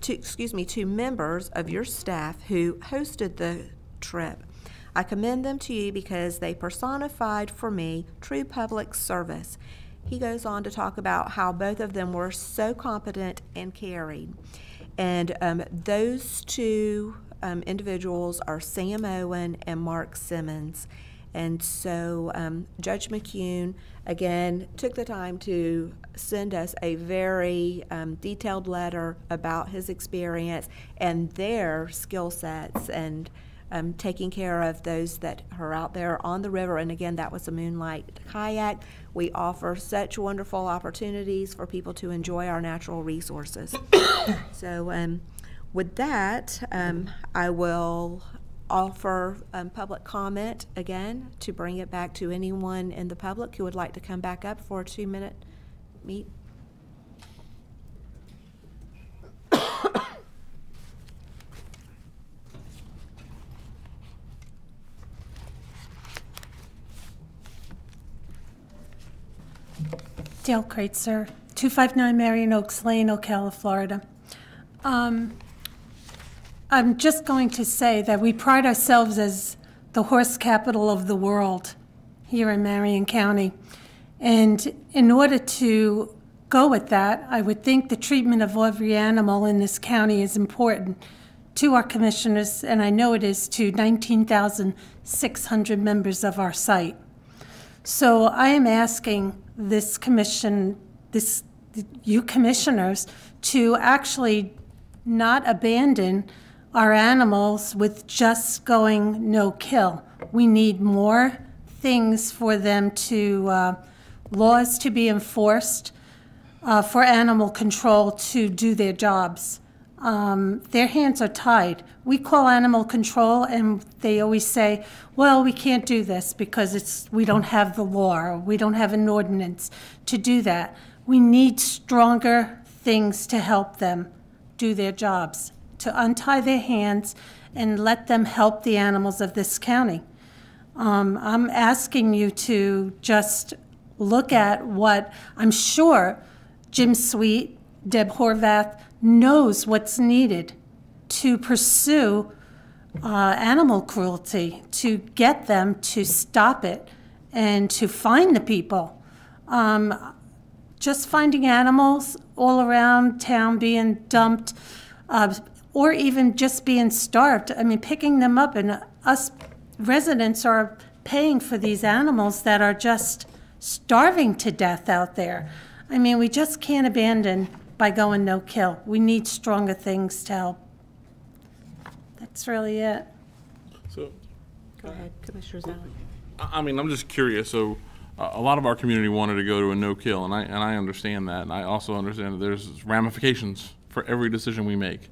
2 members of your staff who hosted the trip. I commend them to you because they personified for me true public service. He goes on to talk about how both of them were so competent and caring. And those 2 individuals are Sam Owen and Mark Simmons. And so Judge McCune, again, took the time to send us a very detailed letter about his experience and their skill sets, and taking care of those that are out there on the river. And again, that was a moonlight kayak. We offer such wonderful opportunities for people to enjoy our natural resources. So with that, I will offer public comment again to bring it back to anyone in the public who would like to come back up for a 2-minute meet. Dale Kreitzer, 259 Marion Oaks Lane, Ocala, Florida. I'm just going to say that we pride ourselves as the horse capital of the world here in Marion County. And in order to go with that, I would think the treatment of every animal in this county is important to our commissioners, and I know it is to 19,600 members of our site. So I am asking this commission, you commissioners, to actually not abandon our animals with just going no kill. We need more things for them to, laws to be enforced for animal control to do their jobs. Their hands are tied. We call animal control and they always say, well, we can't do this because we don't have the law, or we don't have an ordinance to do that. We need stronger things to help them do their jobs, to untie their hands and let them help the animals of this county. I'm asking you to just look at what I'm sure Jim Sweet, Deb Horvath knows what's needed to pursue animal cruelty, to get them to stop it and to find the people. Just finding animals all around town being dumped, or even just being starved. I mean, picking them up, and us residents are paying for these animals that are just starving to death out there. I mean, we just can't abandon by going no-kill. We need stronger things to help. That's really it. So, Go ahead, Commissioner Allen. I mean, I'm just curious. So, a lot of our community wanted to go to a no-kill, and I understand that, and I also understand that there's ramifications for every decision we make.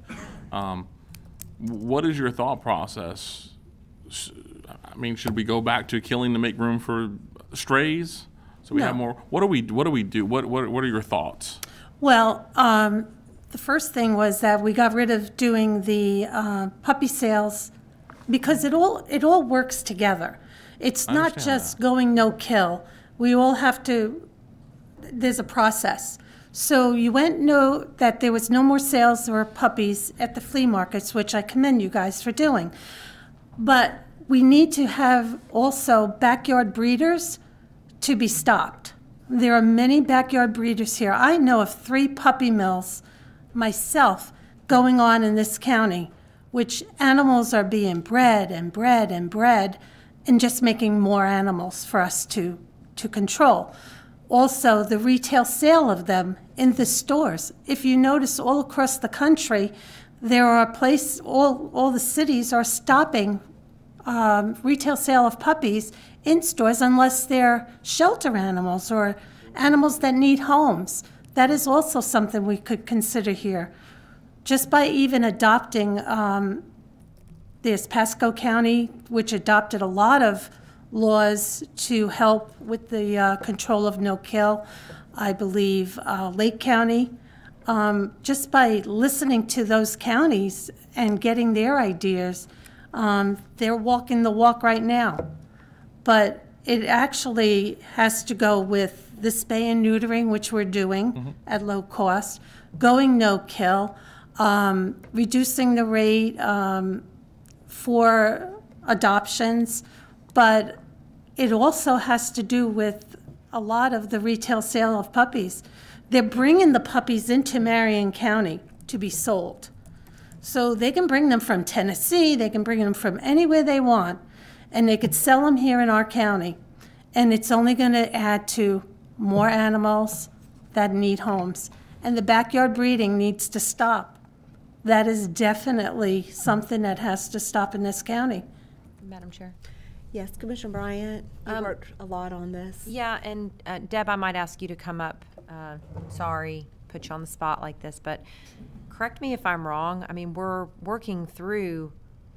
What is your thought process? I mean, should we go back to killing to make room for strays, so we have more? What do we do? What are your thoughts? Well, the first thing was that we got rid of doing the puppy sales because it all works together. It's not just going no-kill. We all have to, there's a process. So you know that there was no more sales of puppies at the flea markets, which I commend you guys for doing. But we need to have also backyard breeders to be stopped. There are many backyard breeders here. I know of 3 puppy mills myself going on in this county, which animals are being bred and bred and bred, and just making more animals for us to control. Also, the retail sale of them in the stores. If you notice, all across the country, there are places, all the cities are stopping retail sale of puppies in stores unless they're shelter animals or animals that need homes. That is also something we could consider here. Just by even adopting, there's Pasco County, which adopted a lot of laws to help with the control of no-kill. I believe Lake County. Just by listening to those counties and getting their ideas, they're walking the walk right now. But it actually has to go with the spay and neutering, which we're doing at low cost, going no-kill, reducing the rate for adoptions, but it also has to do with a lot of the retail sale of puppies. They're bringing the puppies into Marion County to be sold. So they can bring them from Tennessee, they can bring them from anywhere they want, and they could sell them here in our county. And it's only going to add to more animals that need homes. And the backyard breeding needs to stop. That is definitely something that has to stop in this county. Madam Chair. Yes, Commissioner Bryant, you worked a lot on this. Yeah, and Deb, I might ask you to come up. Sorry, put you on the spot like this, but correct me if I'm wrong. I mean, we're working through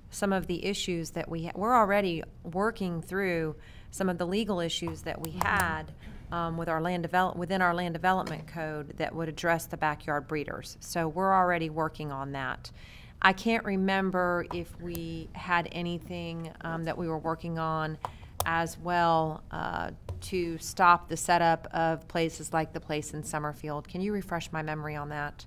some of the issues that we're already working through some of the legal issues that we had with our within our land development code that would address the backyard breeders. So we're already working on that. I can't remember if we had anything that we were working on as well to stop the setup of places like the place in Summerfield. Can you refresh my memory on that?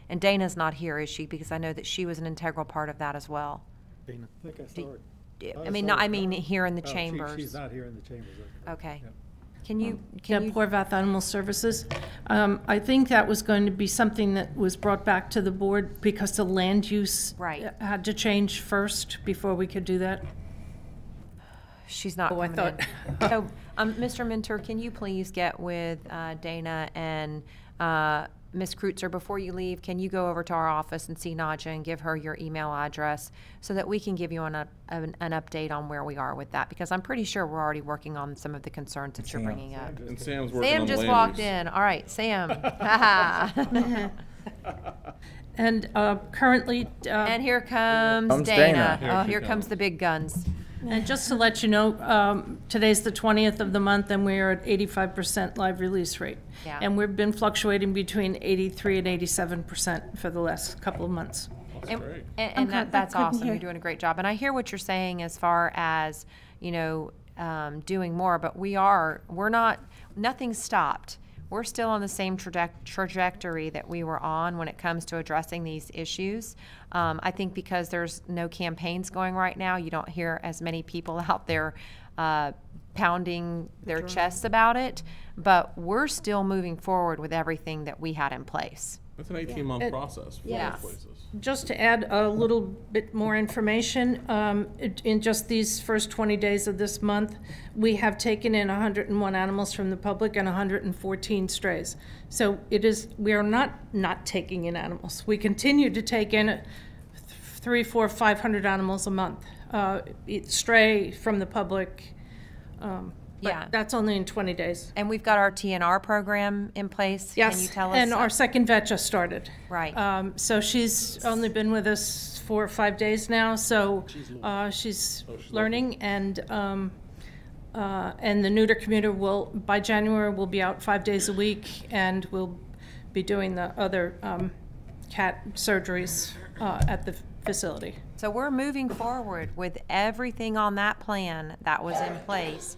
And Dana's not here, is she? Because I know that she was an integral part of that as well. Dana, I think I saw her. I mean here in the chambers. She's not here in the chambers. Okay. Yep. Can you? Deb Horvath, Animal Services. I think that was going to be something that was brought back to the board because the land use had to change first before we could do that. She's not coming in. So, Mr. Minter, can you please get with Dana and Ms. Kreutzer before you leave? Can you go over to our office and see Nadja and give her your email address so that we can give you an update on where we are with that? Because I'm pretty sure we're already working on some of the concerns that you're bringing up. And Sam's working Sam on just land walked use. in. All right, Sam. And currently... and here comes Dana. Here comes the big guns. And just to let you know, today's the 20th of the month, and we are at 85% live release rate. Yeah. And we've been fluctuating between 83 and 87% for the last couple of months. And that's awesome. You're doing a great job. And I hear what you're saying as far as, you know, doing more, but nothing's stopped. We're still on the same trajectory that we were on when it comes to addressing these issues. I think because there's no campaigns going right now, you don't hear as many people out there pounding their chests about it, but we're still moving forward with everything that we had in place. It's an 18-month process for most places. Just to add a little bit more information, in just these first 20 days of this month, we have taken in 101 animals from the public and 114 strays. So we are not taking in animals. We continue to take in 300, 400, 500 animals a month, stray from the public. But that's only in 20 days. And we've got our TNR program in place. Yes, Can you tell us? and our second vet just started. Right. So she's only been with us 4 or 5 days now, so she's learning, and the neuter commuter by January, will be out 5 days a week, and we'll be doing the other cat surgeries at the facility. So we're moving forward with everything on that plan that was in place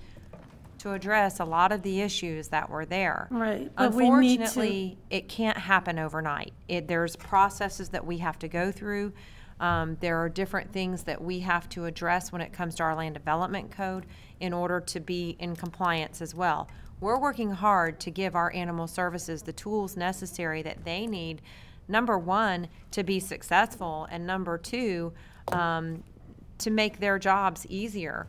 to address a lot of the issues that were there. Right. Unfortunately, it can't happen overnight. There's processes that we have to go through. There are different things that we have to address when it comes to our land development code in order to be in compliance as well. We're working hard to give our animal services the tools necessary that they need, number one, to be successful, and number two, to make their jobs easier.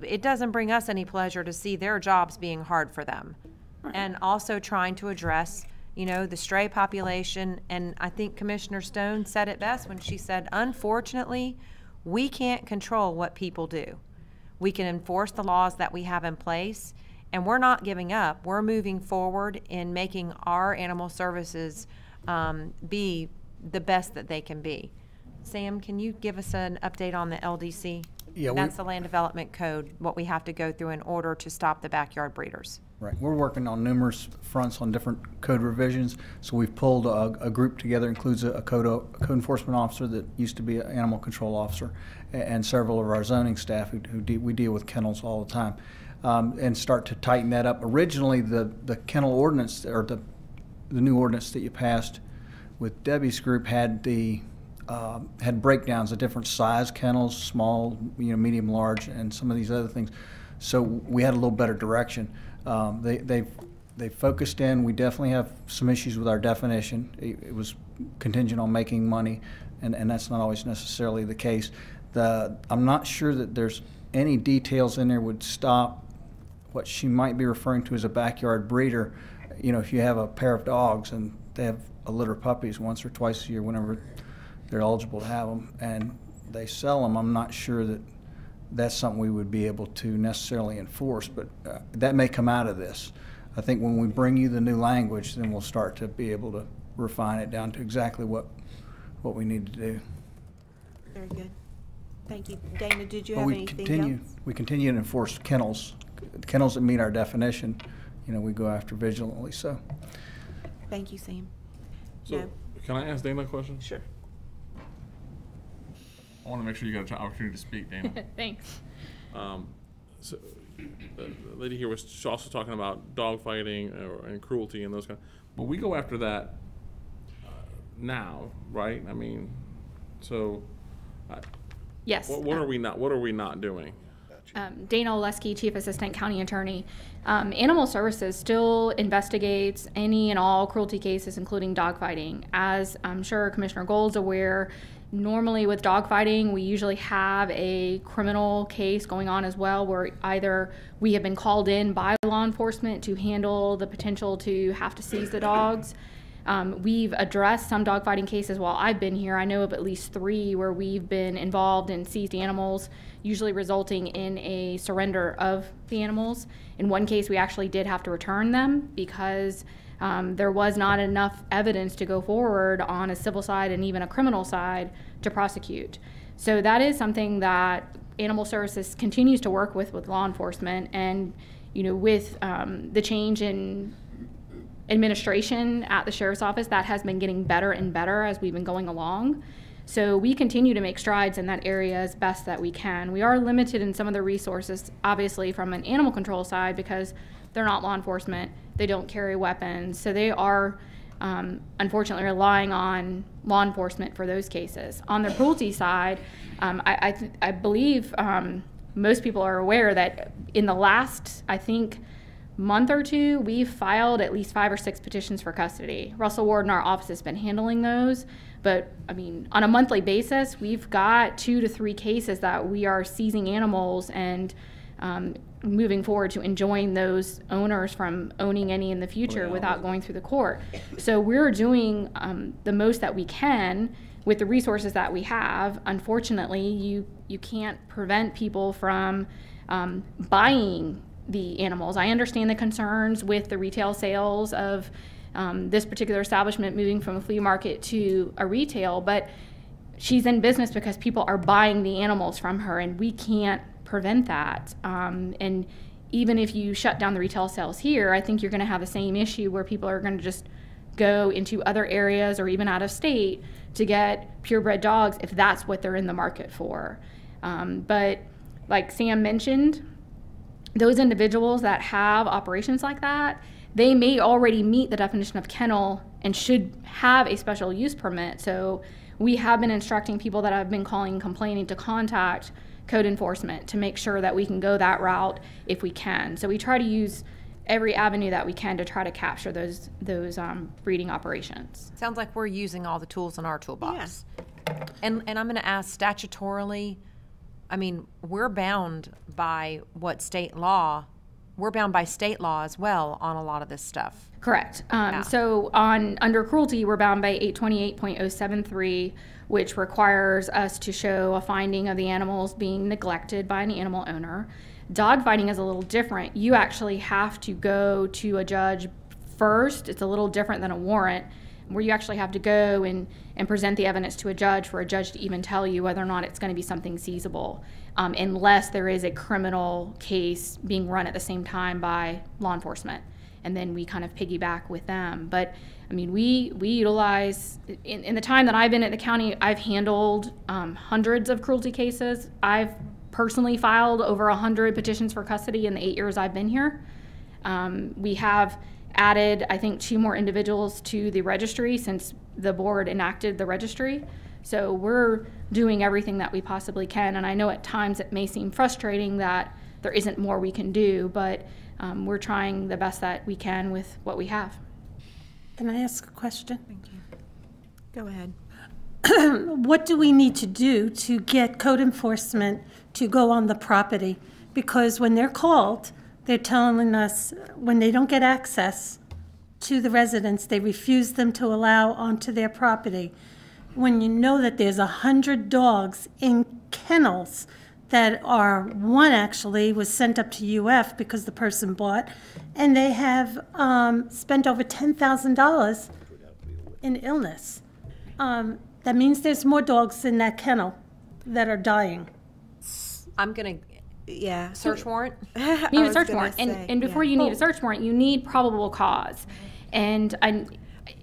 It doesn't bring us any pleasure to see their jobs being hard for them. Right. And also trying to address, the stray population. And I think Commissioner Stone said it best when she said, unfortunately, we can't control what people do. We can enforce the laws that we have in place, and we're not giving up. We're moving forward in making our animal services be the best that they can be. Sam, can you give us an update on the LDC? Yeah, that's the land development code, what we have to go through in order to stop the backyard breeders. Right. We're working on numerous fronts on different code revisions. So we've pulled a group together, includes a code enforcement officer that used to be an animal control officer, and several of our zoning staff we deal with kennels all the time, and start to tighten that up. Originally, the kennel ordinance, or the new ordinance that you passed with Debbie's group, had breakdowns of different size kennels, small, medium, large, and some of these other things. So we had a little better direction. They focused in. We definitely have some issues with our definition. It was contingent on making money, and that's not always necessarily the case. I'm not sure that there's any details in there would stop what she might be referring to as a backyard breeder. If you have a pair of dogs and they have a litter of puppies once or twice a year, whenever they're eligible to have them, and they sell them, I'm not sure that that's something we would be able to necessarily enforce, but that may come out of this. I think when we bring you the new language, then we'll start to be able to refine it down to exactly what we need to do. Very good. Thank you. Dana, did you have anything else? We continue to enforce kennels that meet our definition. We go after vigilantly. So. Thank you, Sam. So, can I ask Dana a question? Sure. I want to make sure you got an opportunity to speak, Dana. Thanks. So the lady here was also talking about dog fighting and cruelty and those kind. But we go after that now, right? I mean, so. Yes. What are we not? What are we not doing? Dana Oleski, Chief Assistant County Attorney. Animal Services still investigates any and all cruelty cases, including dogfighting. As I'm sure Commissioner Gold's aware, normally with dogfighting, we usually have a criminal case going on as well, where either we have been called in by law enforcement to handle the potential to have to seize the dogs. We've addressed some dogfighting cases while I've been here. I know of at least 3 where we've been involved in seized animals, usually resulting in a surrender of the animals. In one case, we actually did have to return them because there was not enough evidence to go forward on a civil side and even a criminal side to prosecute. So that is something that Animal Services continues to work with law enforcement, and with the change in administration at the Sheriff's Office, that has been getting better and better as we've been going along. So we continue to make strides in that area as best that we can. We are limited in some of the resources, obviously, from an animal control side, because they're not law enforcement. They don't carry weapons. So they are, unfortunately, relying on law enforcement for those cases. On the cruelty side, I believe most people are aware that in the last, I think, month or two, we've filed at least 5 or 6 petitions for custody. Russell Ward in our office has been handling those, but I mean, on a monthly basis, we've got 2 to 3 cases that we are seizing animals and moving forward to enjoin those owners from owning any in the future without going through the court. So we're doing the most that we can with the resources that we have. Unfortunately, you can't prevent people from buying the animals. I understand the concerns with the retail sales of this particular establishment moving from a flea market to a retail, but she's in business because people are buying the animals from her, and we can't prevent that. And even if you shut down the retail sales here, I think you're going to have the same issue where people are going to just go into other areas or even out of state to get purebred dogs if that's what they're in the market for. But like Sam mentioned, those individuals that have operations like that, they may already meet the definition of kennel and should have a special use permit. So we have been instructing people that have been calling and complaining to contact code enforcement to make sure that we can go that route if we can. So we try to use every avenue that we can to try to capture those breeding operations. Sounds like we're using all the tools in our toolbox. Yeah. And I'm going to ask, statutorily, I mean, we're bound by what state law, we're bound by state law as well on a lot of this stuff. Correct. So under cruelty, we're bound by 828.073, which requires us to show a finding of the animals being neglected by an animal owner. Dog fighting is a little different. You actually have to go to a judge first. It's a little different than a warrant, where you actually have to go and present the evidence to a judge for a judge to even tell you whether or not it's going to be something seizable, unless there is a criminal case being run at the same time by law enforcement. And then we kind of piggyback with them. But I mean, we utilize, in the time that I've been at the county, I've handled hundreds of cruelty cases. I've personally filed over 100 petitions for custody in the 8 years I've been here. We have added, I think, 2 more individuals to the registry since the board enacted the registry. So we're doing everything that we possibly can. And I know at times it may seem frustrating that there isn't more we can do, but we're trying the best that we can with what we have. Can I ask a question? Thank you. Go ahead. What do we need to do to get code enforcement to go on the property? Because when they're called, they're telling us when they don't get access to the residents, they refuse them to allow onto their property. When you know that there's 100 dogs in kennels that are, one actually was sent up to UF because the person bought, and they have spent over $10,000 in illness. That means there's more dogs in that kennel that are dying. I'm going to search warrant? You need a search warrant. And before you need a search warrant, you need probable cause. And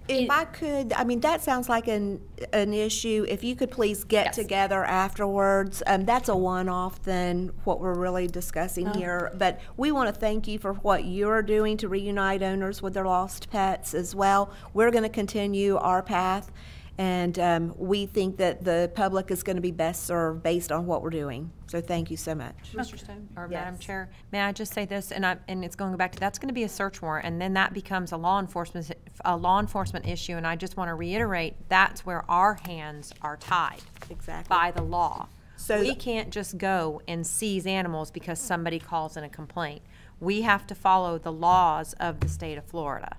if I could, I mean, that sounds like an issue. If you could please get together afterwards, that's a one-off than what we're really discussing here. But we want to thank you for what you're doing to reunite owners with their lost pets as well. We're going to continue our path, and we think that the public is going to be best served based on what we're doing. So thank you so much. Mr. Stone, or Madam Chair, may I just say this, and it's going back to, that's going to be a search warrant, and then that becomes a law enforcement issue, and I just want to reiterate, that's where our hands are tied. Exactly. By the law. So we can't just go and seize animals because somebody calls in a complaint. We have to follow the laws of the state of Florida.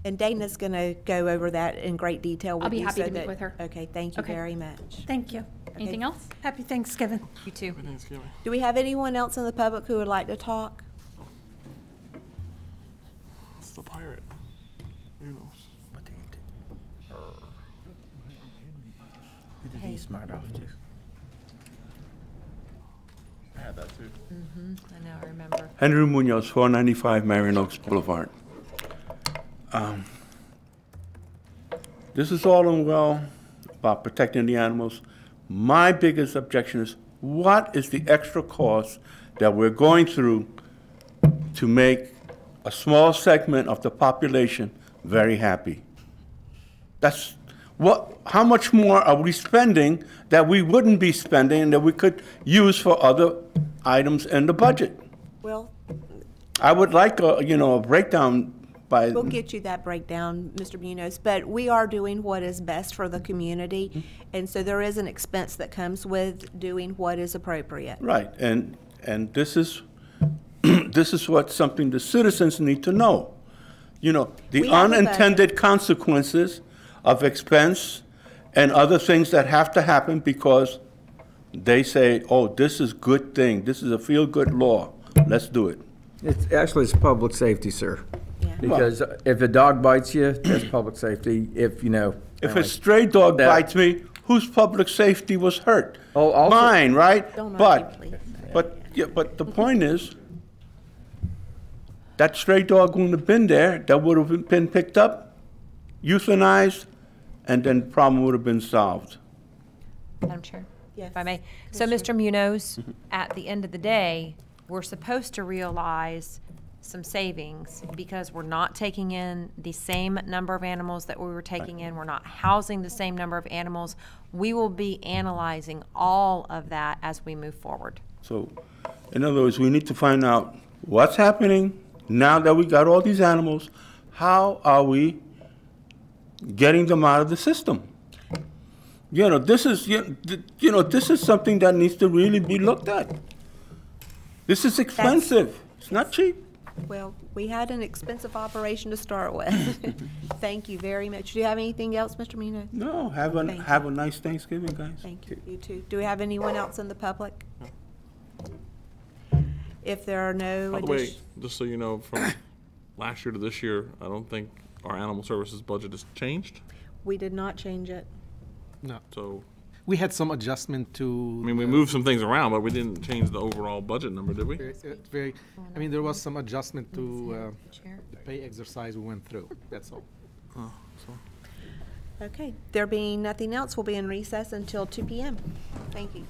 And Dana's going to go over that in great detail with you. I'll be happy to meet with her. Okay, thank you very much. Thank you. Okay. Anything else? Happy Thanksgiving. You too. Happy Thanksgiving. Do we have anyone else in the public who would like to talk? It's the pirate. Who knows? Who did he smart off to? I had that too. I know, I remember. Henry Munoz, 495 Marion Oaks Boulevard. This is all in well about protecting the animals. My biggest objection is, what is the extra cost that we're going through to make a small segment of the population very happy? That's what, how much more are we spending that we wouldn't be spending and that we could use for other items in the budget? Well, I would like a, you know, a breakdown by. we'll get you that breakdown, Mr. Munoz, but we are doing what is best for the community, and so there is an expense that comes with doing what is appropriate. Right, and this is this is what something the citizens need to know. You know, the We have a unintended consequences of expense and other things that have to happen because they say, oh, this is good thing, this is a feel-good law, let's do it. It's public safety, sir. Because if a dog bites you, that's public safety. If, you know. If a stray dog bites me, whose public safety was hurt? Oh, also, mine, right? Don't But the point is, that stray dog wouldn't have been there, that would have been picked up, euthanized, and then the problem would have been solved. Madam Chair, Yes. if I may. So, Mr. Munoz, at the end of the day, we're supposed to realize some savings because we're not taking in the same number of animals that we were taking in. We're not housing the same number of animals. We will be analyzing all of that as we move forward. So, in other words, we need to find out what's happening now that we got all these animals. How are we getting them out of the system? You know, this is this is something that needs to really be looked at. This is expensive. It's not cheap. Well, we had an expensive operation to start with. Thank you very much. Do you have anything else, Mr. Munoz? No, have a nice Thanksgiving, guys. Thank you. You too. Do we have anyone else in the public? If there are no By the way, additional. just so you know, from last year to this year, I don't think our animal services budget has changed. We did not change it. No. So, We had some adjustment to. I mean, we moved some things around, but we didn't change the overall budget number, did we? I mean, there was some adjustment to the pay exercise we went through, that's all. Oh, so. Okay. There being nothing else, we'll be in recess until 2 p.m. Thank you.